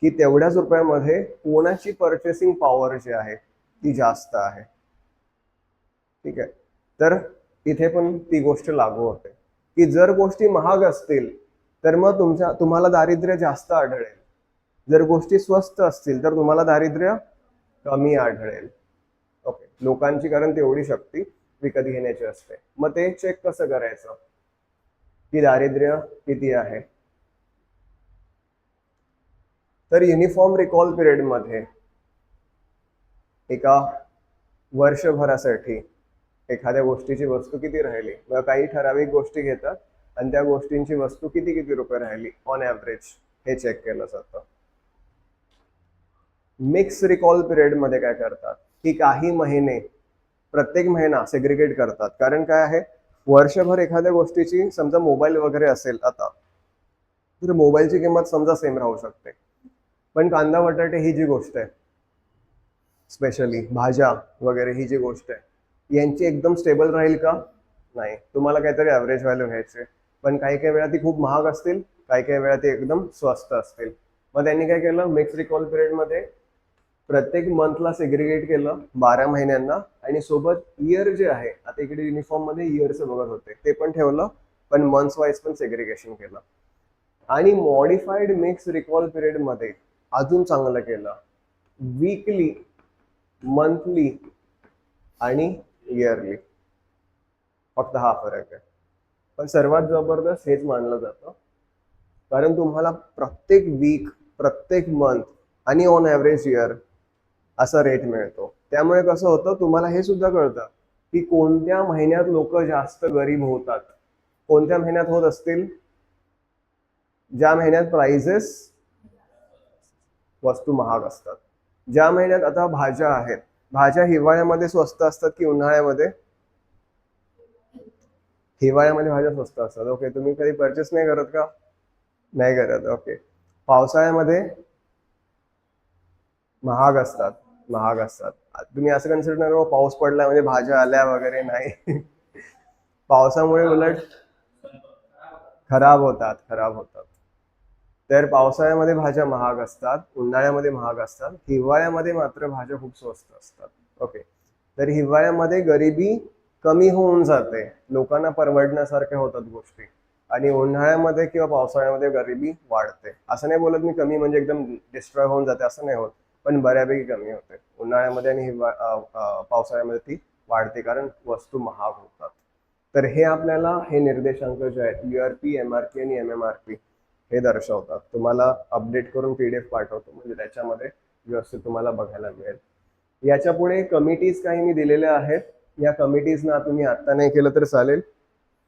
की तेवढ्याच रुपयामध्ये कोणाची पर्चेसिंग पॉवर जी आहे ती जास्त आहे. ठीक आहे. तर इथे पण ती गोष्ट लागू होते की जर गोष्टी महाग असतील तर मग तुम्हाला दारिद्र्य जास्त आढळेल, जर गोष्टी स्वस्त असतील तर तुम्हाला दारिद्र्य कमी आढळेल. ओके. लोकांची कारण तेवढी शक्ती विकत घेण्याची असते. मग ते चेक कसं करायचं की दारिद्र्य किती आहे? तर युनिफॉर्म रिकॉल पिरियड मध्ये एका वर्षभरासाठी एखाद्या गोष्टीची वस्तू किती राहिली, काही ठराविक गोष्टी घेतात आणि त्या गोष्टींची वस्तू किती किती रुपये राहिली ऑन ॲव्हरेज हे चेक केलं जातं. मिक्स रिकॉल पिरियड मध्ये काय करतात की काही महिने, प्रत्येक महिना सेग्रिगेट करतात. कारण काय आहे, वर्षभर एखाद्या गोष्टीची समजा मोबाईल वगैरे असेल आता, तर मोबाईलची किंमत समजा सेम राहू शकते, पण कांदा बटाटे ही जी गोष्ट आहे, स्पेशली भाज्या वगैरे ही जी गोष्ट आहे, यांची एकदम स्टेबल राहील का? नाही. तुम्हाला काहीतरी ॲव्हरेज व्हॅल्यू घ्यायचे, पण काही काही वेळा ती खूप महाग असतील, काही काही वेळा ती एकदम स्वस्त असतील. मग त्यांनी काय केलं, मिक्स रिकॉल पिरियड मध्ये प्रत्येक मंथला सेग्रिगेट केलं 12 महिन्यांना आणि सोबत इयर जे आहे, आता इकडे युनिफॉर्म मध्ये इयरचं बघत होते ते पण ठेवलं, पण मंथ्स वाईज पण सेग्रिगेशन केलं. आणि मॉडिफाईड मिक्स रिकॉल पिरियड मध्ये अजून चांगलं केलं, वीकली, मंथली आणि इयरली. फक्त हा फरक आहे, पण सर्वात जबरदस्त हेच मानलं जातं कारण तुम्हाला प्रत्येक वीक, प्रत्येक मंथ आणि ऑन ॲव्हरेज इयर असा रेट मिळतो. त्यामुळे कसं होतं, तुम्हाला हे सुद्धा कळतं की कोणत्या महिन्यात लोक जास्त गरीब होतात. कोणत्या महिन्यात होत असतील? ज्या महिन्यात प्राइसेस, वस्तू महाग असतात. ज्या महिन्यात, आता भाज्या आहेत, भाज्या हिवाळ्यामध्ये स्वस्त असतात की उन्हाळ्यामध्ये? हिवाळ्यामध्ये भाज्या स्वस्त असतात. ओके. तुम्ही कधी परचेस नाही करत का? नाही करत. ओके. पावसाळ्यामध्ये महाग असतात, महाग असतात. तुम्ही असं कन्सिडर करा पाऊस पडला म्हणजे भाज्या आल्या वगैरे, नाही. पावसामुळे उलट खराब होतात, खराब होतात. तर पावसाळ्यामध्ये भाज्या महाग असतात, उन्हाळ्यामध्ये महाग असतात, हिवाळ्यामध्ये मात्र भाज्या खूप स्वस्त असतात. ओके. तर हिवाळ्यामध्ये गरिबी कमी होऊन जाते, लोकांना परवडण्यासारख्या होतात गोष्टी. आणि उन्हाळ्यामध्ये किंवा पावसाळ्यामध्ये गरिबी वाढते. असं नाही बोलत मी कमी म्हणजे एकदम डिस्ट्रॉय होऊन जाते, असं नाही होत, पण बऱ्यापैकी कमी होते उन्हाळ्यामध्ये. आणि पावसाळ्यामध्ये ती वाढते कारण वस्तू महाग होतात. तर हे आपल्याला हे निर्देशांक जे आहेत, URP, MRP आणि MMRP, हे दर्शवतात. तुम्हाला अपडेट करून PDF पाठवतो, म्हणजे त्याच्यामध्ये व्यवस्थित तुम्हाला बघायला मिळेल. याच्या पुढे कमिटीज काही मी दिलेल्या आहेत. या कमिटीजना तुम्ही आता नाही केलं तर चालेल.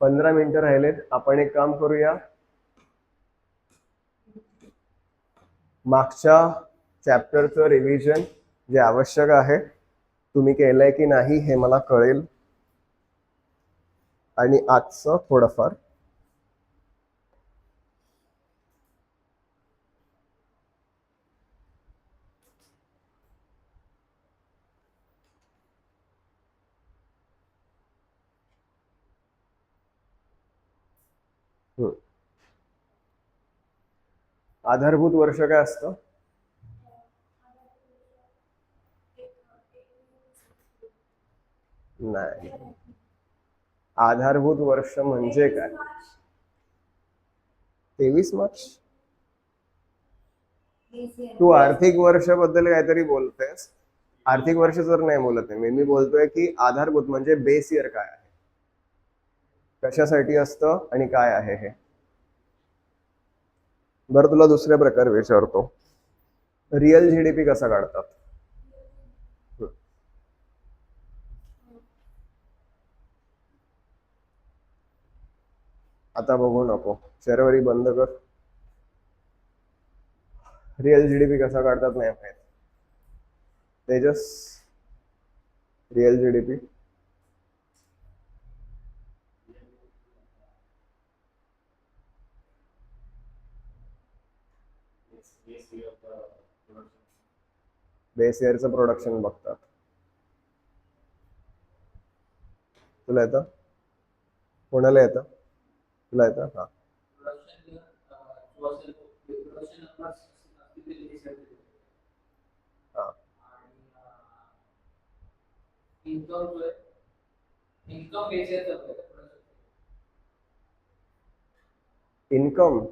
15 मिनिटं राहिलेत. आपण एक काम करूया, मागच्या चॅप्टरचं रिव्हिजन जे आवश्यक आहे तुम्ही केलंय की नाही हे मला कळेल, आणि आजचं थोडंफार. आधारभूत वर्ष काय असतं? नाही, आधारभूत वर्ष म्हणजे काय? 23 मार्च? तू आर्थिक वर्षाबद्दल काहीतरी बोलतेस. आर्थिक वर्ष जर नाही बोलत आहे मी बोलतोय की आधारभूत म्हणजे बेस इयर काय आहे, कशासाठी असतं आणि काय आहे हे. बरं, तुला दुसऱ्या प्रकारे विचारतो, रिअल GDP कसा काढतात? आता बघू नको, शर्वरी बंद कर. रिअल GDP कसा काढतात नाही माहित. Tejas, real GDP? बेस इयरचं प्रोडक्शन बघतात. तुला येतं? कोणाला येतं? तुला येतं? हा. हा. इन्कम,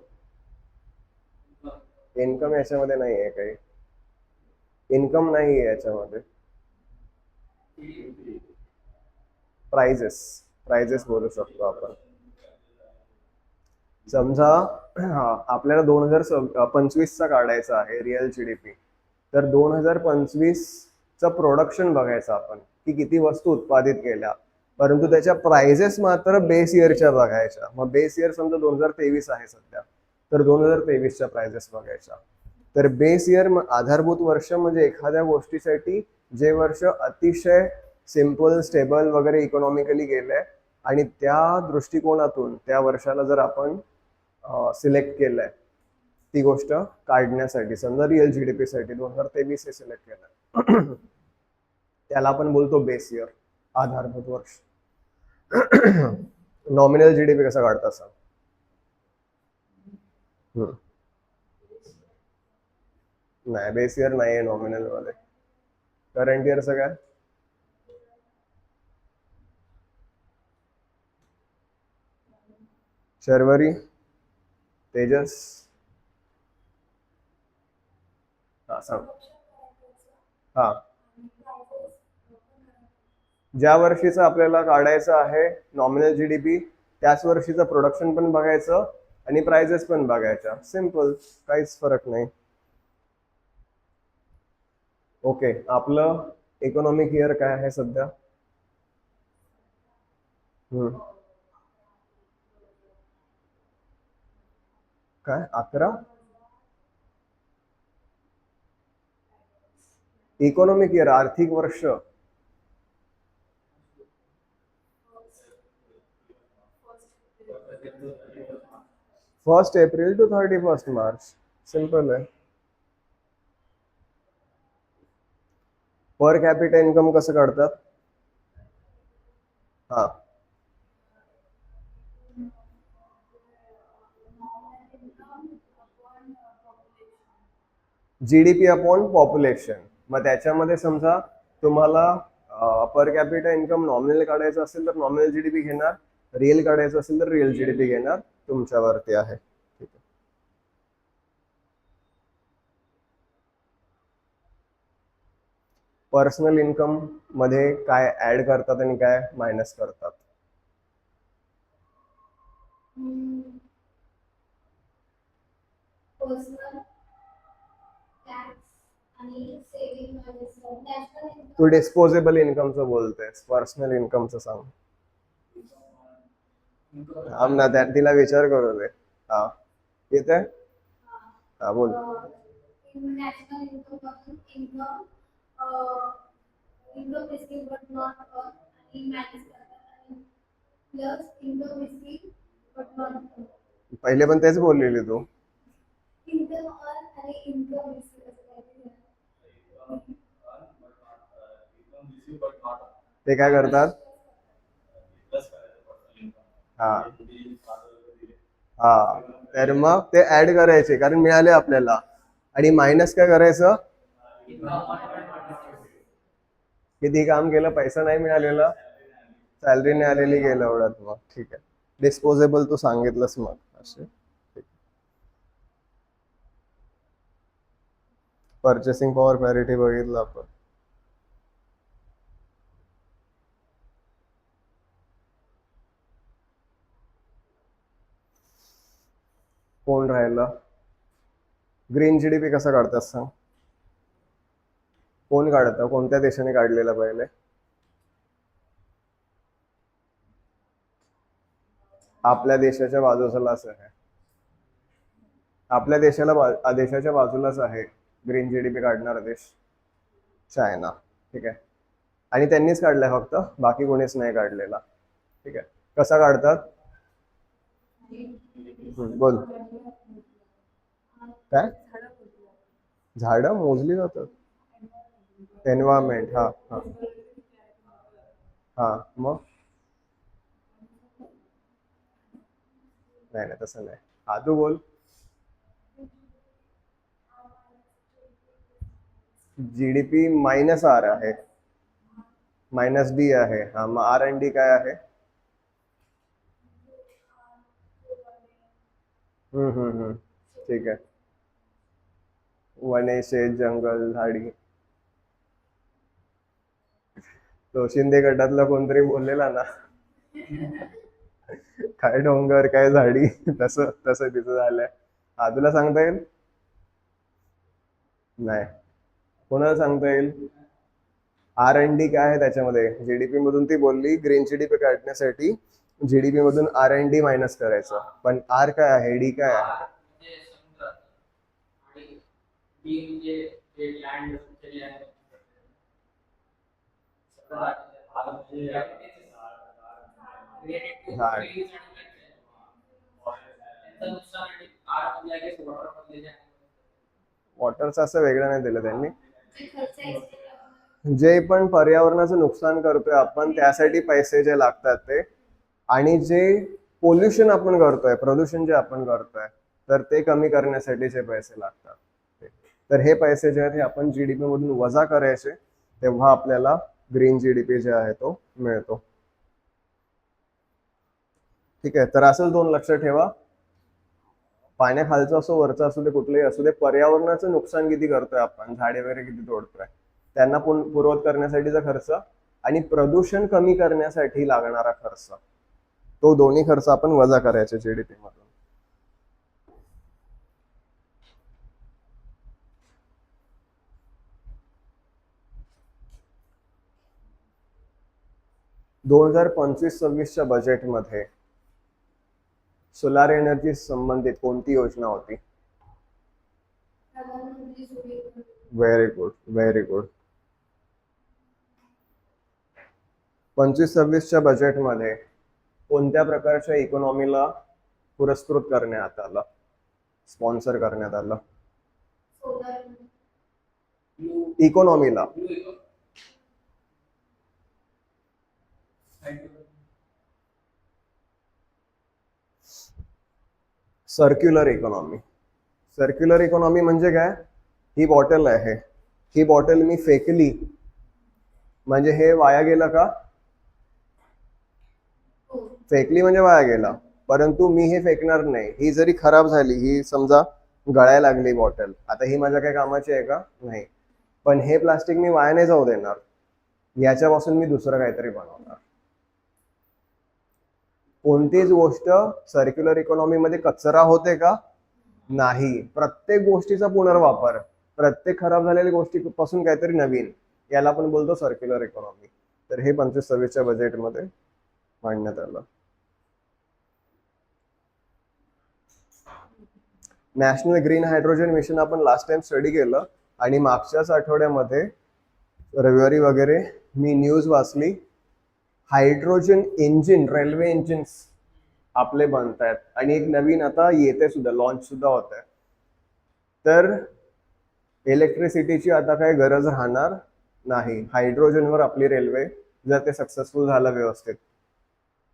इन्कम याच्यामध्ये नाही आहे काही. इन्कम नाही आहे याच्यामध्ये. प्राइजेस, प्राइजेस बोलू शकतो आपण. समजा आपल्याला 2025चा काढायचा आहे रिअल GDP, तर 2025चं प्रोडक्शन बघायचं आपण की किती वस्तू उत्पादित केल्या, परंतु त्याच्या प्राइजेस मात्र बेस इयरच्या बघायच्या. मग बेस इयर समजा 2023 आहे सध्या, तर 2023च्या प्राइजेस बघायच्या. तर बेस इयर आधारभूत वर्ष म्हणजे एखाद्या गोष्टीसाठी जे वर्ष अतिशय सिंपल, स्टेबल वगैरे इकॉनॉमिकली गेलंय, आणि त्या दृष्टिकोनातून त्या वर्षाला जर आपण सिलेक्ट केलंय ती गोष्ट काढण्यासाठी, समजा रिअल GDP साठी 2023 हे सिलेक्ट केलंय, त्याला आपण बोलतो बेस इयर, आधारभूत वर्ष. नॉमिनल GDP कसा काढता सांग? नाही, बेस इयर नाही आहे नॉमिनल मध्ये. करंट इयरचं काय? शर्वरी, तेजस, हा सांग. हा, ज्या वर्षीचं आपल्याला काढायचं आहे नॉमिनल GDP, त्याच वर्षीचं प्रोडक्शन पण बघायचं आणि प्राइजेस पण बघायच्या. सिंपल, काहीच फरक नाही. ओके, आपलं इकॉनॉमिक इयर काय आहे सध्या? काय 11? इकॉनॉमिक इयर, आर्थिक वर्ष. First April to 31 March. Simple आहे. पर कॅपिटा इन्कम कसं काढतात? हा, जीडीपी अपॉन पॉप्युलेशन. मग त्याच्यामध्ये समजा तुम्हाला पर कॅपिटा इन्कम नॉमिनल काढायचं असेल तर नॉमिनल जीडीपी घेणार, रिअल काढायचं असेल तर रिअल जीडीपी घेणार, तुमच्यावरती आहे. ठीक आहे. पर्सनल इन्कम मध्ये काय ऍड करतात आणि काय मायनस करतात? तू डिस्पोजेबल इन्कमचं बोलतेस, पर्सनल इन्कमचं सांग. आम ना त्या तिला विचार करू दे. हा येते. हा बोल. पहिले पण तेच बोललेली तू. ते काय करतात? हा हा, तर मग ते ऍड करायचे कारण मिळाले आपल्याला, आणि मायनस काय करायचं? किती काम केलं, पैसा नाही मिळालेला, सॅलरी नाही आलेली, गेलं एवढ्यात. मग ठीक आहे, डिस्पोजेबल तू सांगितलंस मग असे. पर्चेसिंग पॉवर पॅरिटी बघितलं आपण. कोण राहिलं? ग्रीन जीडीपी कसा काढतात सांग? कोण काढतं? कोणत्या देशाने काढलेलं पहिले? आपल्या देशाच्या बाजूलाच आहे. आपल्या देशाच्या बाजूलाच आहे ग्रीन जीडीपी काढणारा देश, चायना. ठीक आहे, आणि त्यांनीच काढलाय फक्त, बाकी कोणीच नाही काढलेला. ठीक आहे, कसा काढतात? बोल. काय? झाडं मोजली जातात? एन्व्हायरमेंट, हा हा हा. मग नाही नाही, तसं नाही. हा तू बोल. जीडीपी मायनस आर आहे, मायनस डी आहे. हा, मग आर एन डी काय आहे? ठीक आहे. वने, शेत, जंगल, झाडी. तो शिंदे गटातला कोणतरी बोललेला ना, काय डोंगर काय झाडी, तसं तसं तिथं झालंय. हा, तुला सांगता येईल? नाही. कोणाला सांगता येईल? आर एन डी काय आहे त्याच्यामध्ये? जीडीपी मधून ती बोलली ग्रीन जीडीपी काढण्यासाठी जीडीपी मधून आर एन डी मायनस करायचं, पण आर काय आहे, डी काय आहे? झाड. वॉटरचं असं वेगळं नाही दिलं त्यांनी. जे पण पर्यावरणाचं नुकसान करतोय आपण त्यासाठी पैसे जे लागतात ते, आणि जे पोल्युशन आपण करतोय, प्रदूषण जे आपण करतोय, तर ते कमी करण्यासाठीचे पैसे लागतात. तर हे पैसे जे आहेत हे आपण जीडीपी मधून वजा करायचे, तेव्हा आपल्याला ग्रीन जीडीपी जे आहे तो मिळतो. ठीक आहे, तर असंच दोन लक्षात ठेवा. पाण्याखालचं असो वरचं असू दे, कुठलंही असू दे, पर्यावरणाचं नुकसान किती करतोय आपण, झाडे वगैरे किती तोडतोय, त्यांना पूर्वत करण्यासाठीचा खर्च आणि प्रदूषण कमी करण्यासाठी लागणारा खर्च, तो दोन्ही खर्च आपण वजा करायचे जीडीपी मधून. 2025-26च्या बजेटमध्ये सोलार एनर्जी संबंधित कोणती योजना होती? Very good, very good. 25-26च्या बजेटमध्ये कोणत्या प्रकारच्या इकॉनॉमीला पुरस्कृत करण्यात आलं, स्पॉन्सर करण्यात आलं? इकॉनॉमीला. Circular economy. सर्क्युलर इकॉनॉमी म्हणजे काय? ही बॉटल आहे, ही बॉटल मी फेकली म्हणजे हे वाया गेलं का? फेकली म्हणजे वाया गेला. परंतु मी हे फेकणार नाही. ही जरी खराब झाली, ही समजा गळायला लागली बॉटल, आता ही माझ्या काही कामाची आहे का? नाही. पण हे प्लास्टिक मी वाया नाही जाऊ देणार, याच्यापासून मी दुसरं काहीतरी बनवणार. कोणतीच गोष्ट सर्क्युलर इकॉनॉमीमध्ये कचरा होते का? नाही. प्रत्येक गोष्टीचा पुनर्वापर, प्रत्येक खराब झालेल्या गोष्टीपासून काहीतरी नवीन, याला आपण बोलतो सर्क्युलर इकॉनॉमी. तर हे 25-26च्या बजेटमध्ये मांडण्यात आलं. नॅशनल ग्रीन हायड्रोजन मिशन आपण लास्ट टाइम स्टडी केलं, आणि मागच्याच आठवड्यामध्ये रविवारी वगैरे मी न्यूज वाचली, हायड्रोजन इंजिन, रेल्वे इंजिन्स आपले बनत आहेत, आणि एक नवीन आता येते सुद्धा, लॉन्च सुद्धा होत आहे. तर इलेक्ट्रिसिटीची आता काही गरज राहणार नाही. हायड्रोजनवर आपली रेल्वे, जर ते सक्सेसफुल झालं व्यवस्थित,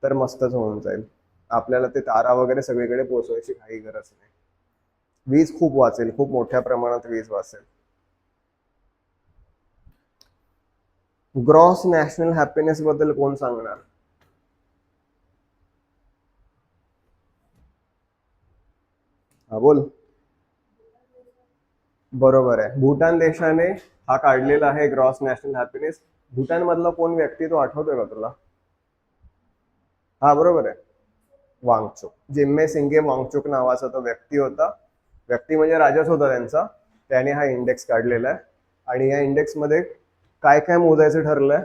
तर मस्तच होऊन जाईल. आपल्याला ते तारा वगैरे सगळीकडे पोहोचवायची काही गरज नाही. वीज खूप वाचेल, खूप मोठ्या प्रमाणात वीज वाचेल. ग्रॉस नॅशनल हॅपीनेस बद्दल कोण सांगणार? हा बोल. बरोबर आहे, भूटान देशाने हा काढलेला आहे ग्रॉस नॅशनल हॅपीनेस. भूटान मधला कोण व्यक्ती, तो आठवतोय का तुला? हा बरोबर आहे, वांगचुक. जिम्मे सिंगे वांगचुक नावाचा तो व्यक्ती होता. व्यक्ती म्हणजे राजाच होता त्यांचा. त्याने हा इंडेक्स काढलेला आहे, आणि या इंडेक्स मध्ये काय काय मोजायचं ठरलंय?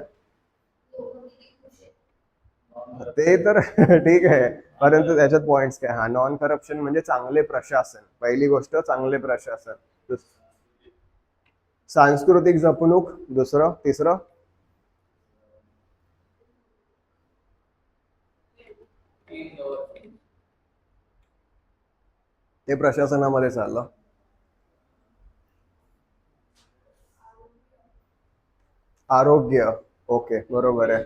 ते तर ठीक आहे, परंतु त्याच्यात पॉइंट्स काय? हा, नॉन करप्शन म्हणजे चांगले प्रशासन, पहिली गोष्ट चांगले प्रशासन. सांस्कृतिक जपणूक दुसरं. तिसरं? ते प्रशासनामध्ये चाललं. आरोग्य, ओके बरोबर आहे.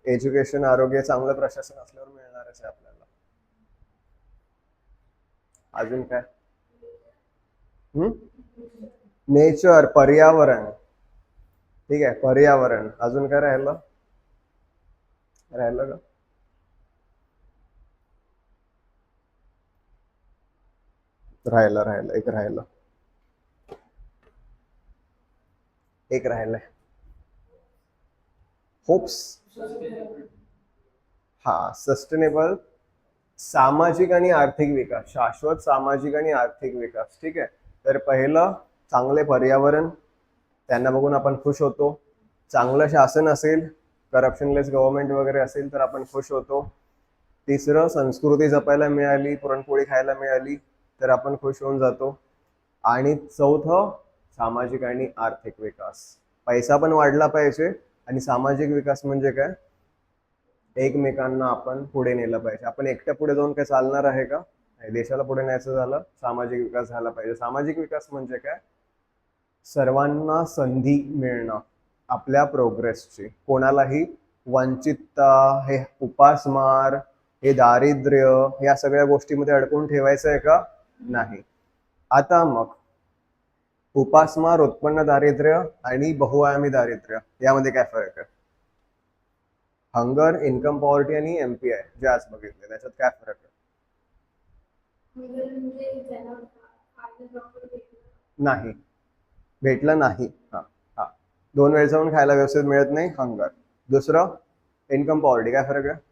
एज्युकेशन, आरोग्य, चांगलं प्रशासन असल्यावर मिळणारच आहे आपल्याला. अजून काय? नेचर, पर्यावरण. ठीक आहे, पर्यावरण. अजून काय राहिलं? राहिलं का? राहिलं एक राहिलं. एक राहिलंय. होप्स. हा, सस्टेनेबल सामाजिक आणि आर्थिक विकास, शाश्वत सामाजिक आणि आर्थिक विकास. ठीक आहे. तर पहिलं, चांगले पर्यावरण, त्यांना बघून आपण खुश होतो. चांगलं शासन असेल, करप्शनलेस गव्हर्नमेंट वगैरे असेल, तर आपण खुश होतो. तिसरं, संस्कृती जपायला मिळाली, पुरणपोळी खायला मिळाली, तर आपण खुश होऊन जातो. आणि चौथं, सामाजिक आणि आर्थिक विकास. पैसा पण वाढला पाहिजे, आणि सामाजिक विकास म्हणजे काय? एकमेकांना आपण पुढे नेलं पाहिजे. आपण एकट्या पुढे जाऊन काय चालणार आहे का? नाही. देशाला पुढे न्यायचं झालं, सामाजिक विकास झाला पाहिजे. सामाजिक विकास म्हणजे काय? सर्वांना संधी मिळणं आपल्या प्रोग्रेसची. कोणालाही वंचितता, हे उपासमार, हे दारिद्र्य, या सगळ्या गोष्टीमध्ये अडकून ठेवायचं आहे का? नाही. आता मग उपासमार, उत्पन्न दारिद्र्य आणि बहुआयामी दारिद्र्य यामध्ये काय फरक आहे? हंगर, इन्कम पॉवर्टी आणि एमपीआय जे आज बघितले, त्याच्यात काय फरक आहे? नाही, भेटलं नाही. हा. हा, 2 वेळ जाऊन खायला व्यवस्थित मिळत नाही, हंगर. दुसरं, इन्कम पॉवर्टी, काय फरक आहे?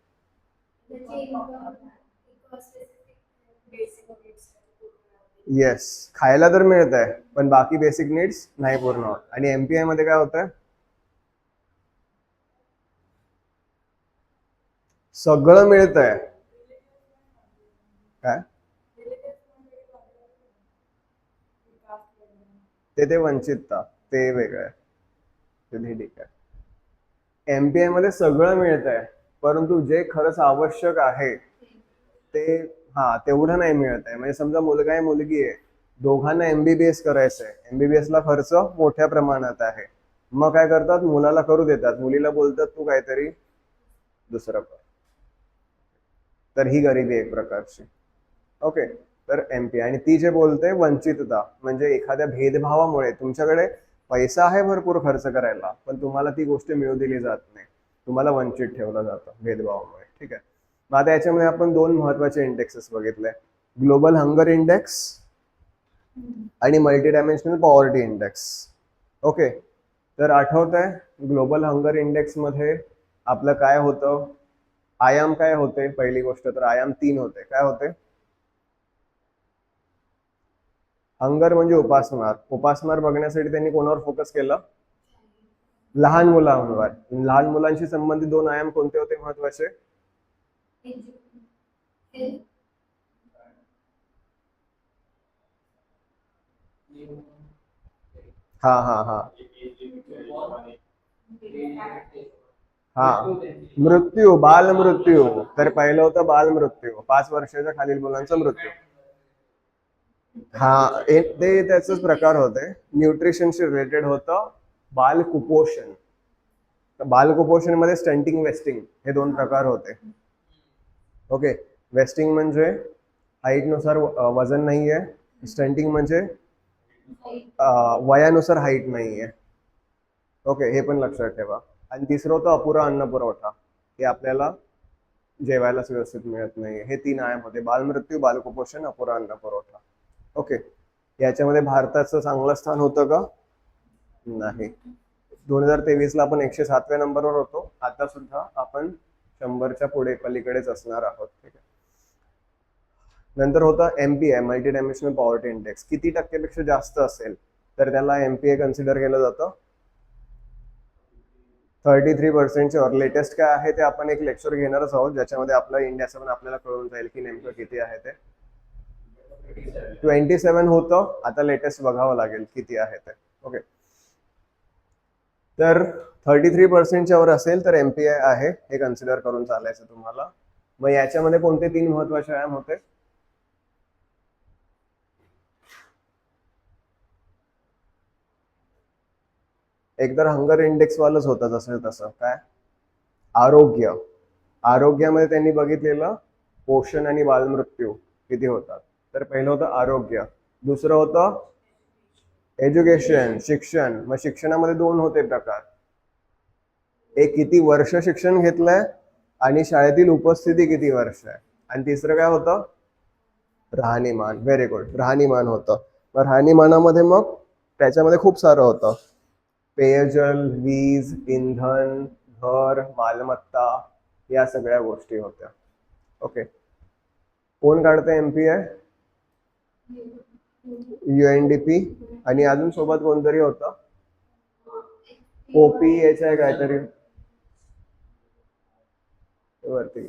येस, खायला तर मिळत आहे, पण बाकी बेसिक नीड्स नाही पूर्ण होत. आणि एमपीआय मध्ये काय होतंय? सगळं मिळत आहे. काय? ते वंचितता, ते वेगळं आहे, ते ठीक आहे. एमपीआय मध्ये सगळं मिळत आहे, परंतु जे खरंच आवश्यक आहे ते, हा, तेवढं नाही मिळत आहे. म्हणजे समजा मुलगा आहे, मुलगी आहे, दोघांना एमबीबीएस करायचं आहे, एमबीबीएस ला खर्च मोठ्या प्रमाणात आहे. मग काय करतात? मुलाला करू देतात, मुलीला बोलतात तू काहीतरी दुसरं कर. तर ही गरिबी एक प्रकारची. ओके. तर एमपी. आणि ती जे बोलते वंचितता, म्हणजे एखाद्या भेदभावामुळे तुमच्याकडे पैसा आहे भरपूर खर्च करायला, पण तुम्हाला ती गोष्ट मिळू दिली जात नाही, तुम्हाला वंचित ठेवलं जातं भेदभावामुळे. ठीक आहे. मग आता याच्यामध्ये आपण दोन महत्वाचे इंडेक्सेस बघितले, ग्लोबल हंगर इंडेक्स आणि multi dimensional poverty index. Okay. तर आठवत आहे ग्लोबल हंगर इंडेक्स मध्ये आपलं काय होतं, आयाम काय होते? पहिली गोष्ट तर आयाम 3 होते. काय होते? हंगर म्हणजे उपासमार. उपासमार बघण्यासाठी त्यांनी कोणावर फोकस केलं? लहान मुलांवर. लहान मुलांशी संबंधित दोन आयाम कोणते होते महत्वाचे? हा हा हा हा मृत्यू, बाल मृत्यू. तर पहिलं होतं बाल मृत्यू, 5 वर्षाच्या खालील मुलांचा मृत्यू. हा, ते त्याच प्रकार होते, न्यूट्रिशनशी रिलेटेड होतं. बाल कुपोषण. बाल कुपोषण मध्ये स्टंटिंग, वेस्टिंग हे दोन प्रकार होते. ओके. वेस्टिंग म्हणजे हाईट नुसार वजन नाहीये, स्टंटिंग म्हणजे वयानुसार हाईट नाहीये. ओके, हे पण लक्षात ठेवा. आणि तिसरं होतं अपुरा अन्न पुरवठा, हे आपल्याला जेवायलाच व्यवस्थित मिळत नाही. हे 3 आयाम होते, बालमृत्यू, बालकुपोषण, अपुरा अन्न पुरवठा. ओके. याच्यामध्ये भारताचं चांगलं स्थान होतं का? नाही. 2023 ला आपण 107व्या नंबरवर होतो. आता सुद्धा आपण 100च्या पुढे पलीकडेच असणार आहोत. ठीक आहे. नंतर होतं MPI, multi dimensional poverty index. किती टक्केपेक्षा जास्त असेल तर त्याला एमपीआय कन्सिडर केलं जातं? 33%. और लेटेस्ट काय आहे ते आपण एक लेक्चर घेणारच आहोत, ज्याच्यामध्ये आपलं इंडियाचं पण आपल्याला कळून जाईल की नेमकं किती आहे ते. 27 होतं, आता लेटेस्ट बघावं लागेल किती आहे ते. ओके. तर 33%च्या वर असेल तर एमपीआय आहे, हे कन्सिडर करून चालायचं तुम्हाला. मग याच्यामध्ये कोणते 3 महत्वाचे आयाम होते? एकतर हंगर इंडेक्स वालच होतं जसं तसं. काय? आरोग्य. आरोग्यामध्ये त्यांनी बघितलेलं पोषण आणि बालमृत्यू किती होतात. तर पहिलं होतं आरोग्य. दुसरं होतं एज्युकेशन, शिक्षण. मग शिक्षणामध्ये 2 होते प्रकार, एक किती वर्ष शिक्षण घेतलंय आणि शाळेतील उपस्थिती किती वर्ष आहे. आणि तिसरं काय होतं? राहणीमान. व्हेरी गुड, राहणीमान होतं. मग राहणीमानामध्ये मग त्याच्यामध्ये खूप सारं होतं, पेयजल, वीज, इंधन, घर, मालमत्ता, या सगळ्या गोष्टी होत्या. ओके. कोण काढतं एमपीआय? युएनडीपी. आणि अजून सोबत कोणतरी होतं, ओपीएच आहे काहीतरी, वरती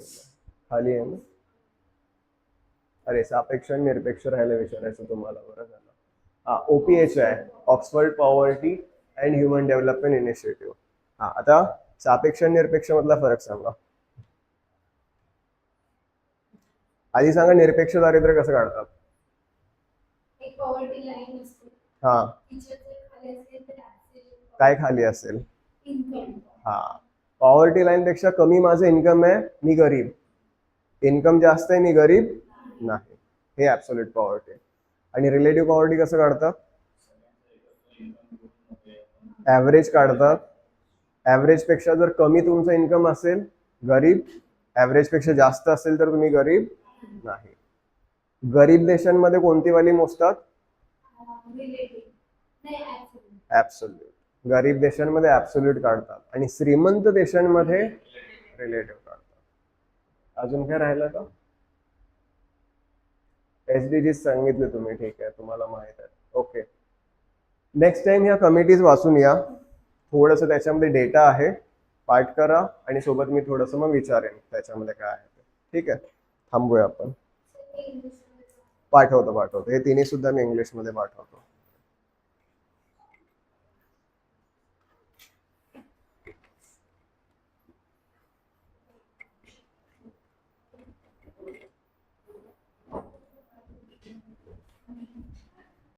खाली आहे ना. अरे, सापेक्ष आणि निरपेक्ष राहायला विचारायचं तुम्हाला, बरं झालं. हा, ओपीएच आहे, Oxford poverty and human development initiative. हा, आता सापेक्ष आणि निरपेक्ष मधला फरक सांगा. आधी सांगा, निरपेक्ष दारिद्र्य कसं काढतात? हा, काय खाली असेल? हा, पॉवर्टी लाईन पेक्षा कमी माझं इन्कम आहे, मी गरीब. इन्कम जास्त आहे, मी गरीब नाही. हे ऍब्सोल्यूट पॉवर्टी. आणि रिलेटिव्ह पॉवर्टी कसं काढतात? ऍव्हरेज काढतात. ऍव्हरेज पेक्षा जर कमी तुमचं इन्कम असेल, गरीब. ऍव्हरेज पेक्षा जास्त असेल तर तुम्ही गरीब नाही. गरीब देशांमध्ये कोणती वाली मोजतात? ऍब्सोल्यूट. गरीब देशांमध्ये ऍब्सोल्यूट काढतात आणि श्रीमंत देशांमध्ये रिलेटिव्ह काढतात. अजून काय राहिलं का? एसडीजी सांगितले तुम्ही, ठीक आहे, तुम्हाला माहित आहे. ओके. नेक्स्ट टाइम ह्या कमिटीज वाचून या, थोडस त्याच्यामध्ये डेटा आहे, पाठ करा आणि सोबत मी थोडस मग विचारेन त्याच्यामध्ये काय आहे ते. ठीक आहे, थांबूया आपण. पाठवतो हे तिन्ही सुद्धा मी इंग्लिशमध्ये पाठवतो.